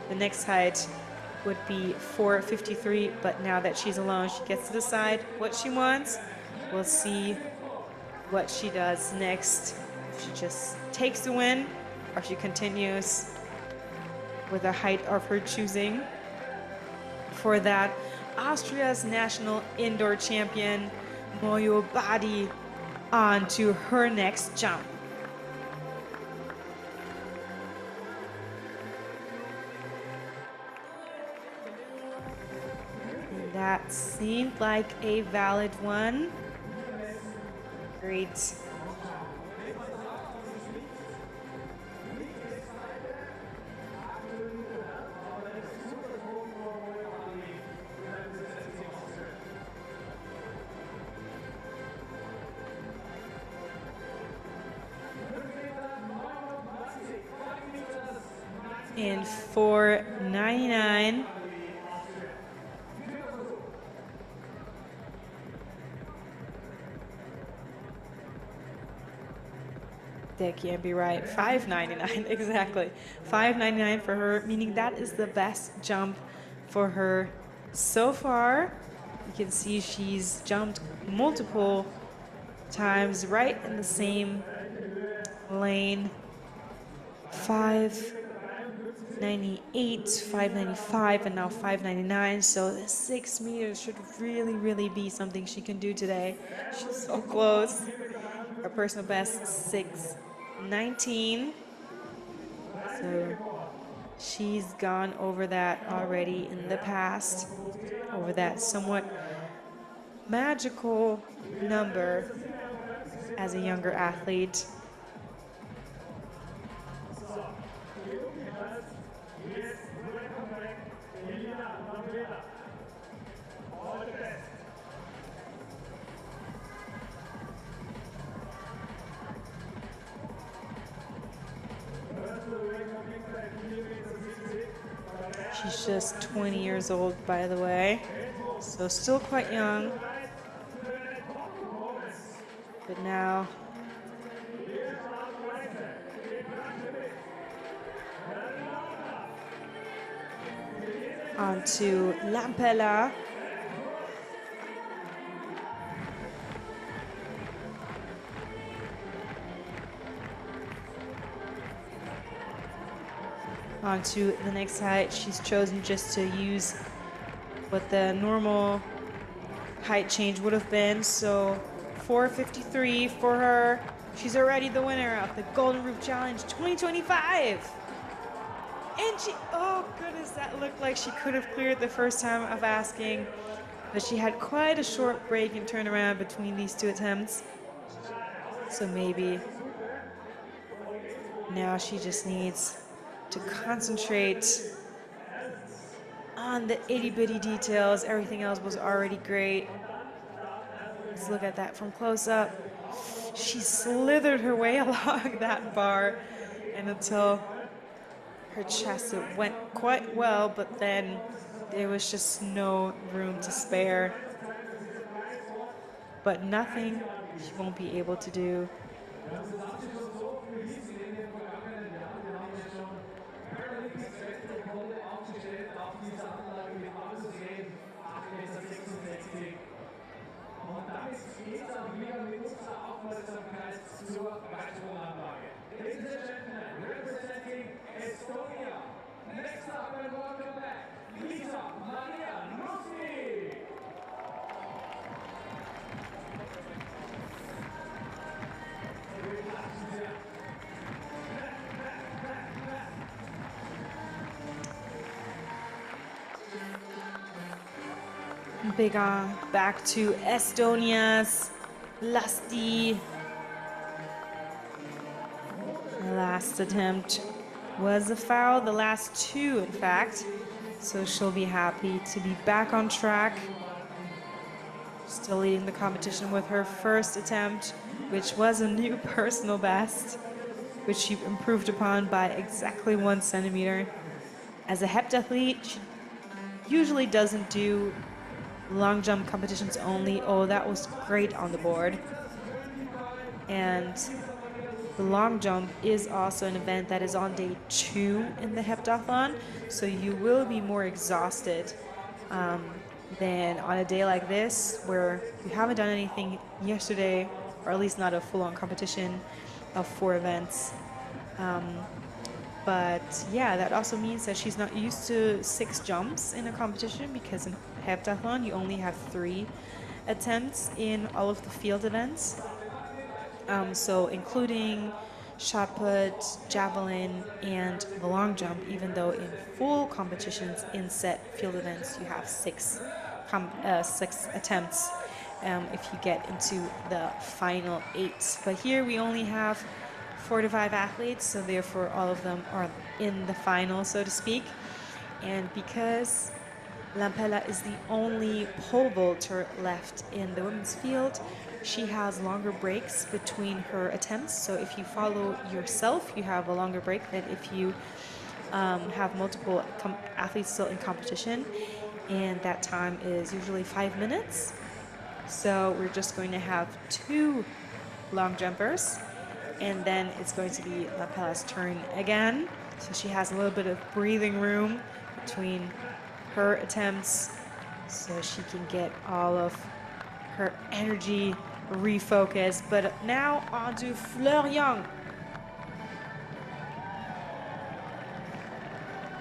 the next height would be 4:53, but now that she's alone, she gets to decide what she wants. We'll see what she does next. If she just takes the win, or if she continues with a height of her choosing. For that, Austria's national indoor champion, Moyo Badi, on to her next jump. And that seemed like a valid one. Great. In 4:99. That can't be right. 5:99, exactly. 5:99 for her, meaning that is the best jump for her so far. You can see she's jumped multiple times right in the same lane. 5:98, 5:95, and now 5:99. So the 6 meters should really be something she can do today. She's so close. Her personal best, 6:19. So she's gone over that already in the past, over that somewhat magical number as a younger athlete. She's just 20 years old, by the way, so still quite young. But now on to Lampella. On to the next height. She's chosen just to use what the normal height change would have been. So 453 for her. She's already the winner of the Golden Roof Challenge 2025. And she, oh goodness, that looked like she could have cleared the first time of asking. But she had quite a short break and turnaround between these two attempts. So maybe now she just needs to concentrate on the itty-bitty details. Everything else was already great. Let's look at that from close up. She slithered her way along that bar, and until her chest, it went quite well, but then there was just no room to spare. But nothing she won't be able to do. Und damit geht es auch wieder mit unserer Aufmerksamkeit zur weiteren Anlage. Ladies and gentlemen, representing Estonia. Next up and welcome back, Lisa Maria Nussi. Big on back to Estonia's Lusty. The last attempt was a foul, the last two in fact. So she'll be happy to be back on track. Still leading the competition with her first attempt, which was a new personal best, which she improved upon by exactly 1 centimeter. As a heptathlete, she usually doesn't do long jump competitions only. Oh, that was great on the board. And the long jump is also an event that is on day 2 in the heptathlon, so you will be more exhausted than on a day like this where you haven't done anything yesterday, or at least not a full-on competition of 4 events. But yeah, that also means that she's not used to 6 jumps in a competition, because in heptathlon you only have 3 attempts in all of the field events. So including shot put, javelin, and the long jump, even though in full competitions in set field events you have 6 attempts if you get into the final 8. But here we only have 4 to 5 athletes, so therefore all of them are in the final, so to speak. And because Lampella is the only pole vaulter left in the women's field, she has longer breaks between her attempts. So if you follow yourself, you have a longer break than if you have multiple athletes still in competition. And that time is usually 5 minutes. So we're just going to have 2 long jumpers, and then it's going to be Lampella's turn again. So she has a little bit of breathing room between her attempts, so she can get all of her energy refocused. But now on to Fleur Young.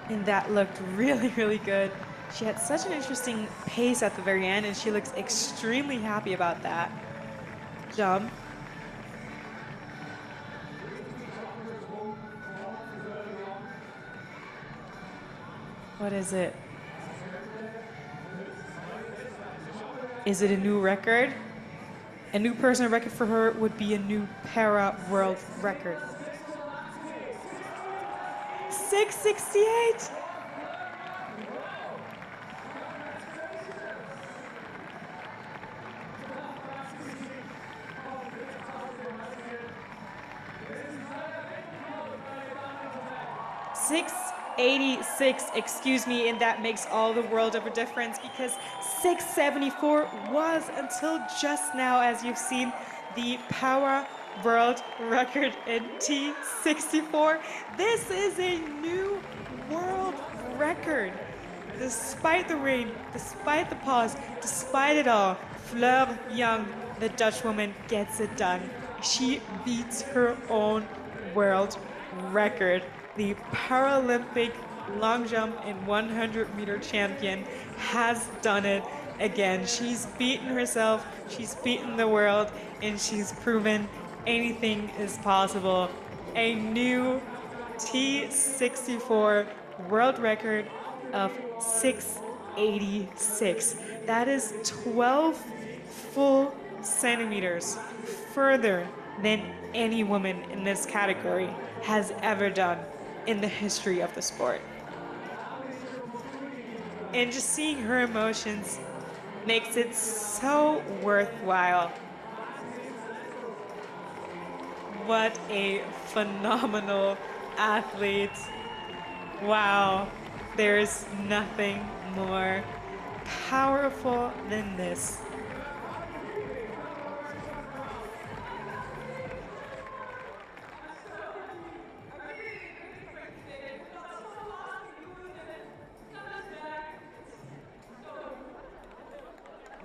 And that looked really, really good. She had such an interesting pace at the very end, and she looks extremely happy about that jump. What is it? Is it a new record? A new personal record for her would be a new para world record. 668! $686, excuse me, and that makes all the world of a difference, because 674 was, until just now, as you've seen, the power world record in T64. This is a new world record. Despite the rain, despite the pause, despite it all, Fleur Young, the Dutch woman, gets it done. She beats her own world record. the Paralympic long jump and 100-meter champion, has done it again. She's beaten herself, she's beaten the world, and she's proven anything is possible. A new T64 world record of 686. That is 12 full centimeters further than any woman in this category has ever done in the history of the sport. And just seeing her emotions makes it so worthwhile. What a phenomenal athlete. Wow, there's nothing more powerful than this.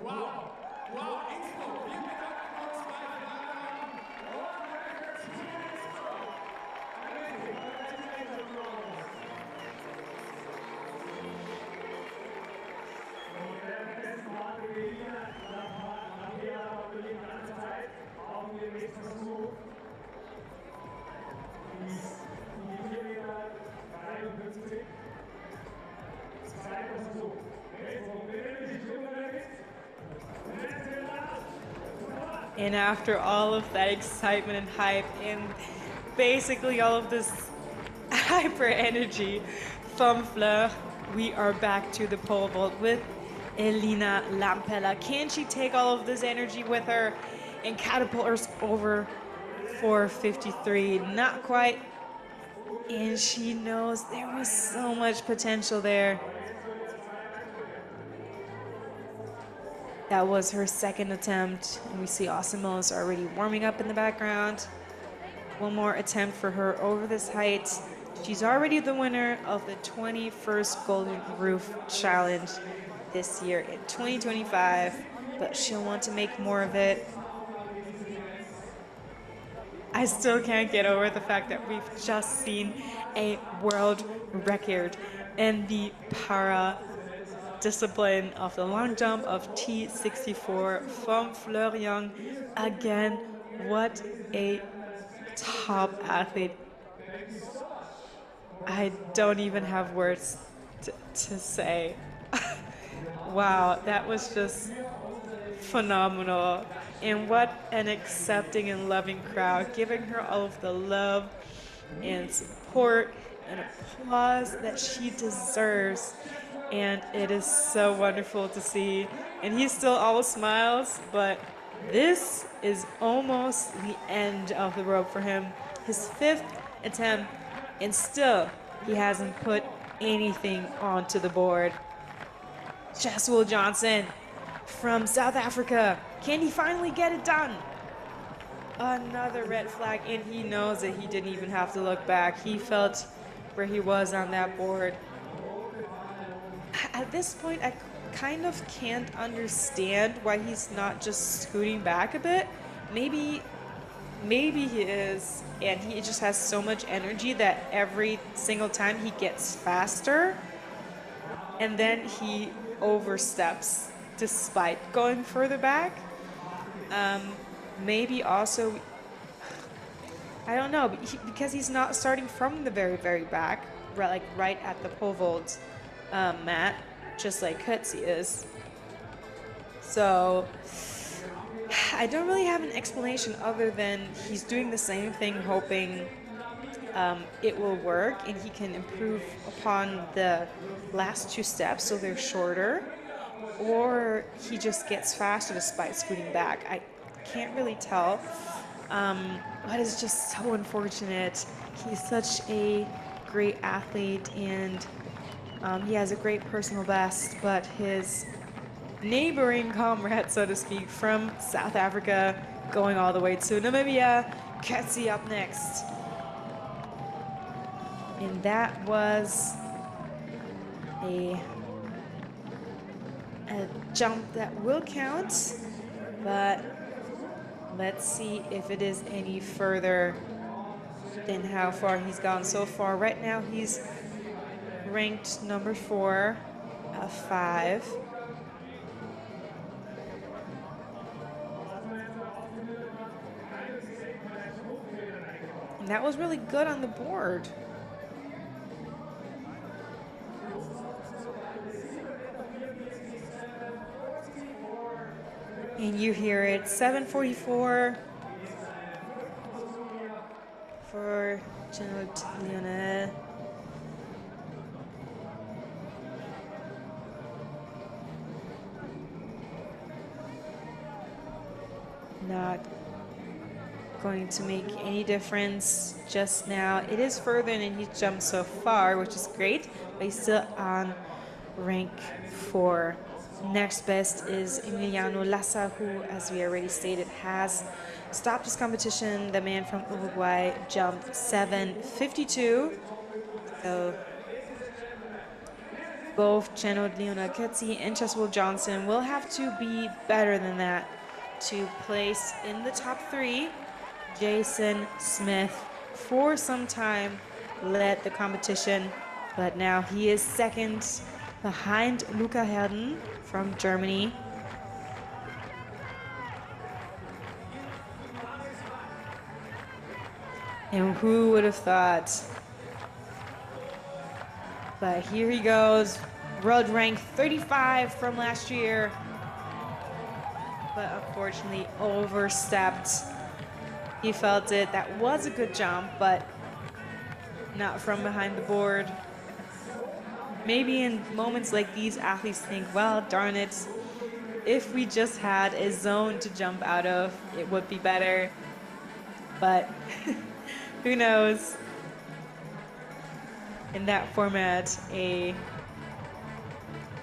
Wow, wow, Innsbruck, wir bedanken uns bei Fahrern. World Records Team Innsbruck. Amazing, congratulations, Rose. Und währenddessen warten wir hier nach der ganzen Zeit auf den nächsten Versuch. Die 4 Meter 53. Zweiter Versuch. Innsbruck, bitte nicht unterwegs. And after all of that excitement and hype and basically all of this hyper energy from Fleur, we are back to the pole vault with Elina Lampella. Can she take all of this energy with her and catapult us over 453? Not quite. And she knows there was so much potential there. That was her second attempt, and we see Osimos already warming up in the background. One more attempt for her over this height. She's already the winner of the 21st Golden Roof Challenge this year in 2025, but she'll want to make more of it. I still can't get over the fact that we've just seen a world record in the para discipline of the long jump of T64 from Florian. Again, what a top athlete. I don't even have words to say. Wow, that was just phenomenal. And what an accepting and loving crowd, giving her all of the love and support and applause that she deserves. And it is so wonderful to see. And he still always smiles, but this is almost the end of the rope for him. His 5th attempt, and still he hasn't put anything onto the board. Jeswell Johnson from South Africa. Can he finally get it done? Another red flag, and he knows that he didn't even have to look back. He felt where he was on that board. At this point, I kind of can't understand why he's not just scooting back a bit. Maybe he is, and he just has so much energy that every single time he gets faster, and then he oversteps despite going further back. Maybe also, I don't know, because he's not starting from the very, very back, right at the pole vault mat, just like Kutsi is. So I don't really have an explanation other than he's doing the same thing, hoping it will work and he can improve upon the last 2 steps so they're shorter, or he just gets faster despite scooting back. I can't really tell, but it's just so unfortunate. He's such a great athlete, and he has a great personal best, but his neighboring comrade, so to speak, from South Africa, going all the way to Namibia, Kutsi up next. And that was a jump that will count, but let's see if it is any further. than how far he's gone so far. Right now, he's ranked number 4 of 5. And that was really good on the board. And you hear it, 7:44 for General Lionel. Not going to make any difference just now. It is further than he's jumped so far, which is great, but he's still on rank 4. Next best is Emiliano Lassa, who, as we already stated, has stopped his competition. The man from Uruguay jumped 7:52. So both Cheno Leona Ketsi and Cheswell Johnson will have to be better than that to place in the top 3. Jason Smith, for some time, led the competition, but now he is second behind Luca Herden from Germany. And who would have thought? But here he goes, world rank 35 from last year, but unfortunately overstepped. He felt it. That was a good jump, but not from behind the board. Maybe in moments like these, athletes think, well, darn it, if we just had a zone to jump out of, it would be better. But who knows? In that format, a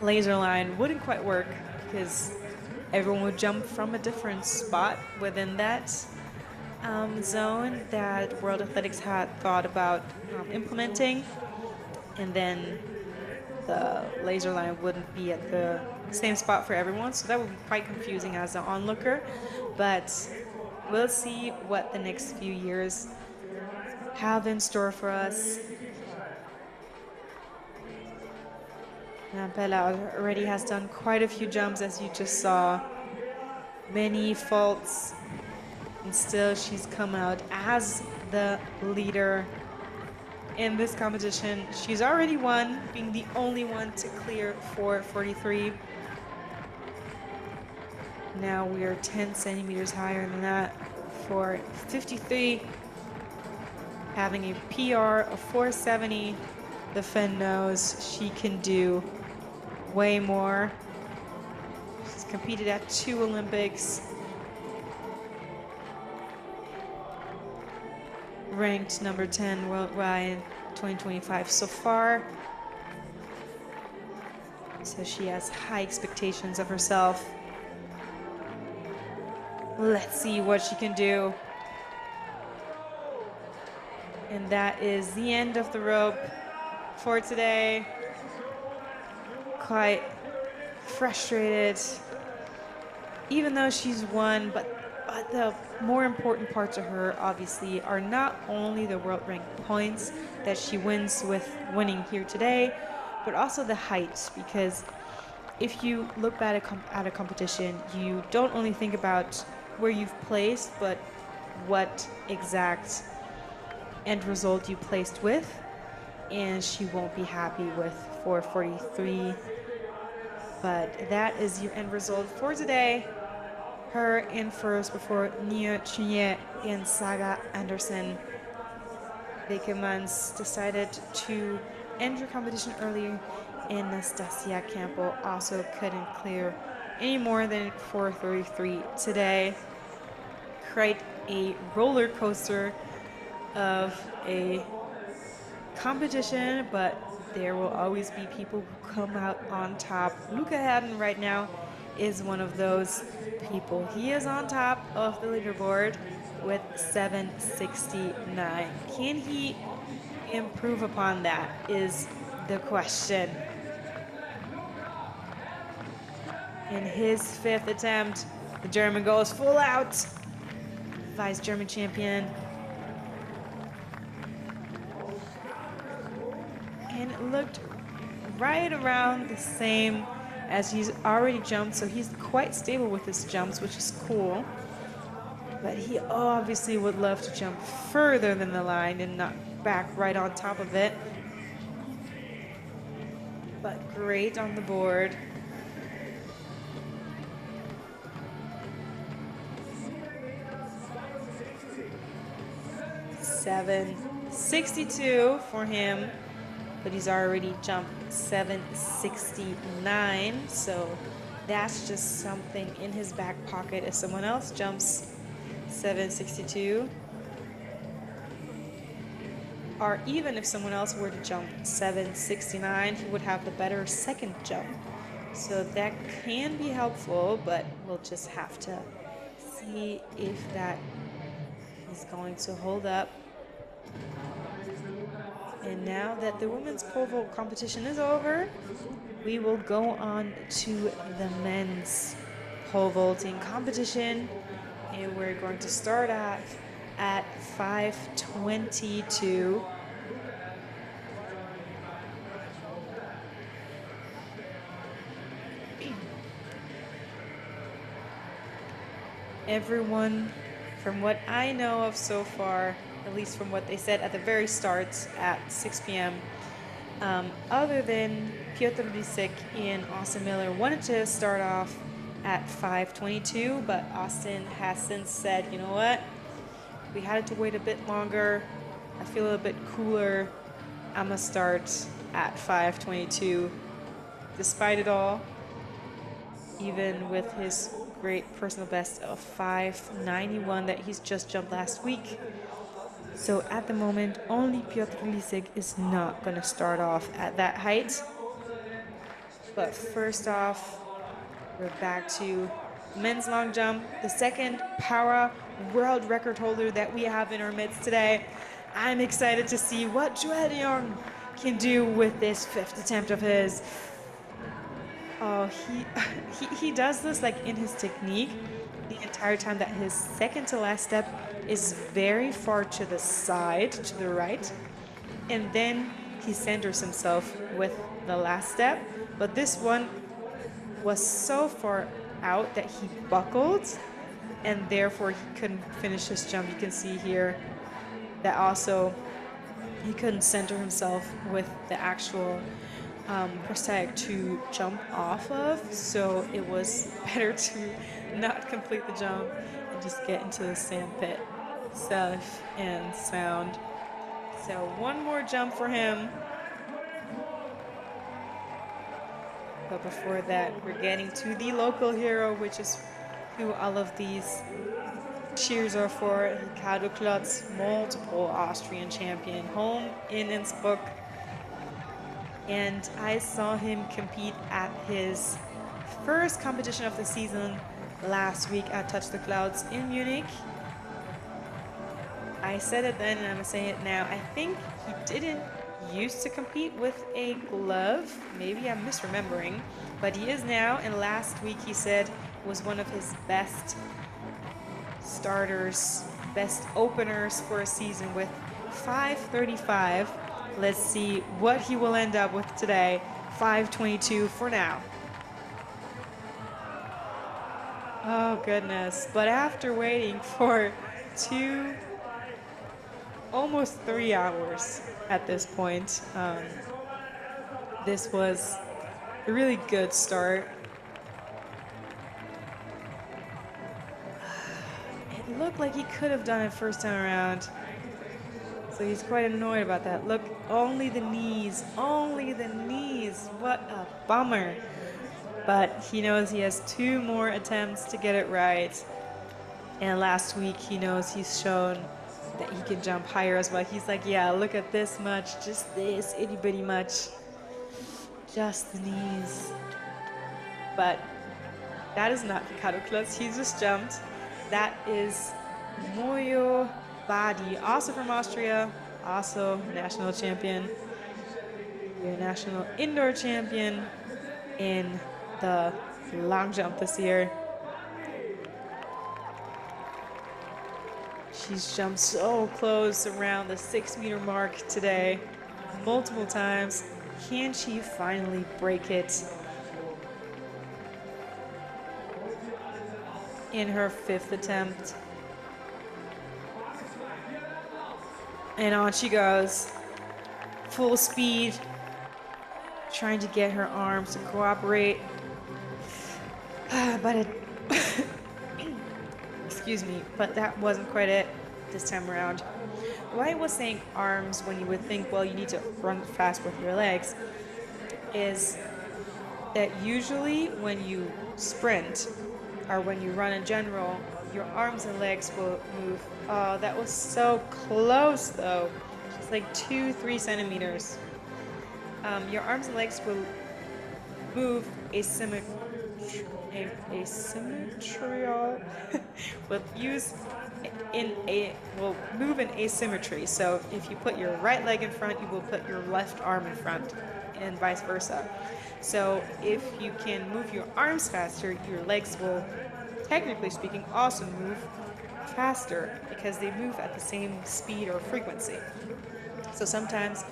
laser line wouldn't quite work because everyone would jump from a different spot within that zone that World Athletics had thought about implementing, and then the laser line wouldn't be at the same spot for everyone, so that would be quite confusing as an onlooker. But we'll see what the next few years have in store for us. Now Bella already has done quite a few jumps, as you just saw. Many faults, and still she's come out as the leader in this competition. She's already won, being the only one to clear 4:43. Now we are 10 centimeters higher than that for 53. Having a PR of 470, the Finn knows she can do way more. She's competed at 2 Olympics. Ranked number 10 worldwide 2025 so far. So she has high expectations of herself. Let's see what she can do. And that is the end of the rope for today. Quite frustrated, even though she's won, but the more important part to her, obviously, are not only the world rank points that she wins with winning here today, but also the height, because if you look back at a competition, you don't only think about where you've placed, but what exact end result you placed with, and she won't be happy with 4:43. But that is your end result for today. Her in first before Nia Chunye and Saga Anderson. Bekemans decided to end her competition early, and Nastasia Campbell also couldn't clear any more than 4:33 today. Quite a roller coaster of a competition, but there will always be people who come out on top. Luca Haddon right now is one of those people. He is on top of the leaderboard with 769. Can he improve upon that is the question. In his 5th attempt, the German goes full out. Vice German champion looked right around the same as he's already jumped, so he's quite stable with his jumps, which is cool. But he obviously would love to jump further than the line and not back right on top of it. But great on the board. 762 for him, but he's already jumped 769, so that's just something in his back pocket if someone else jumps 762, or even if someone else were to jump 769, he would have the better second jump. So that can be helpful, but we'll just have to see if that is going to hold up. And now that the women's pole vault competition is over, we will go on to the men's pole vaulting competition. And we're going to start off at 522. Everyone, from what I know of so far, at least from what they said at the very start at 6 p.m., other than Piotr Lisek and Austin Miller, wanted to start off at 522, but Austin has since said, you know what, we had to wait a bit longer. I feel a bit cooler. I'm gonna start at 522. Despite it all, even with his great personal best of 591 that he's just jumped last week. So at the moment, only Piotr Lisek is not going to start off at that height. But first off, we're back to men's long jump, the second para world record holder that we have in our midst today. I'm excited to see what Joel Young can do with this fifth attempt of his. Oh, he does this like in his technique the entire time that his second to last step is very far to the side, to the right, and then he centers himself with the last step. But this one was so far out that he buckled, and therefore he couldn't finish his jump. You can see here that also he couldn't center himself with the actual prosthetic to jump off of, so it was better to not complete the jump and just get into the sand pit safe and sound. So one more jump for him, but before that we're getting to the local hero, which is who all of these cheers are for. Ricardo Klotz, multiple Austrian champion, home in Innsbruck. And I saw him compete at his first competition of the season last week at Touch the Clouds in Munich. I said it then and I'm saying it now. I think he didn't used to compete with a glove. Maybe I'm misremembering, but he is now. And last week he said was one of his best starters, best openers for a season with 535. Let's see what he will end up with today. 522 for now. Oh goodness, but after waiting for almost 3 hours at this point, this was a really good start. It looked like he could have done it first time around. So he's quite annoyed about that. Look, only the knees, only the knees. What a bummer. But he knows he has 2 more attempts to get it right. And last week he knows he's shown that he can jump higher as well. He's like, yeah, look at this much, just this itty bitty much. Just the knees. But that is not Ricardo Klotz, he just jumped. That is Moyo Badi, also from Austria, also national champion. We're national indoor champion in the long jump this year. She's jumped so close around the 6 meter mark today, multiple times. Can she finally break it in her 5th attempt? And on she goes, full speed, trying to get her arms to cooperate. But it, excuse me, but that wasn't quite it this time around. Why I was saying arms when you would think, well, you need to run fast with your legs, is that usually when you sprint or when you run in general, your arms and legs will move. Oh, that was so close though. Just like 2-3 centimeters. Your arms and legs will move asymmetrical. Will move in asymmetry. So if you put your right leg in front, you will put your left arm in front, and vice versa. So if you can move your arms faster, your legs will, technically speaking, also move faster because they move at the same speed or frequency. So sometimes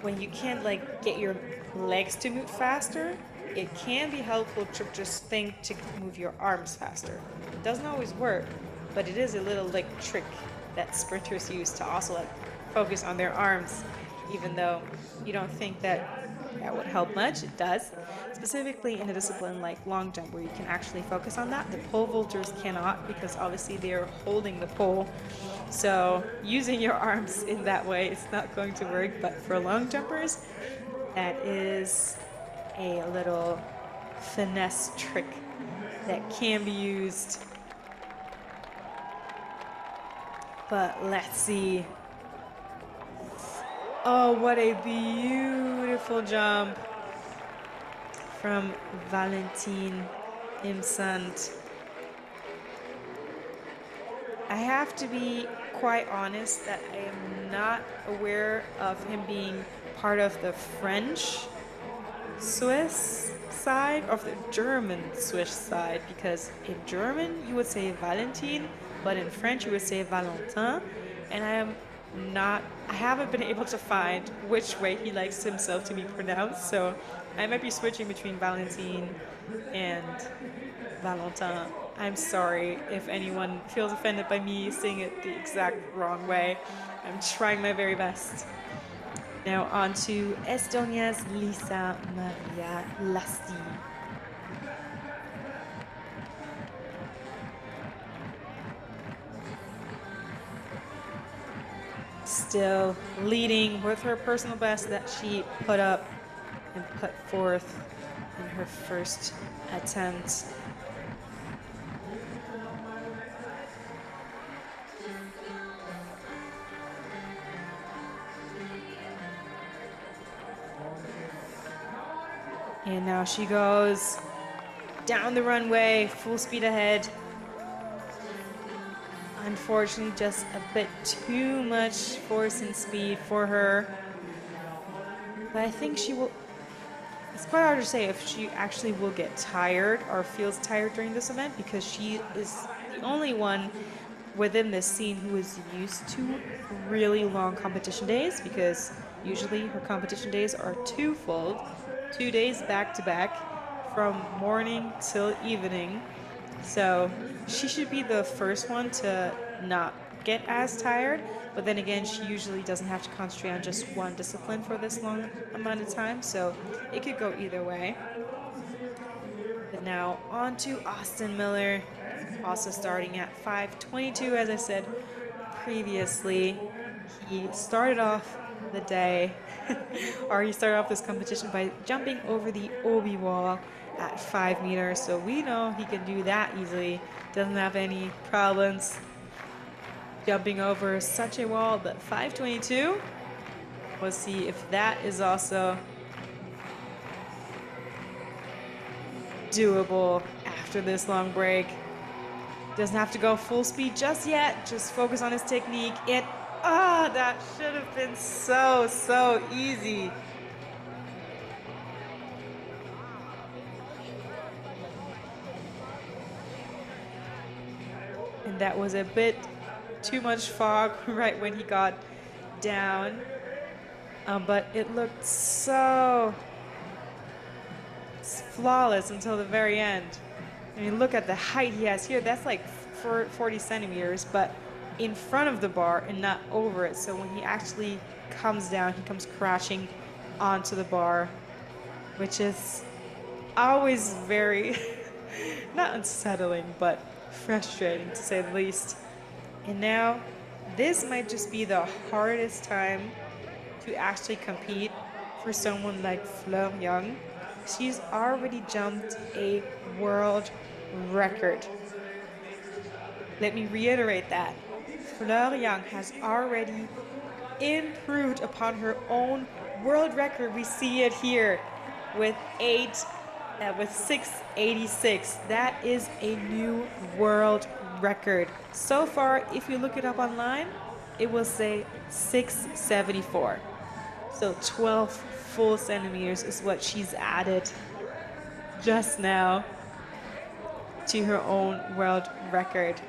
when you can't like get your legs to move faster, it can be helpful to just think to move your arms faster. It doesn't always work, but it is a little like trick that sprinters use to also like focus on their arms, even though you don't think that that would help much. It does, specifically in a discipline like long jump where you can actually focus on that. The pole vaulters cannot, because obviously they're holding the pole, so using your arms in that way is not going to work. But for long jumpers, that is a little finesse trick that can be used. But let's see. Oh, what a beautiful jump from Valentin Imsant. I have to be quite honest that I am not aware of him being part of the French Swiss side, of the German Swiss side, because in German you would say Valentin, but in French you would say Valentin, and I haven't been able to find which way he likes himself to be pronounced, so I might be switching between Valentin and Valentin. I'm sorry if anyone feels offended by me saying it the exact wrong way. I'm trying my very best. Now on to Estonia's Liisa Maria Lasti. Still leading with her personal best that she put up and put forth in her first attempt. And now she goes down the runway, full speed ahead. Unfortunately, just a bit too much force and speed for her. But I think she will, it's quite hard to say if she actually will get tired or feels tired during this event, because she is the only one within this scene who is used to really long competition days, because usually her competition days are twofold, 2 days back to back from morning till evening. So she should be the first one to not get as tired, but then again, she usually doesn't have to concentrate on just one discipline for this long amount of time, so it could go either way. But now on to Austin Miller, also starting at 5:22, as I said previously. He started off the day, or he started off this competition by jumping over the Obi wall at 5 meters, so we know he can do that easily. Doesn't have any problems jumping over such a wall. But 5:22, we'll see if that is also doable after this long break. Doesn't have to go full speed just yet, just focus on his technique. That should have been so easy. And that was a bit too much fog right when he got down. But it looked so flawless until the very end. I mean, look at the height he has here. That's like 40 centimeters, but in front of the bar and not over it. So when he actually comes down, he comes crashing onto the bar, which is always very, not unsettling, but frustrating to say the least. And now, this might just be the hardest time to actually compete for someone like Fleur Young. She's already jumped a world record. Let me reiterate that. Fleur Young has already improved upon her own world record. We see it here with 686. That is a new world record. So far, if you look it up online, it will say 674. So 12 full centimeters is what she's added just now to her own world record.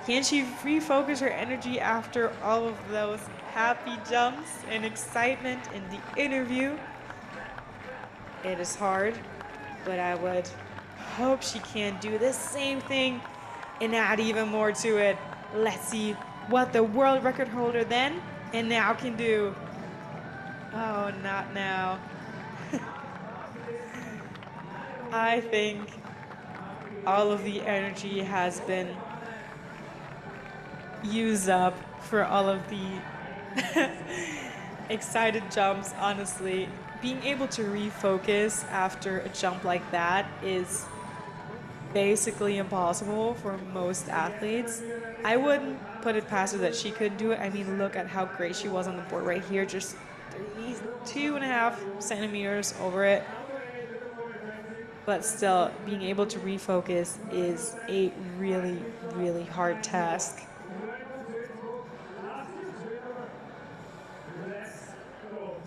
Can she refocus her energy after all of those happy jumps and excitement in the interview? It is hard, but I would hope she can do the same thing and add even more to it. Let's see what the world record holder then and now can do. Oh, not now. I think all of the energy has been used up for all of the excited jumps, honestly. Being able to refocus after a jump like that is basically impossible for most athletes. I wouldn't put it past her that she could do it. I mean, look at how great she was on the board right here, just 2.5 centimeters over it. But still, being able to refocus is a really, really hard task.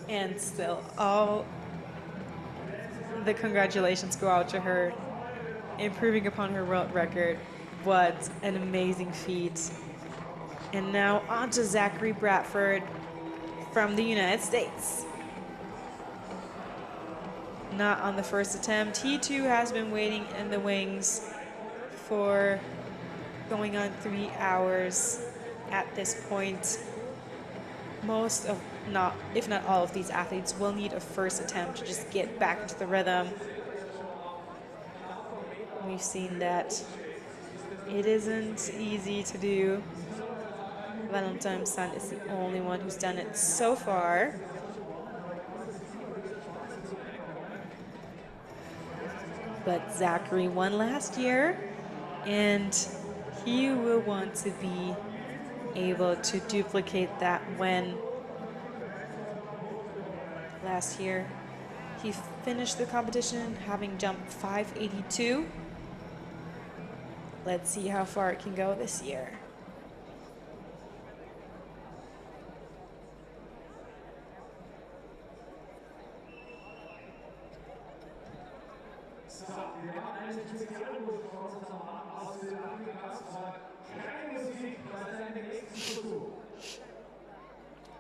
And still, all the congratulations go out to her, improving upon her world record. What an amazing feat. And now on to Zachary Bradford from the United States. Not on the first attempt. He too has been waiting in the wings for going on 3 hours at this point. Most of, not, if not all of these athletes will need a first attempt to just get back into the rhythm. We've seen that it isn't easy to do. Valentine's Son is the only one who's done it so far. But Zachary won last year, and he will want to be able to duplicate that win. Last year, he finished the competition having jumped 582. Let's see how far it can go this year.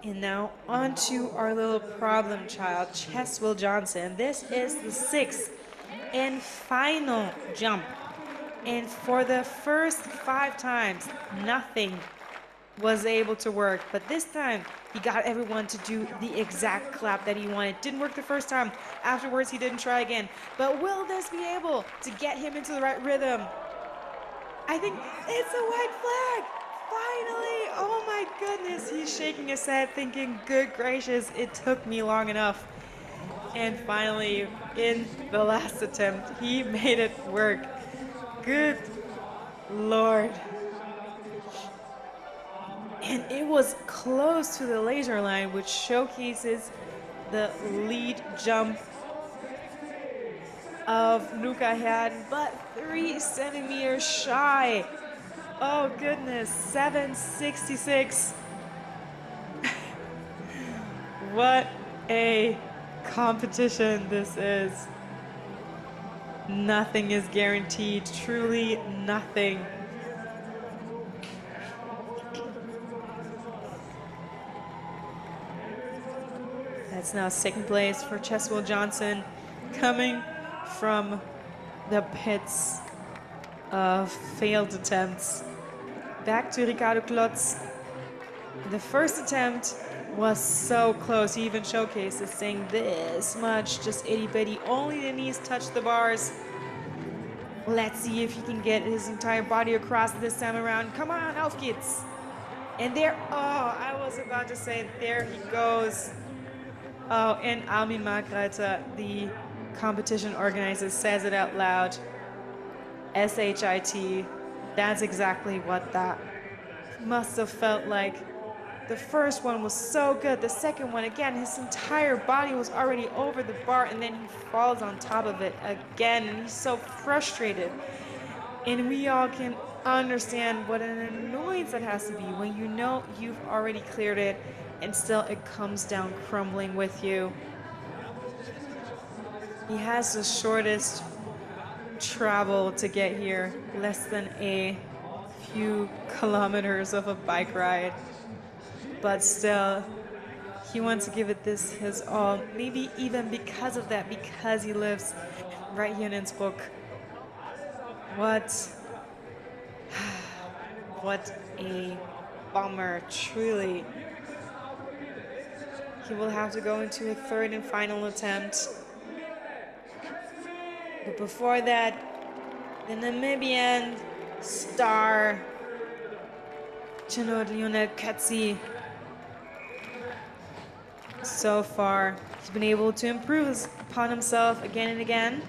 And now on to our little problem child, Cheswell Johnson. This is the 6th and final jump. And for the first 5 times, nothing was able to work. But this time, he got everyone to do the exact clap that he wanted. Didn't work the first time. Afterwards, he didn't try again. But will this be able to get him into the right rhythm? I think it's a white flag. Finally! Oh my goodness, he's shaking his head thinking, good gracious, it took me long enough. And finally, in the last attempt, he made it work. Good Lord. And it was close to the laser line, which showcases the lead jump of Luca had, but 3 centimeters shy. Oh goodness, 766. What a competition this is. Nothing is guaranteed, truly nothing. It's now second place for Cheswell Johnson, coming from the pits of failed attempts. Back to Ricardo Klotz. The first attempt was so close. He even showcased this thing this much, just itty bitty. Only the knees touched the bars. Let's see if he can get his entire body across this time around. Come on, auf geht's. And there, oh, I was about to say, there he goes. Oh, and Armin Markreiter, the competition organizer, says it out loud. SHIT, that's exactly what that must have felt like. The first one was so good. The second one, again, his entire body was already over the bar, and then he falls on top of it again, and he's so frustrated. And we all can understand what an annoyance that has to be when you know you've already cleared it, and still it comes down crumbling with you. He has the shortest travel to get here, less than a few kilometers of a bike ride. But still, he wants to give it his all. Maybe even because of that, because he lives right here in Innsbruck. What a bummer, truly. He will have to go into a third and final attempt. But before that, the Namibian star, Chinod Lionel Katsi. So far, he's been able to improve upon himself again and again.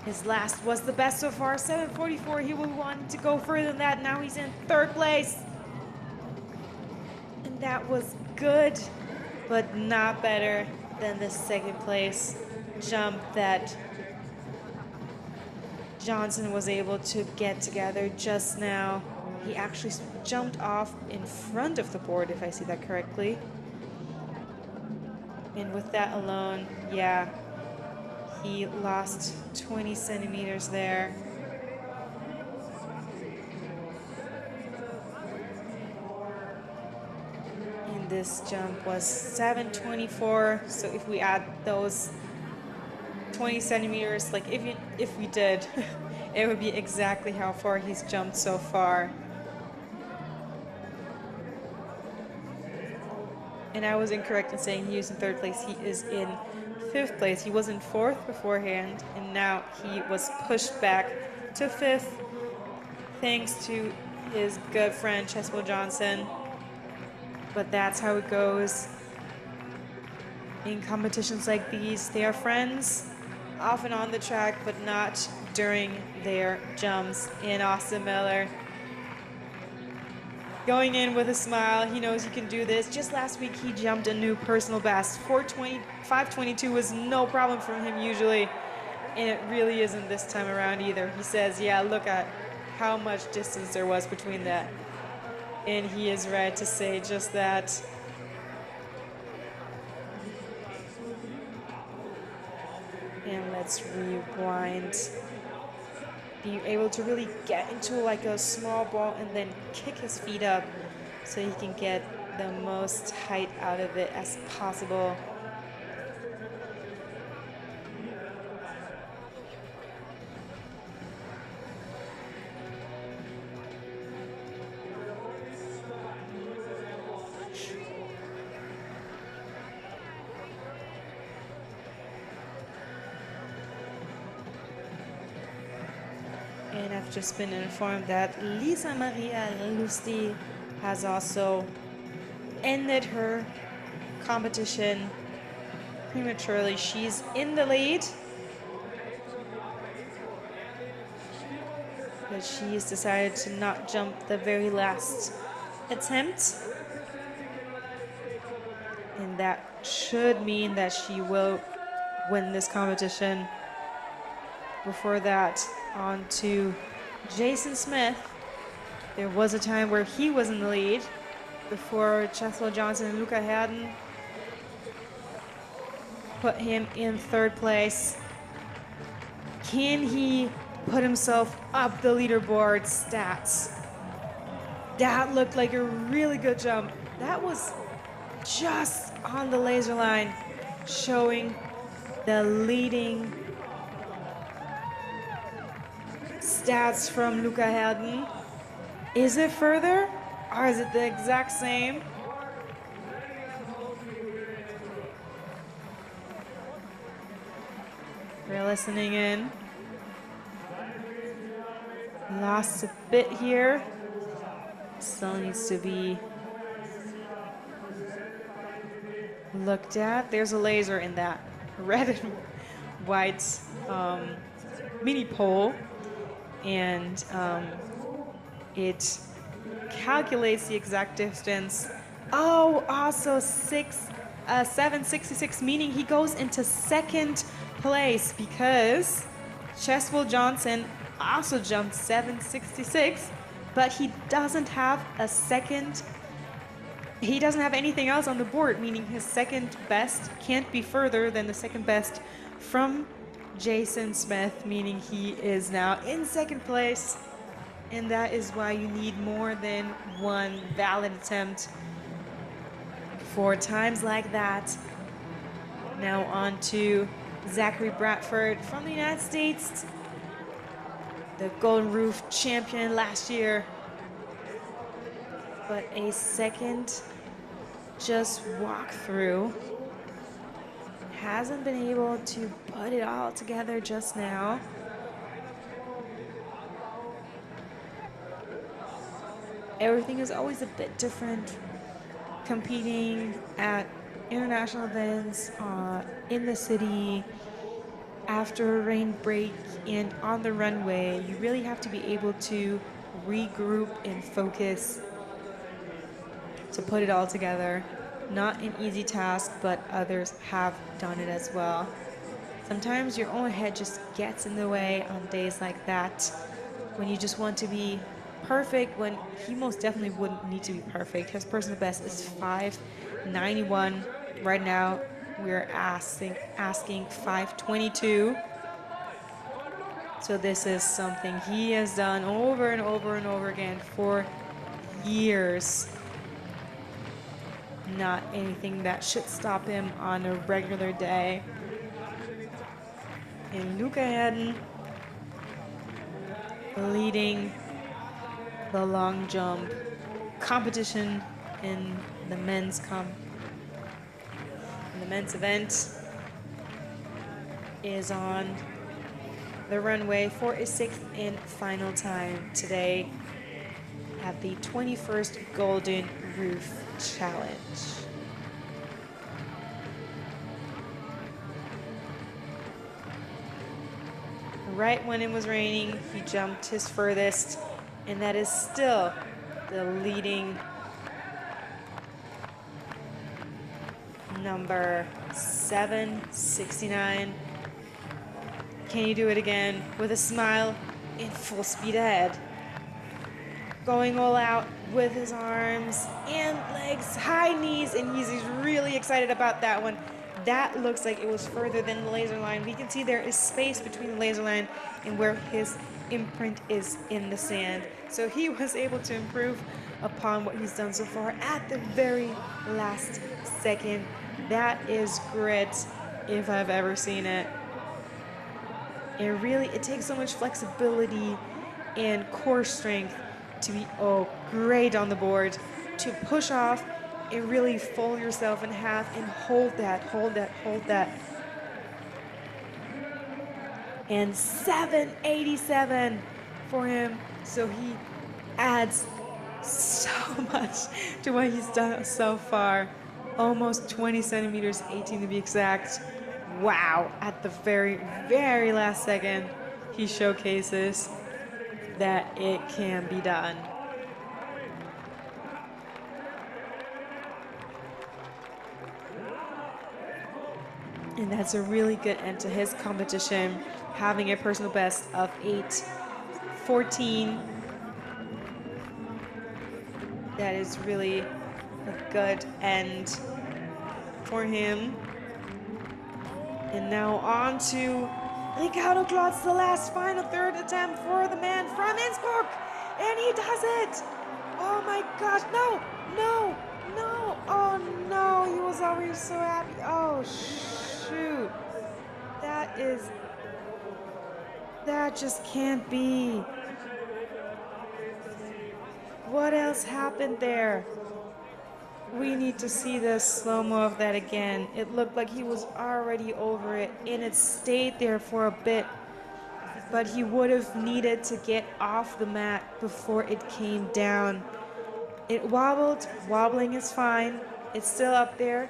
His last was the best so far, 7:44. He will want to go further than that. Now he's in third place. And that was good, but not better than the second place jump that Johnson was able to get together just now. He actually jumped off in front of the board, if I see that correctly. And with that alone, yeah, he lost 20 centimeters there. And this jump was 7:24. So if we add those 20 centimeters, like if we did, it would be exactly how far he's jumped so far. And I was incorrect in saying he was in third place. He is in fifth place. He was in fourth beforehand, and now he was pushed back to fifth thanks to his good friend Cheswell Johnson. But that's how it goes in competitions like these. They are friends, often on the track, but not during their jumps. And Austin Miller, going in with a smile, he knows he can do this. Just last week, he jumped a new personal best. 5:22 was no problem for him usually, and it really isn't this time around either. He says, yeah, look at how much distance there was between that. And he is right to say just that. And let's rewind. Be able to really get into like a small ball and then kick his feet up so he can get the most height out of it as possible. And I've just been informed that Lisa Maria Lusti has also ended her competition prematurely. She's in the lead, but she's decided to not jump the very last attempt. And that should mean that she will win this competition. Before that, on to Jason Smith. There was a time where he was in the lead before Cheswell Johnson and Luca Herden put him in third place. Can he put himself up the leaderboard stats? That looked like a really good jump. That was just on the laser line, showing the leading stats from Luca Herden. Is it further, or is it the exact same? We're listening in. Lost a bit here. Still needs to be looked at. There's a laser in that red and white mini pole, and it calculates the exact distance. Oh, also 766, meaning he goes into second place because Cheswell Johnson also jumped 766, but he doesn't have a second. He doesn't have anything else on the board, meaning his second best can't be further than the second best from Jason Smith, meaning he is now in second place. And that is why you need more than one valid attempt for times like that. Now on to Zachary Bradford from the United States, the Golden Roof champion last year. But a second just walk through. Hasn't been able to put it all together just now. Everything is always a bit different competing at international events, in the city, after a rain break, and on the runway. You really have to be able to regroup and focus to put it all together. Not an easy task, but others have done it as well. Sometimes your own head just gets in the way on days like that, when you just want to be perfect, when he most definitely wouldn't need to be perfect. His personal best is 5:91. Right now, we're asking 5:22. So this is something he has done over and over and over again for years. Not anything that should stop him on a regular day. And Luca Herden leading the long jump competition in the men's event is on the runway for a sixth and final time today at the 21st Golden Roof Challenge. Right when it was raining, he jumped his furthest, and that is still the leading number 769. Can you do it again with a smile and full speed ahead? Going all out with his arms and legs, high knees, and he's really excited about that one. That looks like it was further than the laser line. We can see there is space between the laser line and where his imprint is in the sand. So he was able to improve upon what he's done so far at the very last second. That is grit if I've ever seen it. And really, it takes so much flexibility and core strength to be great on the board, to push off and really fold yourself in half and hold that. And 787 for him. So he adds so much to what he's done so far. Almost 20 centimeters, 18 to be exact. Wow, at the very, very last second, he showcases that it can be done. And that's a really good end to his competition, having a personal best of 8:14. That is really a good end for him. And now on to Ricardo Klotz, the last final third attempt for the man from Innsbruck. And he does it. Oh my gosh, no. Oh no, he was already so happy. Oh shoot. That just can't be. What else happened there? We need to see the slow-mo of that again. It looked like he was already over it and it stayed there for a bit, but he would have needed to get off the mat before it came down. It wobbled. Wobbling is fine. It's still up there.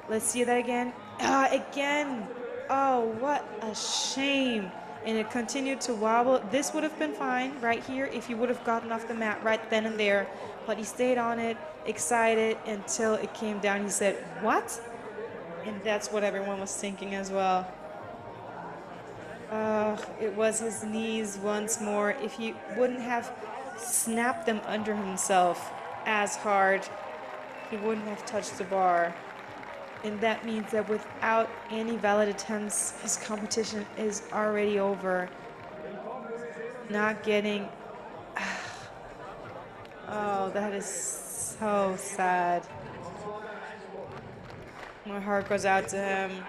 Let's see that again. Again. Oh, what a shame. And it continued to wobble. This would have been fine right here if he would have gotten off the mat right then and there. But he stayed on it, excited, until it came down. He said, "What?" And that's what everyone was thinking as well. It was his knees once more. If he wouldn't have snapped them under himself as hard, he wouldn't have touched the bar. And that means that without any valid attempts, his competition is already over. Not getting... Oh, that is so sad. My heart goes out to him.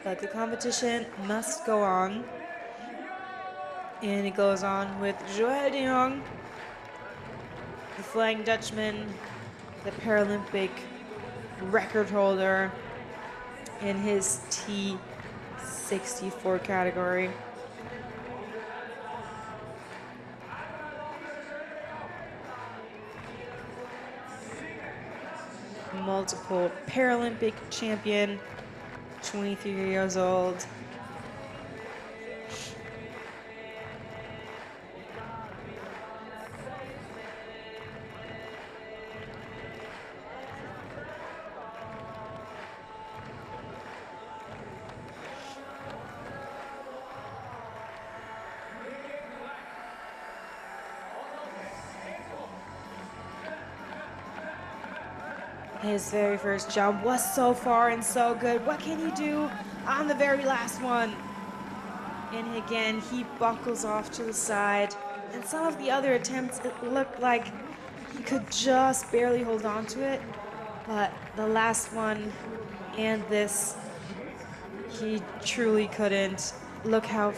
But the competition must go on. And it goes on with Joël de Jong, the Flying Dutchman, the Paralympic record holder in his T64 category. Multiple Paralympic champion, 23 years old. His very first jump was so far and so good. What can he do on the very last one? And again, he buckles off to the side. And some of the other attempts, it looked like he could just barely hold on to it. But the last one and this, he truly couldn't. Look how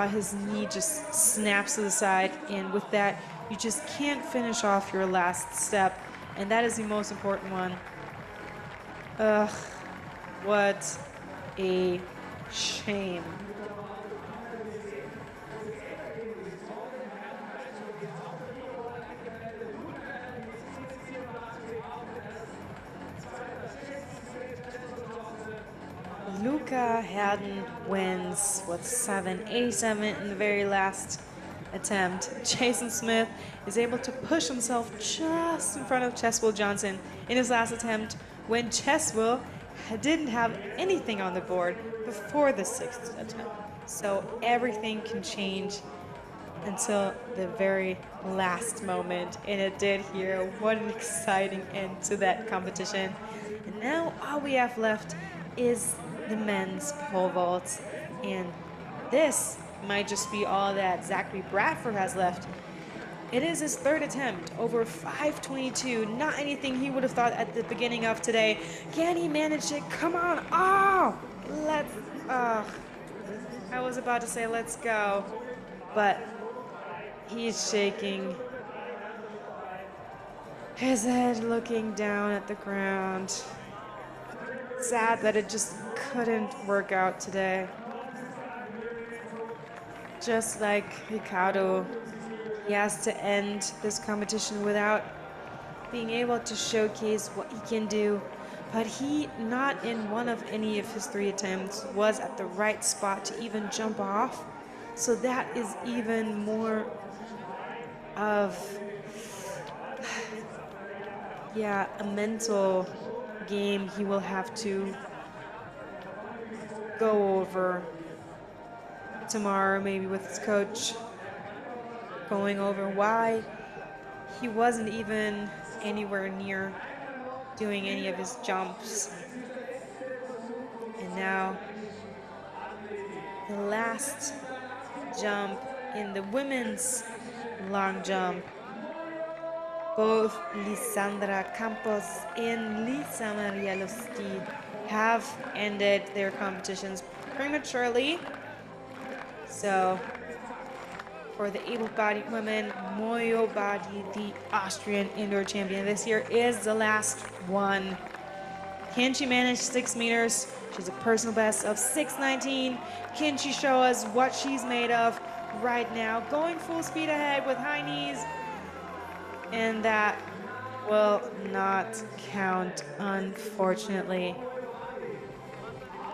his knee just snaps to the side. And with that, you just can't finish off your last step. And that is the most important one. Ugh, what a shame. Luca Hadden wins with 7.87 in the very last attempt. Jason Smith is able to push himself just in front of Cheswell Johnson in his last attempt when Cheswell didn't have anything on the board before the sixth attempt. So everything can change until the very last moment, and it did here. What an exciting end to that competition. And now all we have left is the men's pole vault, and this might just be all that Zachary Bradford has left. It is his third attempt, over 5:22. Not anything he would have thought at the beginning of today. Can he manage it? Come on. Oh, I was about to say let's go, but he's shaking his head, looking down at the ground. Sad that it just couldn't work out today. Just like Ricardo, he has to end this competition without being able to showcase what he can do. But he, not in one of any of his three attempts, was at the right spot to even jump off. So that is even more of, a mental game he will have to go over tomorrow, maybe with his coach, going over why he wasn't even anywhere near doing any of his jumps. And now the last jump in the women's long jump. Both Lisandra Campos and Lisa Maria Losky have ended their competitions prematurely. So for the able-bodied women, Moyo Badi, the Austrian indoor champion this year, is the last one. Can she manage 6 meters? She's a personal best of 6:19. Can she show us what she's made of right now? Going full speed ahead with high knees. And that will not count, unfortunately.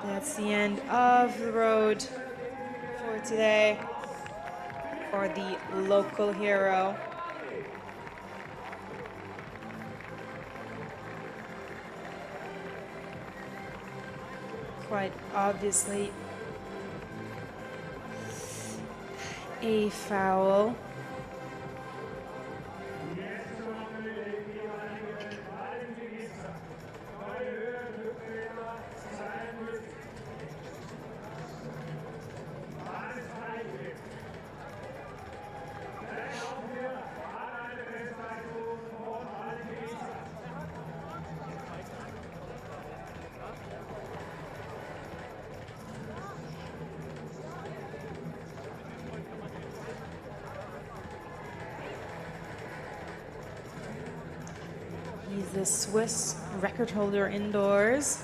That's the end of the road for today for the local hero. Quite obviously a foul. He's the Swiss record holder indoors.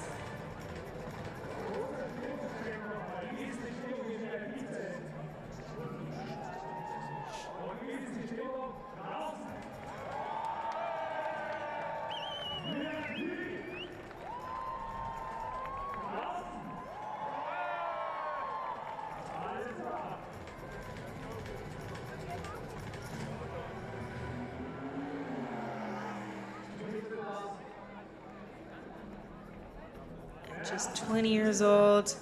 Just 20 years old.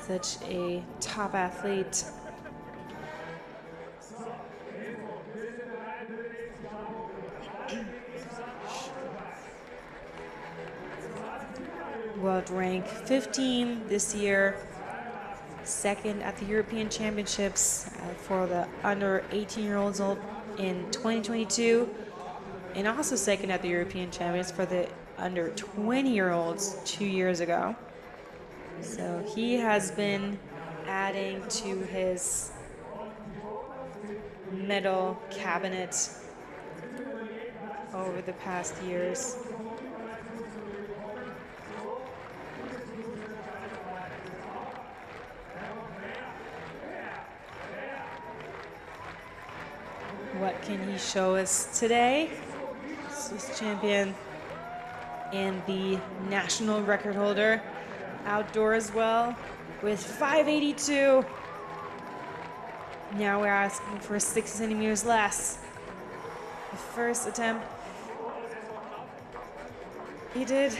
Such a top athlete. World rank 15 this year. Second at the European Championships for the under 18-year-olds in 2022. And also second at the European Champions for the under 20-year-olds 2 years ago. So he has been adding to his medal cabinet over the past years. What can he show us today? Swiss champion and the national record holder outdoor as well with 582. Now we're asking for 6 centimeters less. The first attempt he did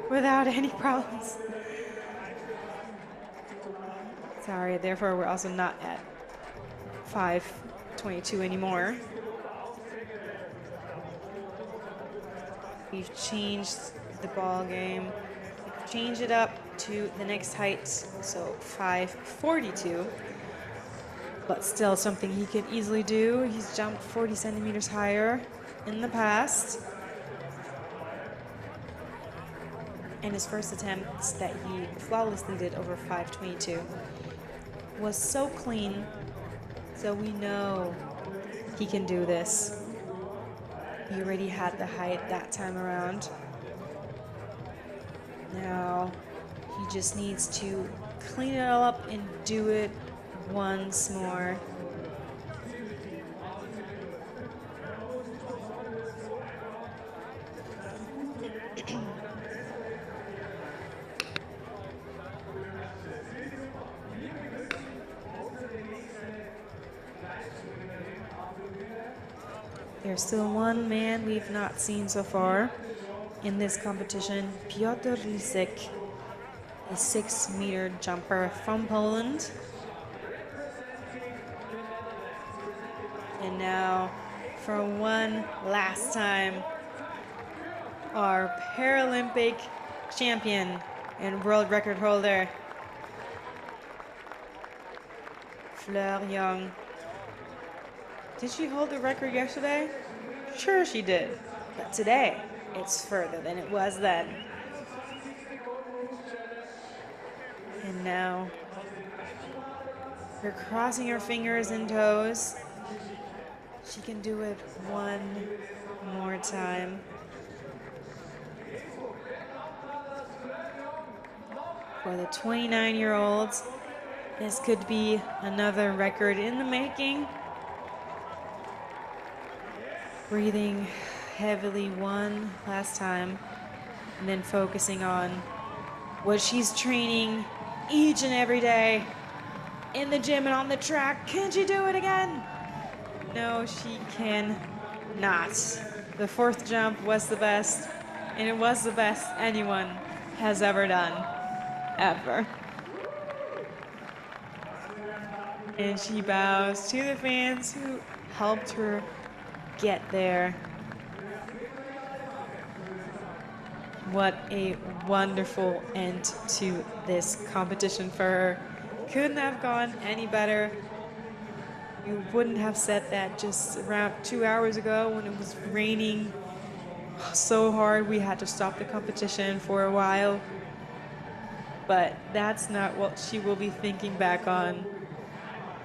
without any problems. Sorry, therefore we're also not at 5:22 anymore. We've changed the ball game. We've changed it up to the next height, so 5:42. But still something he could easily do. He's jumped 40 centimeters higher in the past. And his first attempt that he flawlessly did over 5:22 was so clean, so we know he can do this. He already had the height that time around. Now he just needs to clean it all up and do it once more. There's still one man we've not seen so far in this competition, Piotr Lisek, a 6-meter jumper from Poland. And now for one last time, our Paralympic champion and world record holder, Fleur Young. Did she hold the record yesterday? Sure she did. But today, it's further than it was then. And now, we're crossing her fingers and toes. She can do it one more time. For the 29-year-old, this could be another record in the making. Breathing heavily one last time, and then focusing on what she's training each and every day in the gym and on the track. Can she do it again? No, she cannot. The fourth jump was the best, and it was the best anyone has ever done, ever. And she bows to the fans who helped her get there. What a wonderful end to this competition for her. Couldn't have gone any better. You wouldn't have said that just around 2 hours ago when it was raining so hard we had to stop the competition for a while. But that's not what she will be thinking back on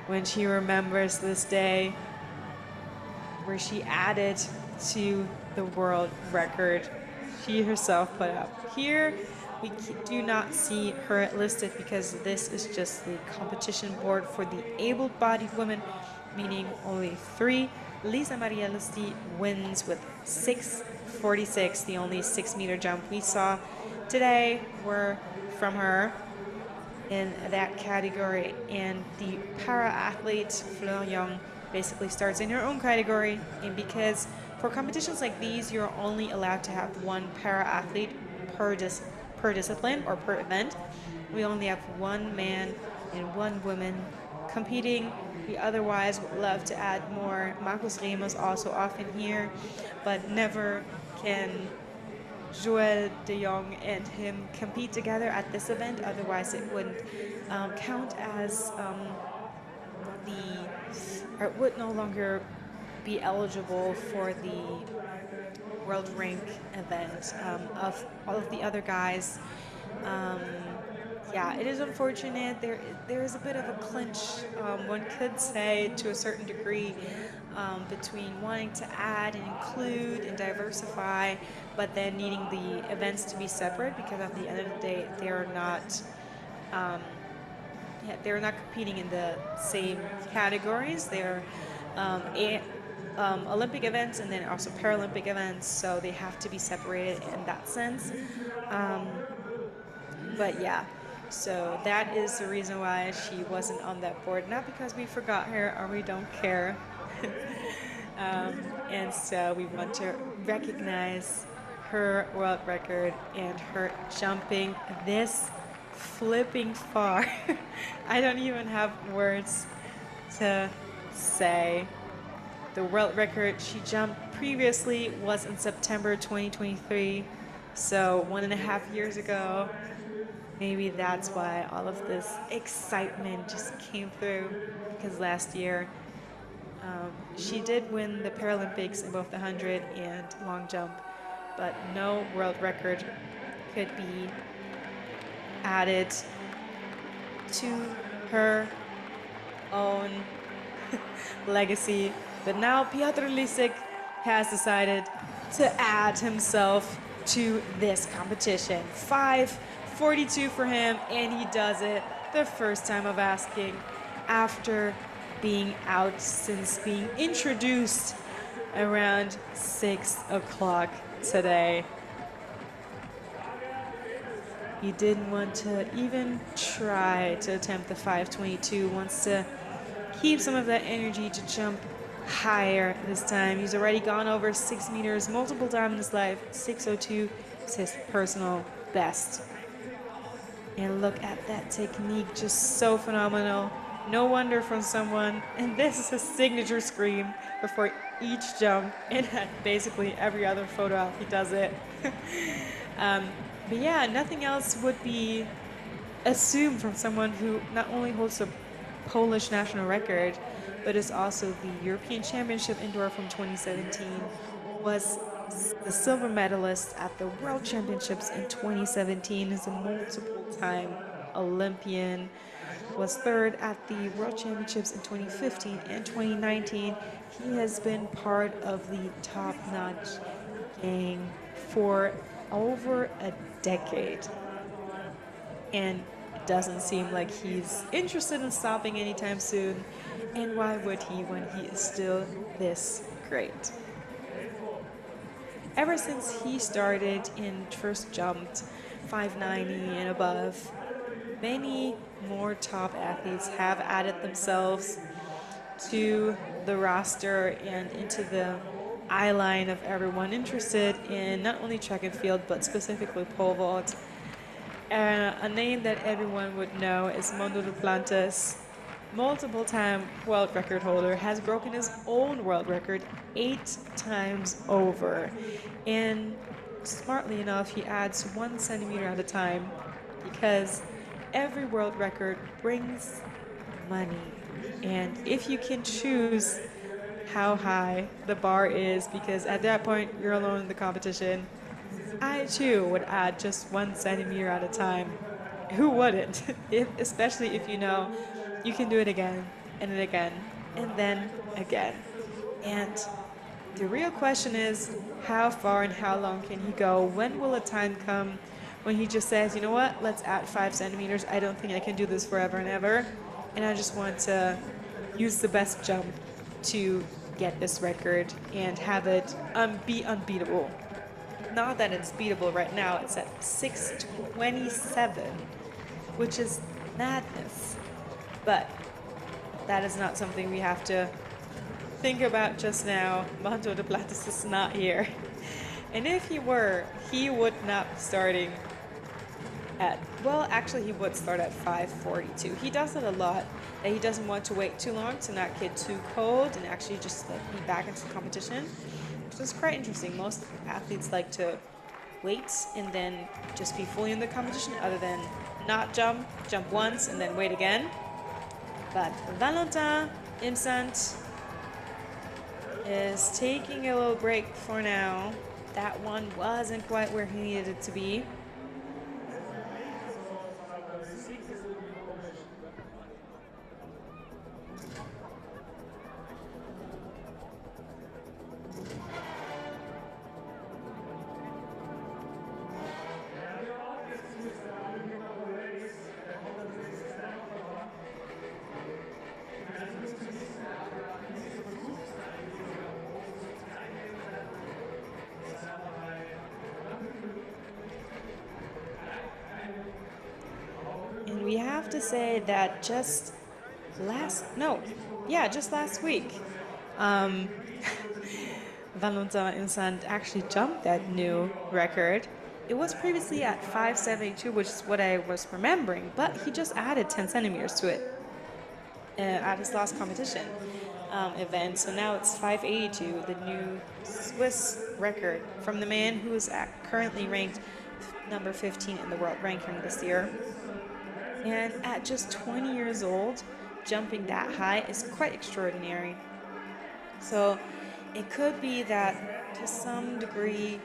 when she remembers this day where she added to the world record she herself put up. Here, we do not see her listed because this is just the competition board for the able-bodied women, meaning only 3. Lisa Maria Lusti wins with 6:46. The only 6-meter jump we saw today were from her in that category, and the para-athlete Fleur Young basically starts in her own category. And because for competitions like these, you're only allowed to have one para-athlete per discipline or per event, we only have one man and one woman competing. We otherwise would love to add more. Marcus Remus also often here, but never can Joël de Jong and him compete together at this event, otherwise it wouldn't count as or it would no longer be eligible for the world rank event of all of the other guys. Yeah, it is unfortunate. There is a bit of a clinch, one could say, to a certain degree, between wanting to add and include and diversify, but then needing the events to be separate, because at the end of the day, they're not competing in the same categories. They're Olympic events and then also Paralympic events, so they have to be separated in that sense. But yeah, so that is the reason why she wasn't on that board, not because we forgot her or we don't care. And so we want to recognize her world record and her jumping this flipping far. I don't even have words to say. The world record she jumped previously was in September 2023, so 1.5 years ago. Maybe that's why all of this excitement just came through, because last year she did win the Paralympics in both the 100 and long jump, but no world record could be added to her own legacy. But now Piotr Lisek has decided to add himself to this competition. 5:42 for him, and he does it the first time of asking after being out since being introduced around 6 o'clock today. He didn't want to even try to attempt the 5:22, wants to keep some of that energy to jump higher this time. He's already gone over 6 meters multiple times in his life. 6:02 is his personal best. And look at that technique, just so phenomenal. No wonder from someone, and this is his signature scream before each jump, and at basically every other photo op he does it. But yeah, nothing else would be assumed from someone who not only holds a Polish national record, but is also the European Championship indoor from 2017, was the silver medalist at the World Championships in 2017, is a multiple time Olympian, was third at the World Championships in 2015 and 2019. He has been part of the top-notch gang for over a decade. And it doesn't seem like he's interested in stopping anytime soon. And why would he when he is still this great? Ever since he started and first jumped 590 and above, many more top athletes have added themselves to the roster and into the eye line of everyone interested in not only track and field but specifically pole vault. A name that everyone would know is Mondo Duplantis, multiple time world record holder, has broken his own world record 8 times over. And smartly enough, he adds 1 centimeter at a time because every world record brings money. And if you can choose how high the bar is, because at that point you're alone in the competition, I too would add just 1 centimeter at a time. Who wouldn't? Especially if you know you can do it again and then again and then again. And the real question is how far and how long can he go? When will a time come when he just says, you know what, let's add 5 centimeters. I don't think I can do this forever and ever. And I just want to use the best jump to get this record and have it be unbeatable. Not that it's beatable right now, it's at 6:27, which is madness. But that is not something we have to think about just now. Mondo Duplantis is not here. And if he were, he would not be starting at, well, actually he would start at 5:42. He does it a lot, that he doesn't want to wait too long to not get too cold and actually just like be back into the competition. So it's quite interesting. Most athletes like to wait and then just be fully in the competition other than not jump once and then wait again. But Valentin Imsant is taking a little break for now. That one wasn't quite where he needed it to be. And we have to say that just last week, um, Valentin Instant actually jumped that new record. It was previously at 572, which is what I was remembering, but he just added 10 centimeters to it at his last competition event. So now it's 582, the new Swiss record from the man who is currently ranked number 15 in the world ranking this year. And at just 20 years old, jumping that high is quite extraordinary. So it could be that to some degree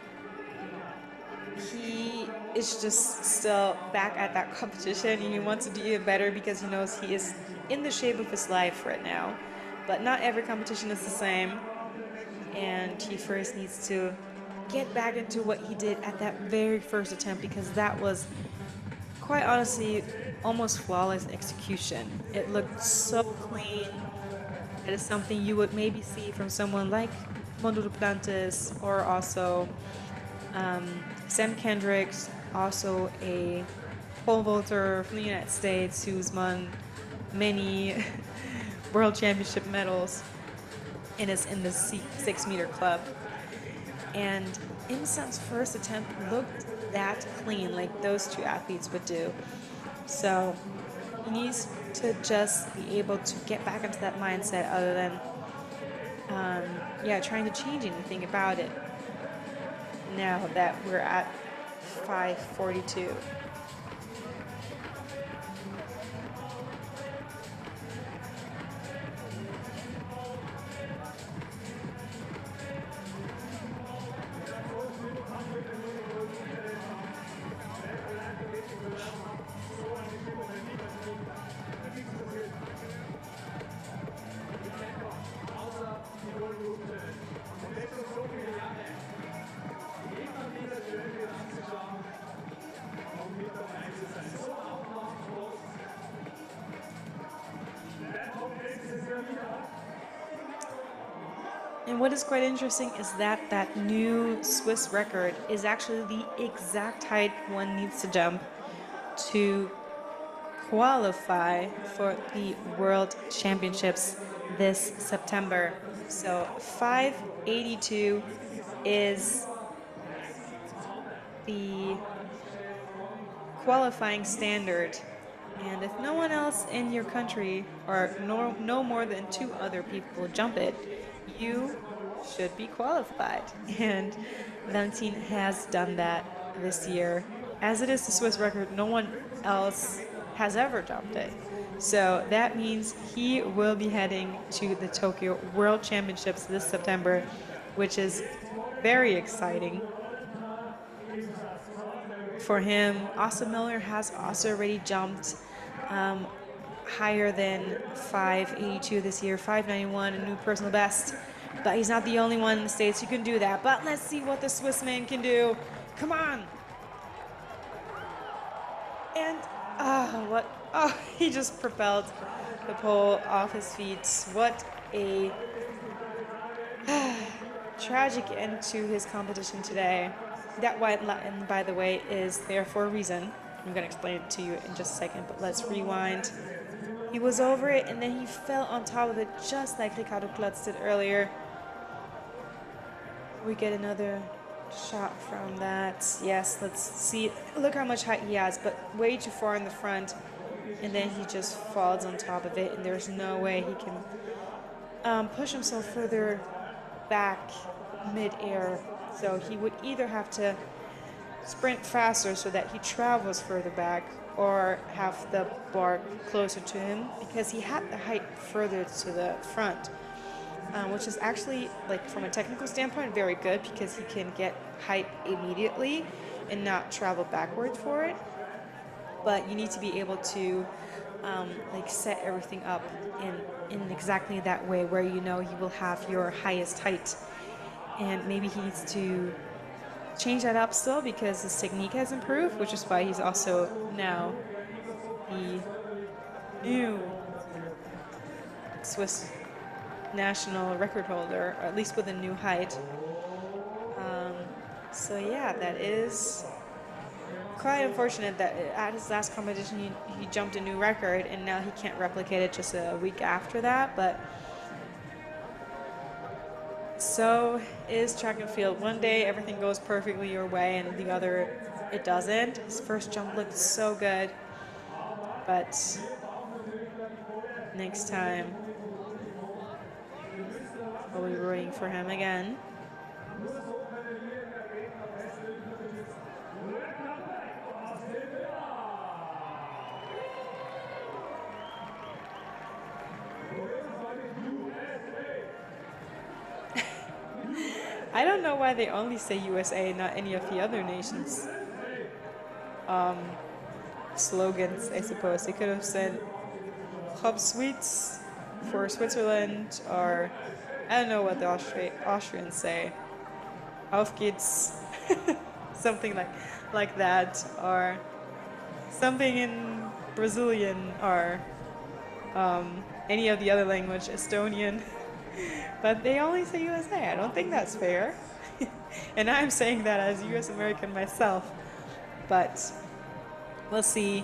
he is just still back at that competition and he wants to do even better because he knows he is in the shape of his life right now. But not every competition is the same. And he first needs to get back into what he did at that very first attempt because that was quite honestly almost flawless execution. It looked so clean. That is something you would maybe see from someone like Mondo Duplantis or also Sam Kendricks, also a pole vaulter from the United States who's won many world championship medals and is in the 6-meter club. And Imsant's first attempt looked that clean like those two athletes would do. So He needs to just be able to get back into that mindset other than, yeah, trying to change anything about it now that we're at 5:42. And what is quite interesting is that that new Swiss record is actually the exact height one needs to jump to qualify for the World Championships this September. So 582 is the qualifying standard. And if no one else in your country or no more than 2 other people jump it, you should be qualified. And Valentin has done that this year. As it is the Swiss record, no one else has ever jumped it. So that means he will be heading to the Tokyo World Championships this September, which is very exciting for him. Austin Miller has also already jumped higher than 582 this year, 591, a new personal best. But he's not the only one in the States who can do that. But let's see what the Swiss man can do. Come on. And, he just propelled the pole off his feet. What a tragic end to his competition today. That white Latin, by the way, is there for a reason. I'm going to explain it to you in just a second, but let's rewind. He was over it, and then he fell on top of it, just like Ricardo Klutz did earlier. We get another shot from that. Yes, let's see. Look how much height he has, but way too far in the front. And then he just falls on top of it, and there's no way he can push himself further back mid-air. So he would either have to sprint faster so that he travels further back, or have the bar closer to him, because he had the height further to the front, which is actually, like, from a technical standpoint, very good, because he can get height immediately and not travel backward for it. But you need to be able to like set everything up in exactly that way, where you know you will have your highest height. And maybe he needs to change that up still, because his technique has improved, which is why he's also now the new Swiss national record holder, or at least with a new height. So yeah, that is quite unfortunate that at his last competition he jumped a new record, and now he can't replicate it just a week after that. But so is track and field. One day everything goes perfectly your way, and the other it doesn't. His first jump looked so good, but next time we'll be rooting for him again. I don't know why they only say USA, not any of the other nations' slogans, I suppose. They could have said Hop Sweets for Switzerland, or I don't know what the Austrians say. Auf geht's, something like that, or something in Brazilian, or any of the other language, Estonian. But they only say USA. I don't think that's fair. And I'm saying that as a US American myself. But we'll see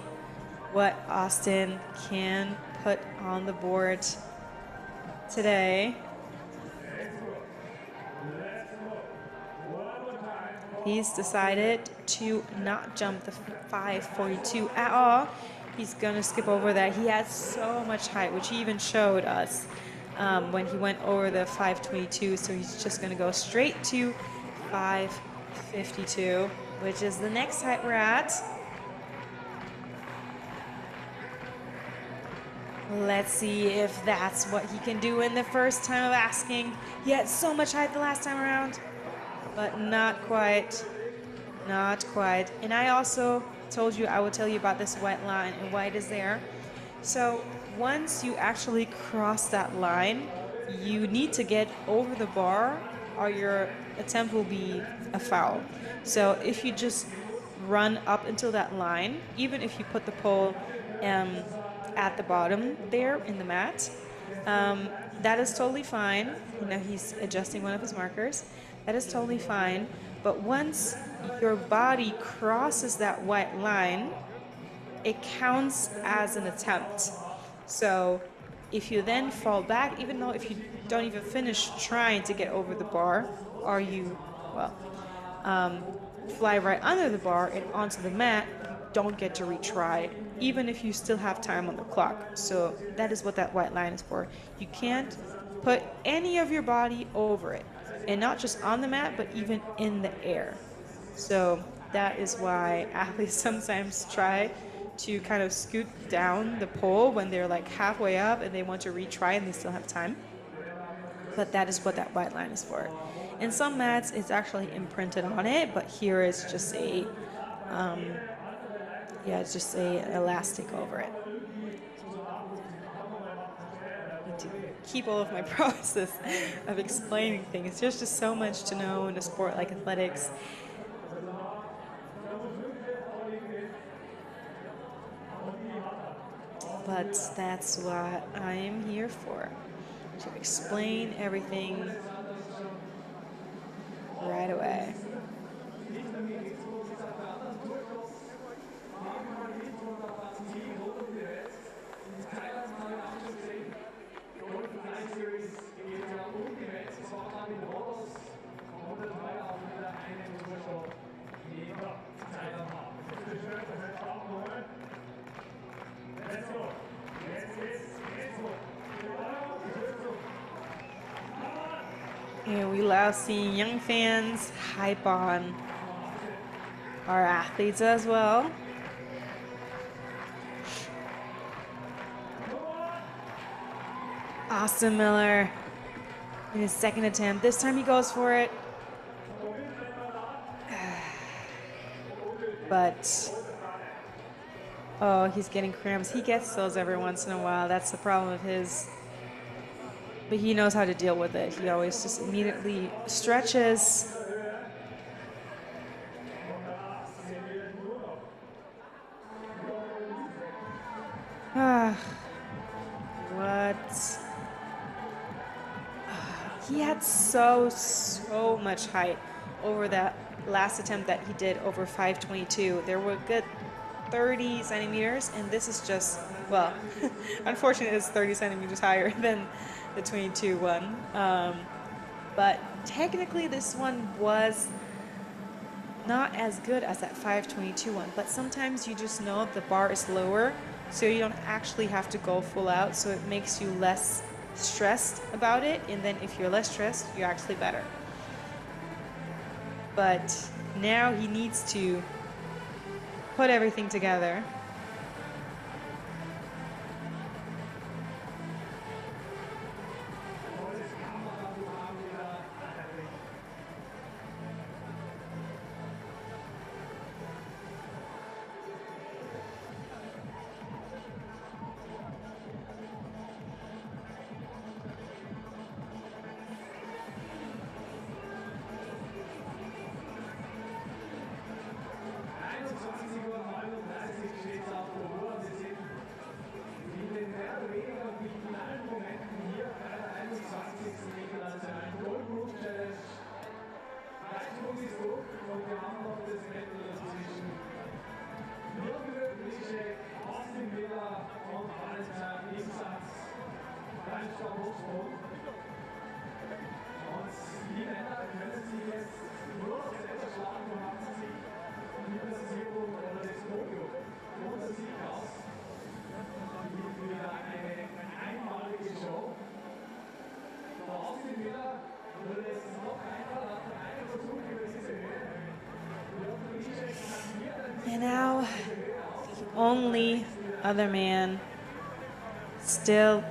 what Austin can put on the board today. He's decided to not jump the 542 at all. He's gonna skip over that. He had so much height, which he even showed us when he went over the 522. So he's just gonna go straight to 552, which is the next height we're at. Let's see if that's what he can do in the first time of asking. He had so much height the last time around, but not quite. Not quite. And I also told you I would tell you about this white line and why it is there. So once you actually cross that line, you need to get over the bar or your attempt will be a foul. So if you just run up until that line, even if you put the pole at the bottom there in the mat, that is totally fine. You know, he's adjusting one of his markers. That is totally fine. But once your body crosses that white line, it counts as an attempt. So if you then fall back, even though if you don't even finish trying to get over the bar, or you, well, fly right under the bar and onto the mat, you don't get to retry, even if you still have time on the clock. So that is what that white line is for. You can't put any of your body over it, and not just on the mat, but even in the air. So that is why athletes sometimes try to kind of scoot down the pole when they're like halfway up and they want to retry and they still have time. But that is what that white line is for. In some mats, it's actually imprinted on it, but here is just a, yeah, it's just a elastic over it. To keep all of my process of explaining things. There's just so much to know in a sport like athletics. But that's what I'm here for, to explain everything right away. And we love seeing young fans hype on our athletes as well. Austin Miller in his second attempt. This time he goes for it. But, oh, he's getting cramps. He gets those every once in a while. That's the problem of his. But he knows how to deal with it. He always just immediately stretches. What? He had so much height over that last attempt that he did over 522. There were good 30 centimeters, and this is just, well, unfortunately it's 30 centimeters higher than the 22 one. But technically this one was not as good as that 522 one, but sometimes you just know the bar is lower, so you don't actually have to go full out, so it makes you less stressed about it, and then if you're less stressed, you're actually better. But now he needs to put everything together. only other man still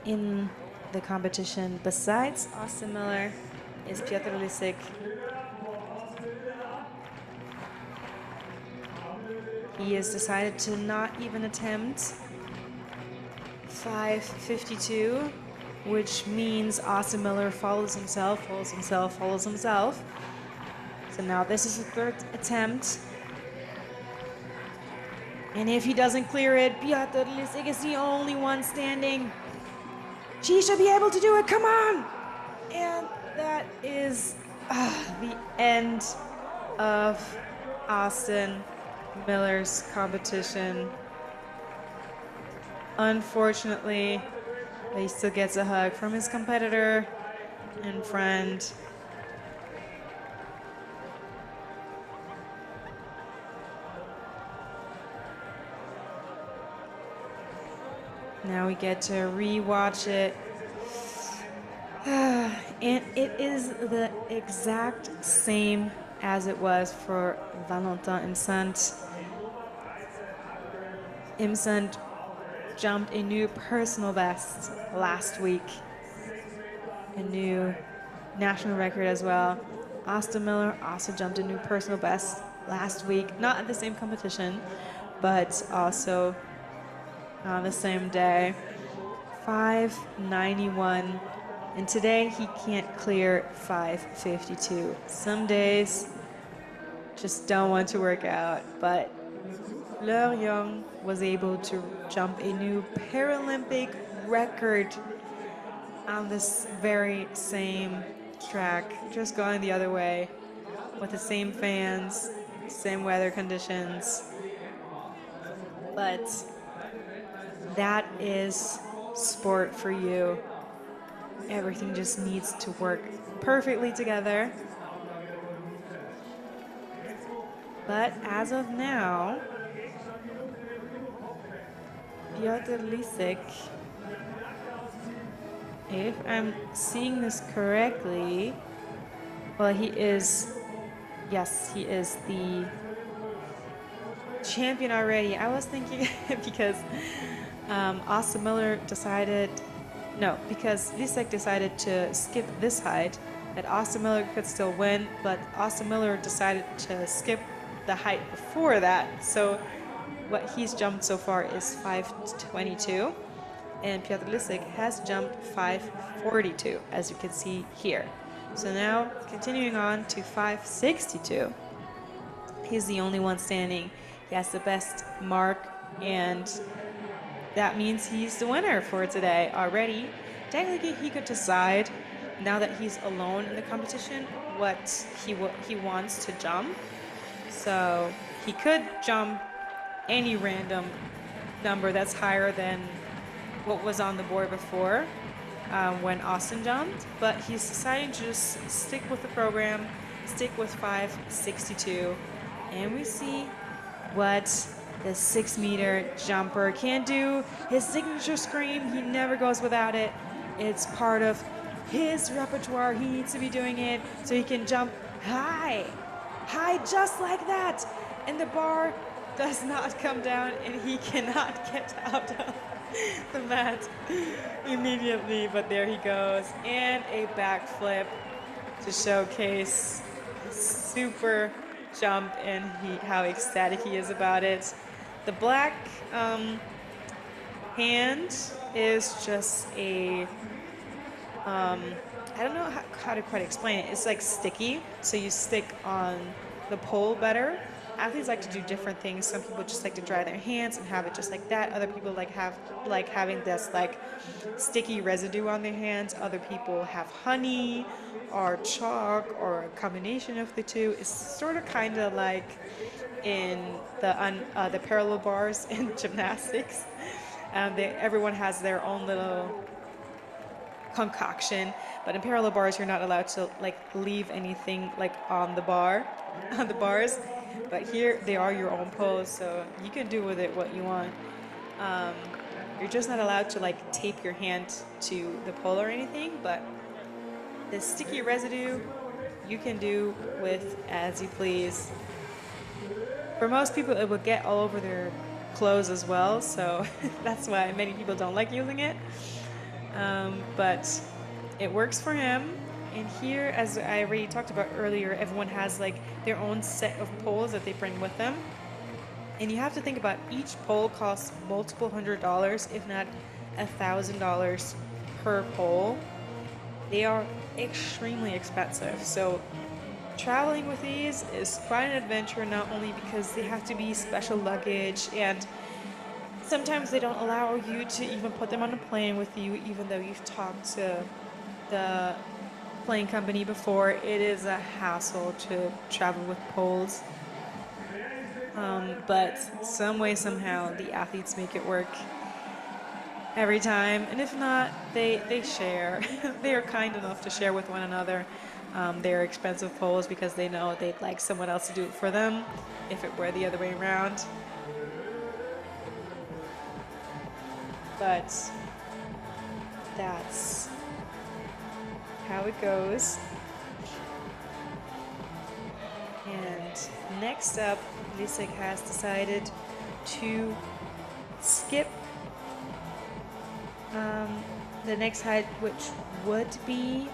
in the competition besides Austin Miller is Piotr Lisik. He has decided to not even attempt 5:52, which means Austin Miller follows himself. So now this is the third attempt. And if he doesn't clear it, Piotr Lisik is the only one standing. She should be able to do it, come on! And that is the end of Austin Miller's competition. Unfortunately, he still gets a hug from his competitor and friend. Now we get to re-watch it. And it is the exact same as it was for Valentin Imsant. Imsant jumped a new personal best last week. A new national record as well. Austin Miller also jumped a new personal best last week. Not at the same competition, but also on the same day. 5:91. And today he can't clear 5:52. Some days just don't want to work out, but Fleur Young was able to jump a new Paralympic record on this very same track, just going the other way with the same fans, same weather conditions. But that is sport for you. Everything just needs to work perfectly together. But as of now, Piotr Lisik, if I'm seeing this correctly, well, he is the champion already. I was thinking because Austin Miller because Lisek decided to skip this height, that Austin Miller could still win, but Austin Miller decided to skip the height before that. So what he's jumped so far is 5:22, and Piotr Lisek has jumped 5:42, as you can see here. So now, continuing on to 5:62. He's the only one standing. He has the best mark, and that means he's the winner for today already. Technically, he could decide, now that he's alone in the competition, what he wants to jump. So he could jump any random number that's higher than what was on the board before when Austin jumped, but he's deciding to just stick with the program, stick with 5:62, and we see what the 6-meter jumper can do. His signature scream, he never goes without it. It's part of his repertoire. He needs to be doing it so he can jump high just like that. And the bar does not come down, and he cannot get out of the mat immediately, but there he goes. And a backflip to showcase super jump and how ecstatic he is about it. The black hand is just a, I don't know how to quite explain it. It's like sticky, so you stick on the pole better. Athletes like to do different things. Some people just like to dry their hands and have it just like that. Other people like having this like sticky residue on their hands. Other people have honey or chalk or a combination of the two. It's sort of kind of like in the parallel bars in gymnastics. Everyone has their own little concoction, but in parallel bars you're not allowed to like leave anything like on the bars. But here they are your own poles, so you can do with it what you want. You're just not allowed to like tape your hand to the pole or anything, but the sticky residue you can do with as you please. For most people, it will get all over their clothes as well, so that's why many people don't like using it. But it works for him. And here, as I already talked about earlier, everyone has like their own set of poles that they bring with them. And you have to think about each pole costs multiple $100s, if not $1,000 per pole. They are extremely expensive. So traveling with these is quite an adventure, not only because they have to be special luggage, and sometimes they don't allow you to even put them on a plane with you, even though you've talked to the plane company before. It is a hassle to travel with poles. But some way, somehow, the athletes make it work every time. And if not, they share. They are kind enough to share with one another their expensive poles because they know they'd like someone else to do it for them if it were the other way around. But that's how it goes. And next up, Lisek has decided to skip the next height, which would be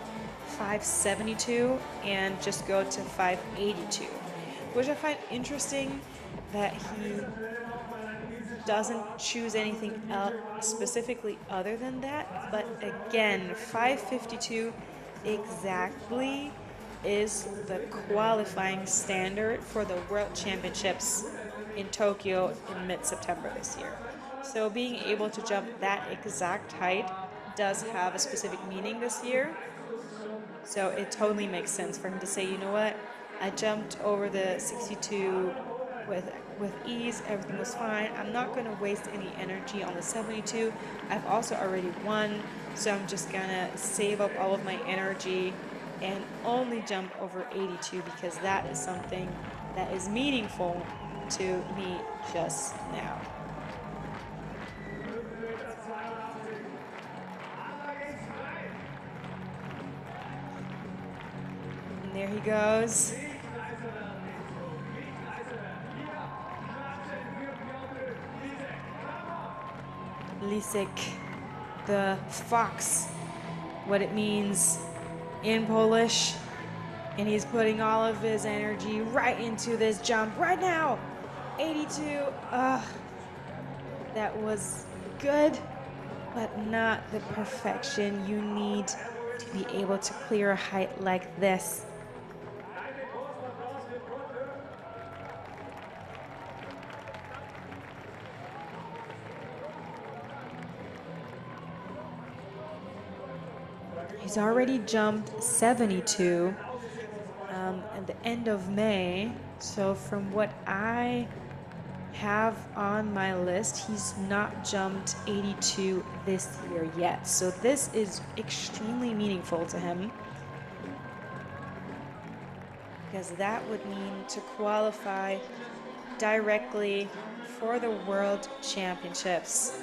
572, and just go to 582, which I find interesting that he doesn't choose anything else specifically other than that. But again, 552 exactly is the qualifying standard for the World Championships in Tokyo in mid-September this year. So being able to jump that exact height does have a specific meaning this year. So it totally makes sense for him to say, you know what, I jumped over the 62 with ease, everything was fine. I'm not going to waste any energy on the 72. I've also already won, so I'm just going to save up all of my energy and only jump over 82 because that is something that is meaningful to me just now. And there he goes. Lisek, the fox, what it means in Polish. And he's putting all of his energy right into this jump right now. 82. That was good, but not the perfection you need to be able to clear a height like this. He's already jumped 72 at the end of May. So from what I have on my list, he's not jumped 82 this year yet. So this is extremely meaningful to him, because that would mean to qualify directly for the World Championships.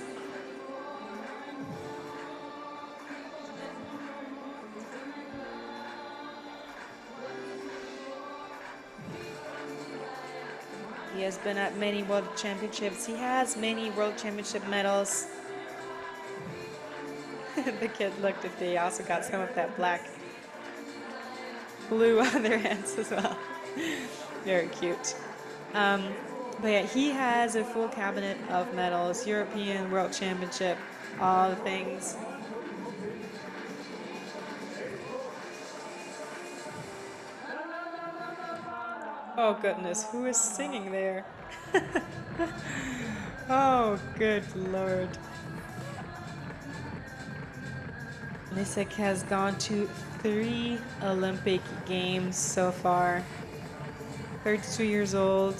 He has been at many World Championships. He has many World Championship medals. The kid looked if they also got some of that black glue on their hands as well. Very cute. But yeah, he has a full cabinet of medals, European, World Championship, all the things. Oh goodness, who is singing there? Oh, good Lord. Lisek has gone to 3 Olympic Games so far. 32 years old.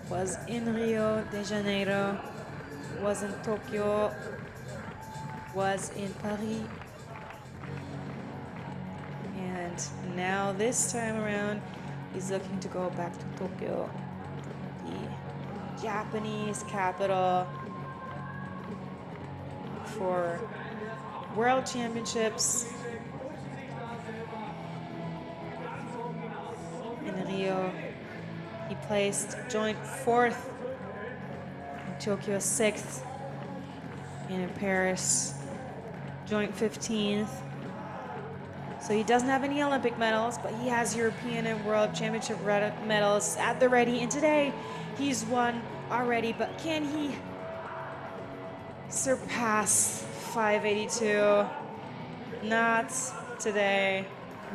Was in Rio de Janeiro. Was in Tokyo. Was in Paris. And now this time around, he's looking to go back to Tokyo, the Japanese capital, for World Championships in Rio. He placed joint 4th in Tokyo, 6th, and in Paris, joint 15th. So he doesn't have any Olympic medals, but he has European and World Championship medals at the ready. And today, he's won already, but can he surpass 582? Not today.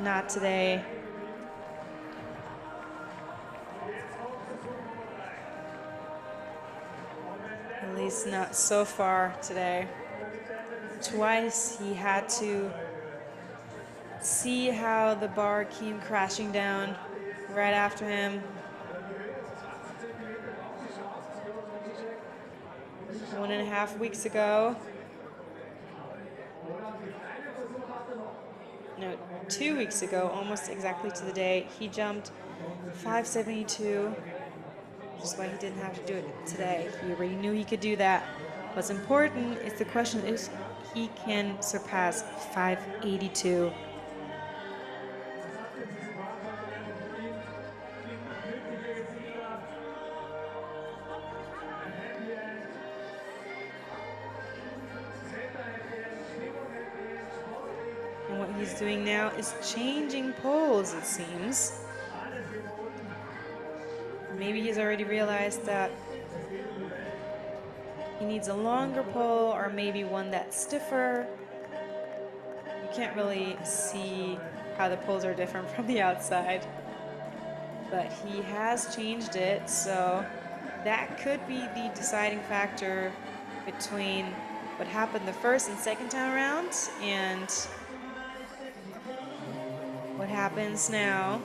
Not today. At least not so far today. Twice he had to see how the bar came crashing down right after him. 1.5 weeks ago. No, 2 weeks ago, almost exactly to the day, he jumped 572. Which is why he didn't have to do it today. He already knew he could do that. What's important is the question is he can surpass 582. And what he's doing now is changing poles, it seems. Maybe he's already realized that he needs a longer pole or maybe one that's stiffer. You can't really see how the poles are different from the outside. But he has changed it, so that could be the deciding factor between what happened the first and second time around and what happens now.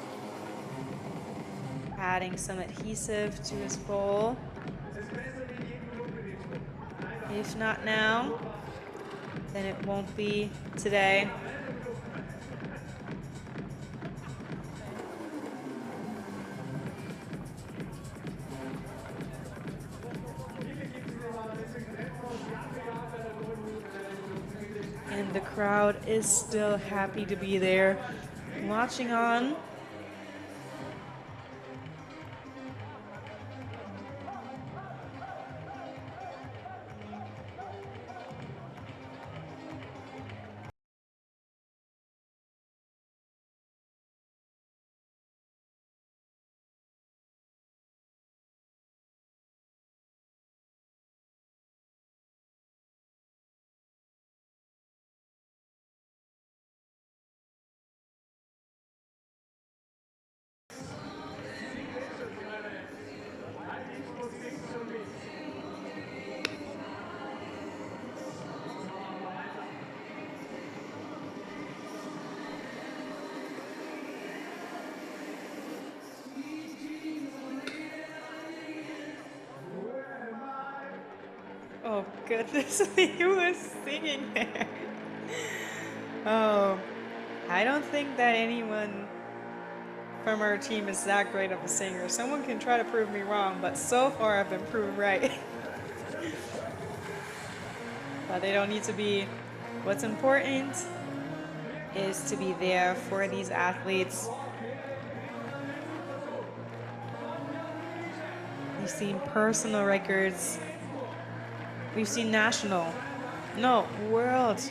Adding some adhesive to his pole. If not now, then it won't be today. And the crowd is still happy to be there, watching on. Oh goodness, he was singing there. Oh, I don't think that anyone from our team is that great of a singer. Someone can try to prove me wrong, but so far I've been proven right. But they don't need to be. What's important is to be there for these athletes. We've seen personal records. We've seen world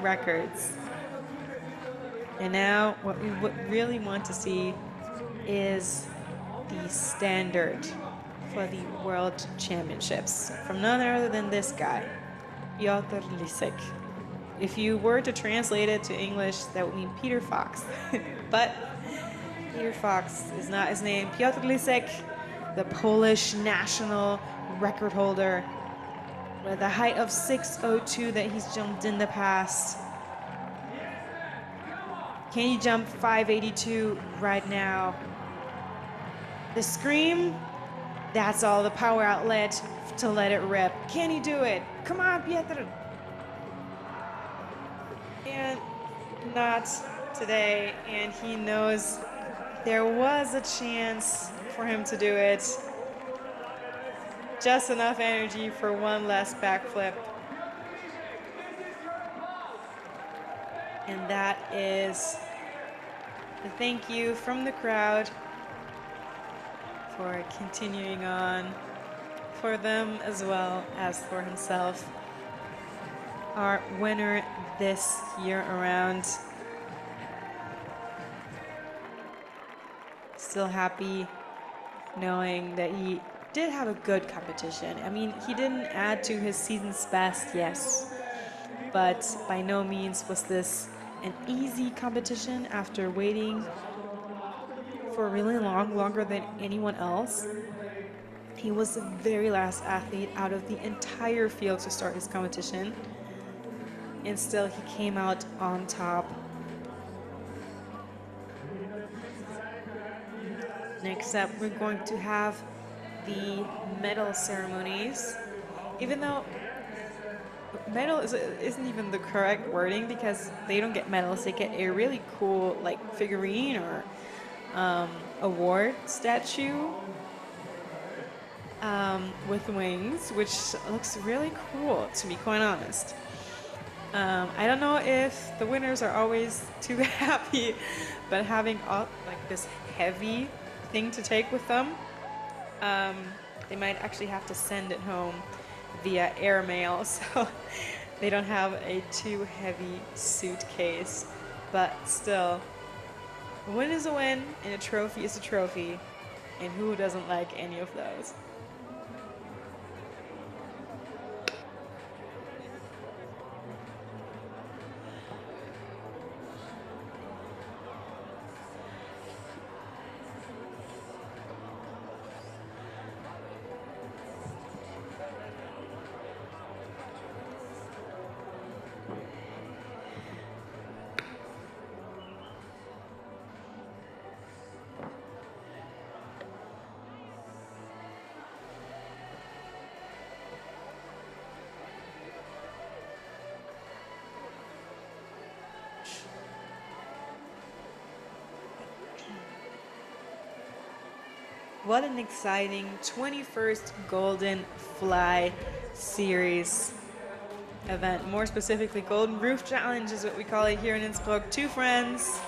records. And now what we really want to see is the standard for the World Championships from none other than this guy, Piotr Lisek. If you were to translate it to English, that would mean Peter Fox. But Peter Fox is not his name. Piotr Lisek, the Polish national record holder, with a height of 602 that he's jumped in the past. Can you jump 582 right now? The scream, that's all the power outlet to let it rip. Can you do it? Come on, Piotr. And not today, and he knows there was a chance for him to do it. Just enough energy for one last backflip. And that is the thank you from the crowd for continuing on for them as well as for himself. Our winner this year around. Still happy knowing that he did have a good competition. I mean, he didn't add to his season's best, yes, but by no means was this an easy competition after waiting for really long, longer than anyone else. He was the very last athlete out of the entire field to start his competition, and still he came out on top. Next up, we're going to have the medal ceremonies, even though medal isn't even the correct wording, because they don't get medals, they get a really cool like figurine or award statue with wings, which looks really cool, to be quite honest. I don't know if the winners are always too happy, but having all like this heavy thing to take with them, they might actually have to send it home via airmail, so they don't have a too heavy suitcase. But still, a win is a win, and a trophy is a trophy, and who doesn't like any of those? What an exciting 21st Golden Fly Series event. More specifically, Golden Roof Challenge is what we call it here in Innsbruck. Two friends,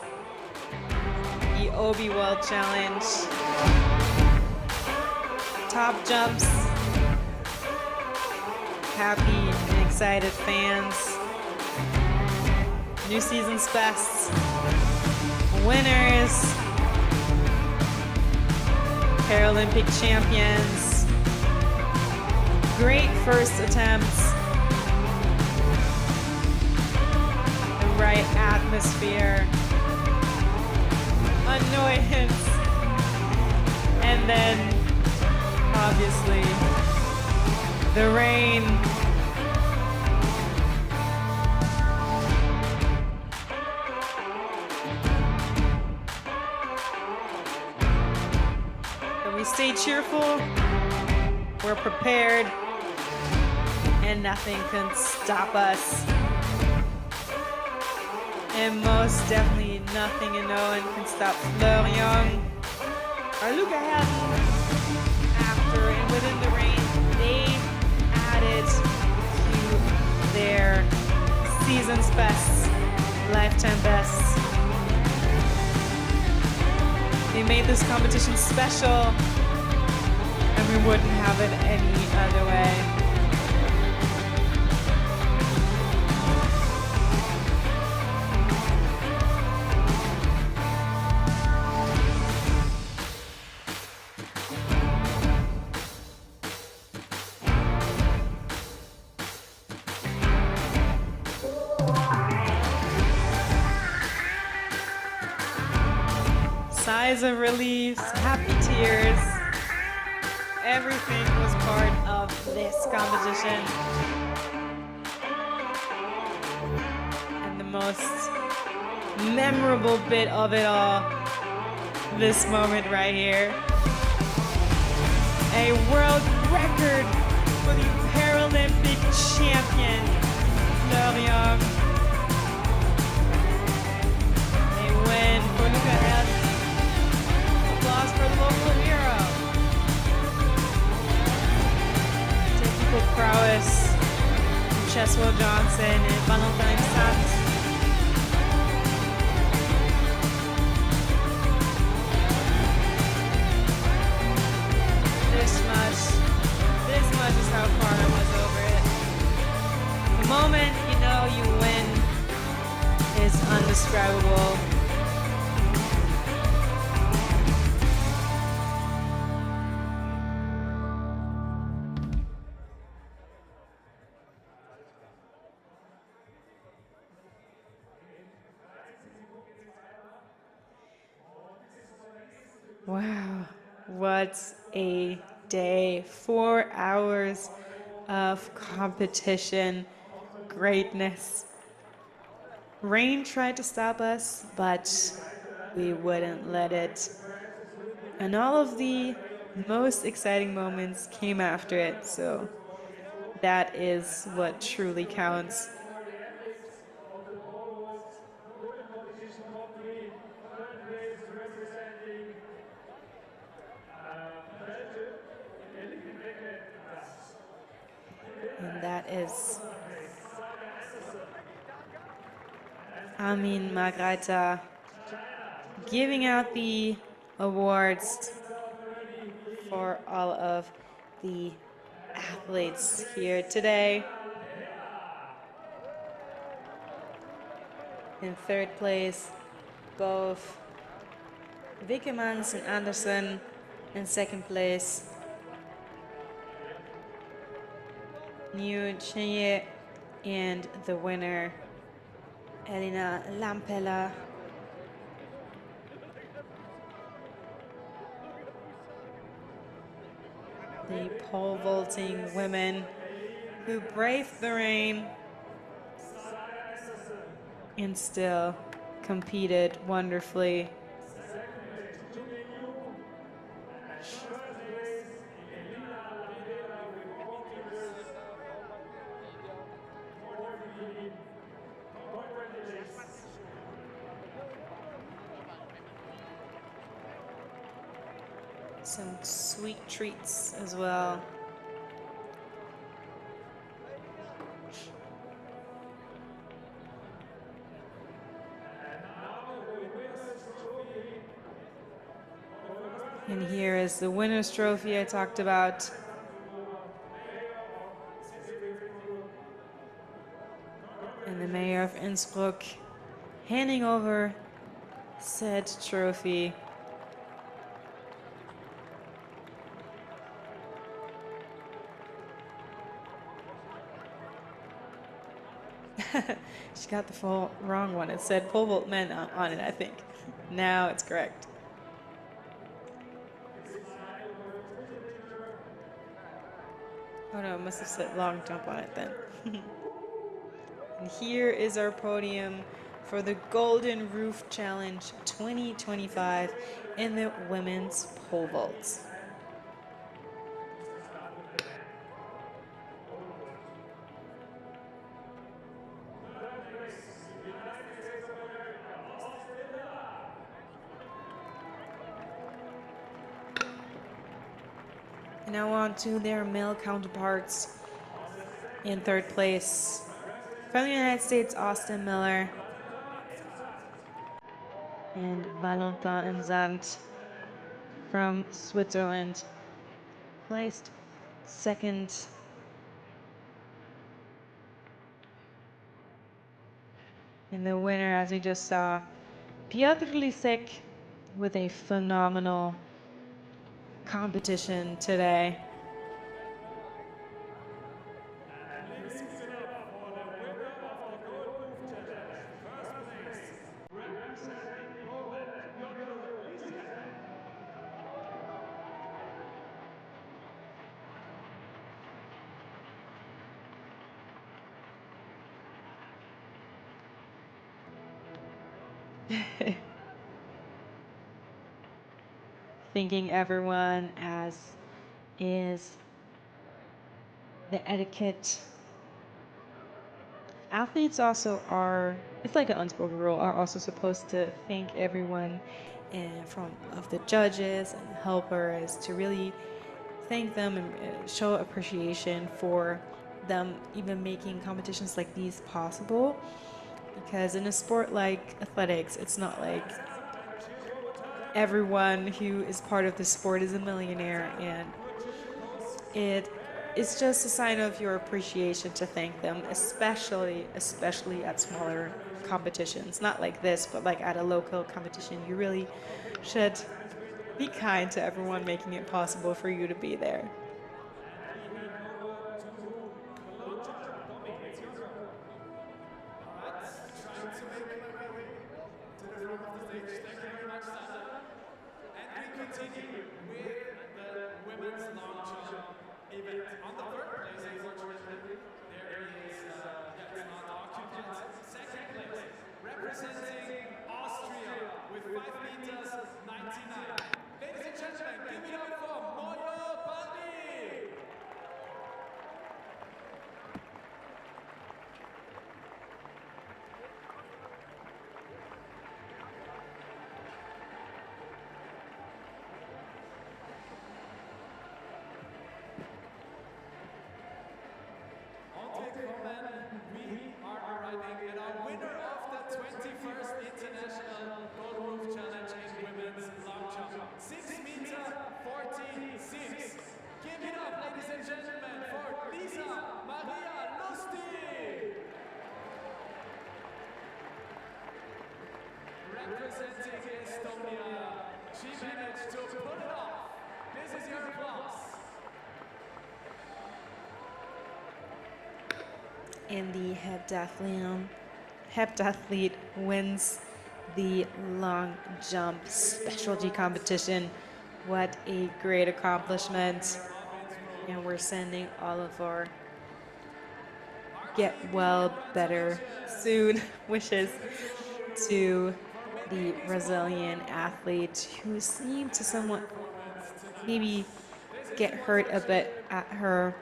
the Obi World Challenge, top jumps, happy and excited fans, new season's best, winners, Paralympic champions, great first attempts, the right atmosphere, annoyance, and then obviously the rain. We stay cheerful, we're prepared, and nothing can stop us. And most definitely nothing and no one can stop Florian or Luca Hadden. After and within the rain, they added to their season's best, lifetime bests. They made this competition special, and we wouldn't have it any other way. Sighs of relief, happy tears. Everything was part of this competition. And the most memorable bit of it all, this moment right here. A world record for the Paralympic champion, Florian. A win for Luca Hadden. Applause for the local hero. Technical prowess, Cheswell Johnson and Valentine Sachs. indescribable. Wow, what a day. 4 hours of competition, greatness. Rain tried to stop us, but we wouldn't let it. And all of the most exciting moments came after it, so that is what truly counts. And that is Amin Magraita giving out the awards for all of the athletes here today. In third place, both Wickemans and Andersen. In second place, New Chenye, and the winner, Elina Lampela. The pole vaulting women who braved the rain and still competed wonderfully. Some sweet treats as well. And here is the winner's trophy I talked about. And the mayor of Innsbruck handing over said trophy. She got the full wrong one. It said pole vault men on it, I think. Now it's correct. Oh no, it must have said long jump on it then. And here is our podium for the Golden Roof Challenge 2025 in the women's pole vaults. And now on to their male counterparts. In third place, from the United States, Austin Miller and Valentin Enzant from Switzerland placed second. And the winner, as we just saw, Piotr Lisek, with a phenomenal competition today. Thanking everyone, as is the etiquette. Athletes also are, it's like an unspoken rule, are also supposed to thank everyone from of the judges and helpers, to really thank them and show appreciation for them even making competitions like these possible. Because in a sport like athletics, it's not like everyone who is part of the sport is a millionaire, and it it's just a sign of your appreciation to thank them, especially at smaller competitions. Not like this, but like at a local competition. You really should be kind to everyone making it possible for you to be there. Trying to make my way to the front of the stage. Thank you very much, Sandra. And we continue with the women's long jump event. On the third place, unfortunately, there is, it's not occupied. Second place, representing Austria with 5 meters 99. Ladies and gentlemen, give it up for Moyo Bandi. We are arriving at our winner of the 21st International Gold Roof Challenge in women's long jump. 6 meter 46. Give it up, ladies and gentlemen, for Lisa Maria Lustig. Representing Estonia, she managed to pull it off. This is your applause. And the heptathlete wins the long jump specialty competition. What a great accomplishment. And we're sending all of our get well, better soon wishes to the Brazilian athlete who seemed to somewhat maybe get hurt a bit at her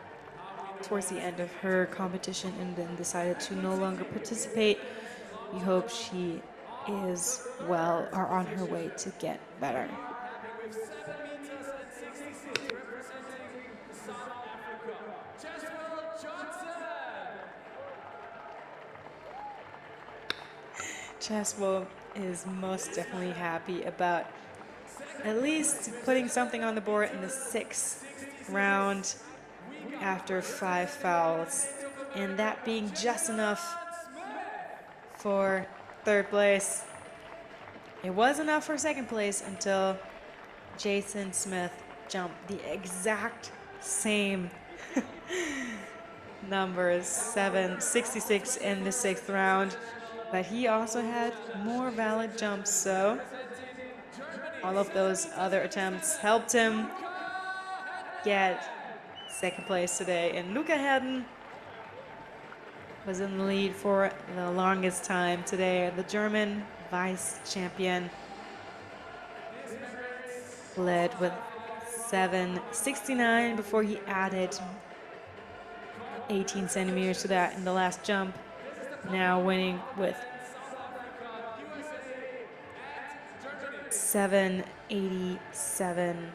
towards the end of her competition and then decided to no longer participate. We hope she is well or on her way to get better. With 7 meters and 66, representing South Africa, Jasper Johnson. Cheswell is most definitely happy about at least putting something on the board in the 6th round after 5 fouls, and that being just enough for 3rd place. It was enough for 2nd place until Jason Smith jumped the exact same numbers, 766 in the 6th round, but he also had more valid jumps, so all of those other attempts helped him get 2nd place today. And Luca Hedden was in the lead for the longest time today. The German vice champion led with 769 before he added 18 centimeters to that in the last jump. Now winning with 787.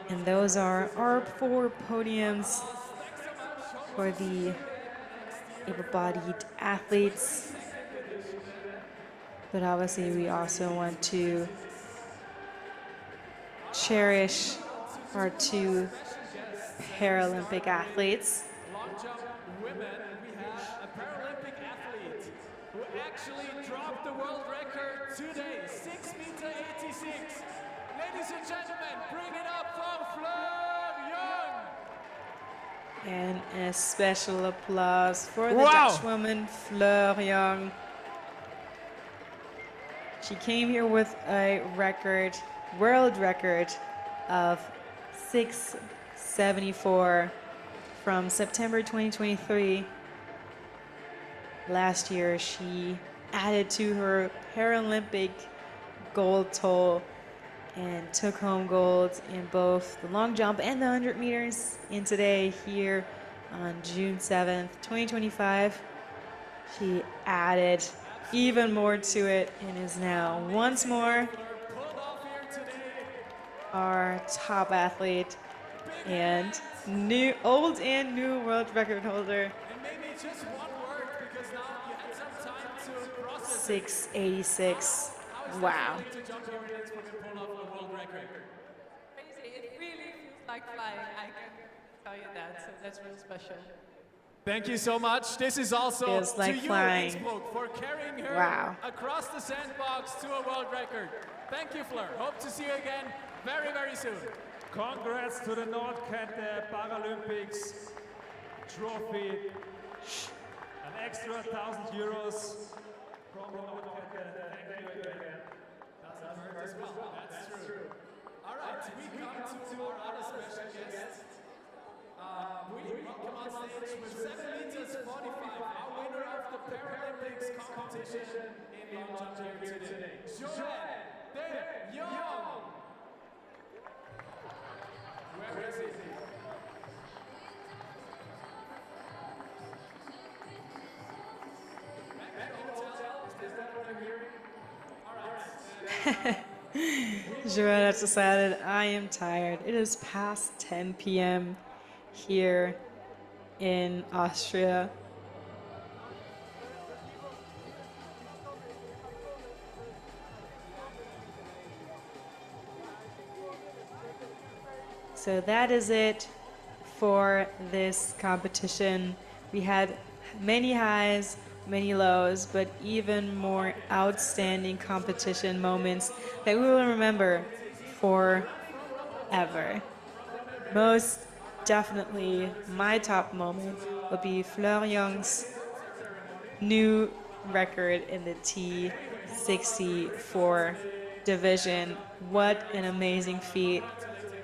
And those are our 4 podiums for the able-bodied athletes. But obviously we also want to cherish our 2 Paralympic athletes. Long jump women, we have a Paralympic athlete who actually dropped the world record today, 6 meter 86. Ladies and gentlemen, bring it up for Fleur Young. And a special applause for the Dutch woman, Fleur Young. She came here with a record, world record of 674 from September 2023. Last year, she added to her Paralympic gold toll and took home gold in both the long jump and the 100 meters. And today, here on June 7th, 2025, she added even more to it and is now once more our top athlete and old and new world record holder. And maybe just one word, because now you had some time to 686. Wow. To jump here in Innsbruck and pull off a world record. Crazy. It really feels like flying. I can tell you that. So that's really special. Thank you so much. This is also Feels like to you, flying. Innsbruck, for carrying her Wow. across the sandbox to a world record. Thank you, Fleur. Hope to see you again very, very soon. Congrats to the Nordkette Paralympics trophy. An extra 1,000 euros from the Nordkette. Thank you again. That's true. All right, we come to our other special guest. We come on stage with 7 meters 45, our winner of the Paralympics competition in long jump here today. Joël de Jong. Where is he? Back hotel? Is that what I'm hearing? All right. Joël has decided I am tired. It is past 10 p.m. here in Austria. So that is it for this competition. We had many highs, many lows, but even more outstanding competition moments that we will remember forever. Most definitely my top moment will be Fleur Young's new record in the T64 division. What an amazing feat.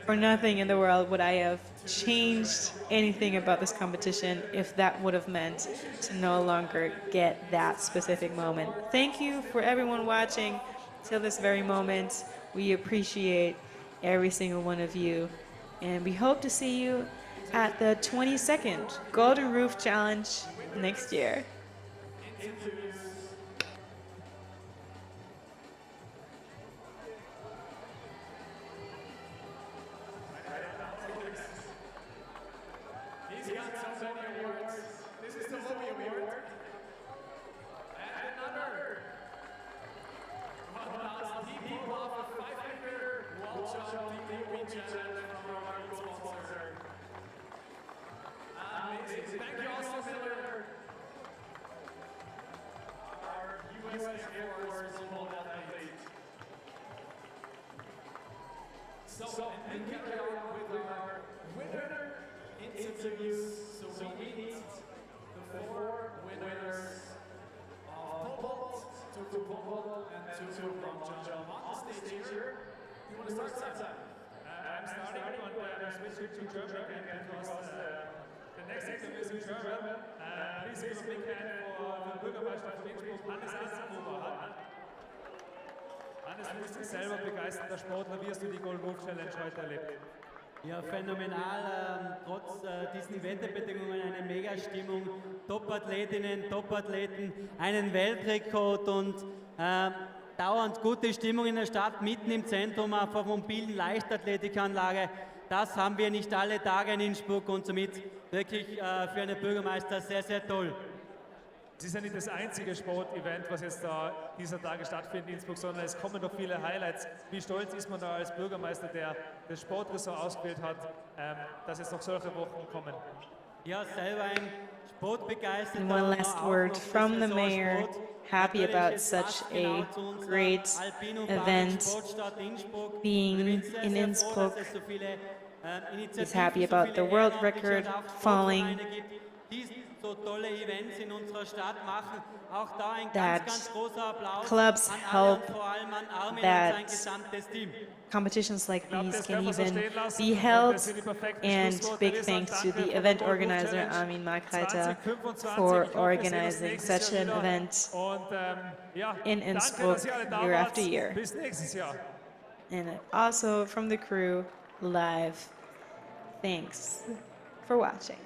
For nothing in the world would I have changed anything about this competition if that would have meant to no longer get that specific moment. Thank you for everyone watching till this very moment. We appreciate every single one of you. And we hope to see you at the 22nd Golden Roof Challenge next year. He's got so many awards. This is the Hobby Award. And another 1,000 people off a 5-meter wall jump DDP challenge from our gold sponsor. Amazing. Thank you also, Miller. Our U.S. Air Force global athlete. So, and we carry on with our winner interviews. So we need the 4 winners of pole vault, to pole vault, and to long jump on the stage here. You want to start, Sam? I'm starting and I'm switching to German because the next interview is in German. Please give a big hand for the Bürgermeister von Innsbruck, Hannes Assenhuber. Hannes, du bist selber begeisterter Sportler. Wie hast du die Golden Roof Challenge heute erlebt? Ja, phänomenal. Trotz diesen Wetterbedingungen eine Mega-Stimmung. Top-Athletinnen, Top-Athleten, einen Weltrekord und dauernd gute Stimmung in der Stadt, mitten im Zentrum auf einer mobilen Leichtathletikanlage. Das haben wir nicht alle Tage in Innsbruck und somit wirklich für einen Bürgermeister sehr, sehr toll. Es ist ja nicht das einzige Sportevent, was jetzt da dieser Tage stattfindet in Innsbruck, sondern es kommen noch viele Highlights. Wie stolz ist man da als Bürgermeister, der das Sportressort ausgewählt hat, dass jetzt noch solche Wochen kommen? Ja, selber ein Sportbegeisterter. And one last word from the mayor. Happy about such a great event being in Innsbruck. He's happy about the world record falling. So tolle Events in unserer Stadt machen. Auch da ein That ganz großer Applaus clubs an alle, help vor allem an Armin that und sein gesamtes Team. Competitions like these can even be held, and big thanks to the event organizer Armin Markreiter for organizing such an event in Innsbruck year after year. Bis nächstes Jahr. And also from the crew live, thanks for watching.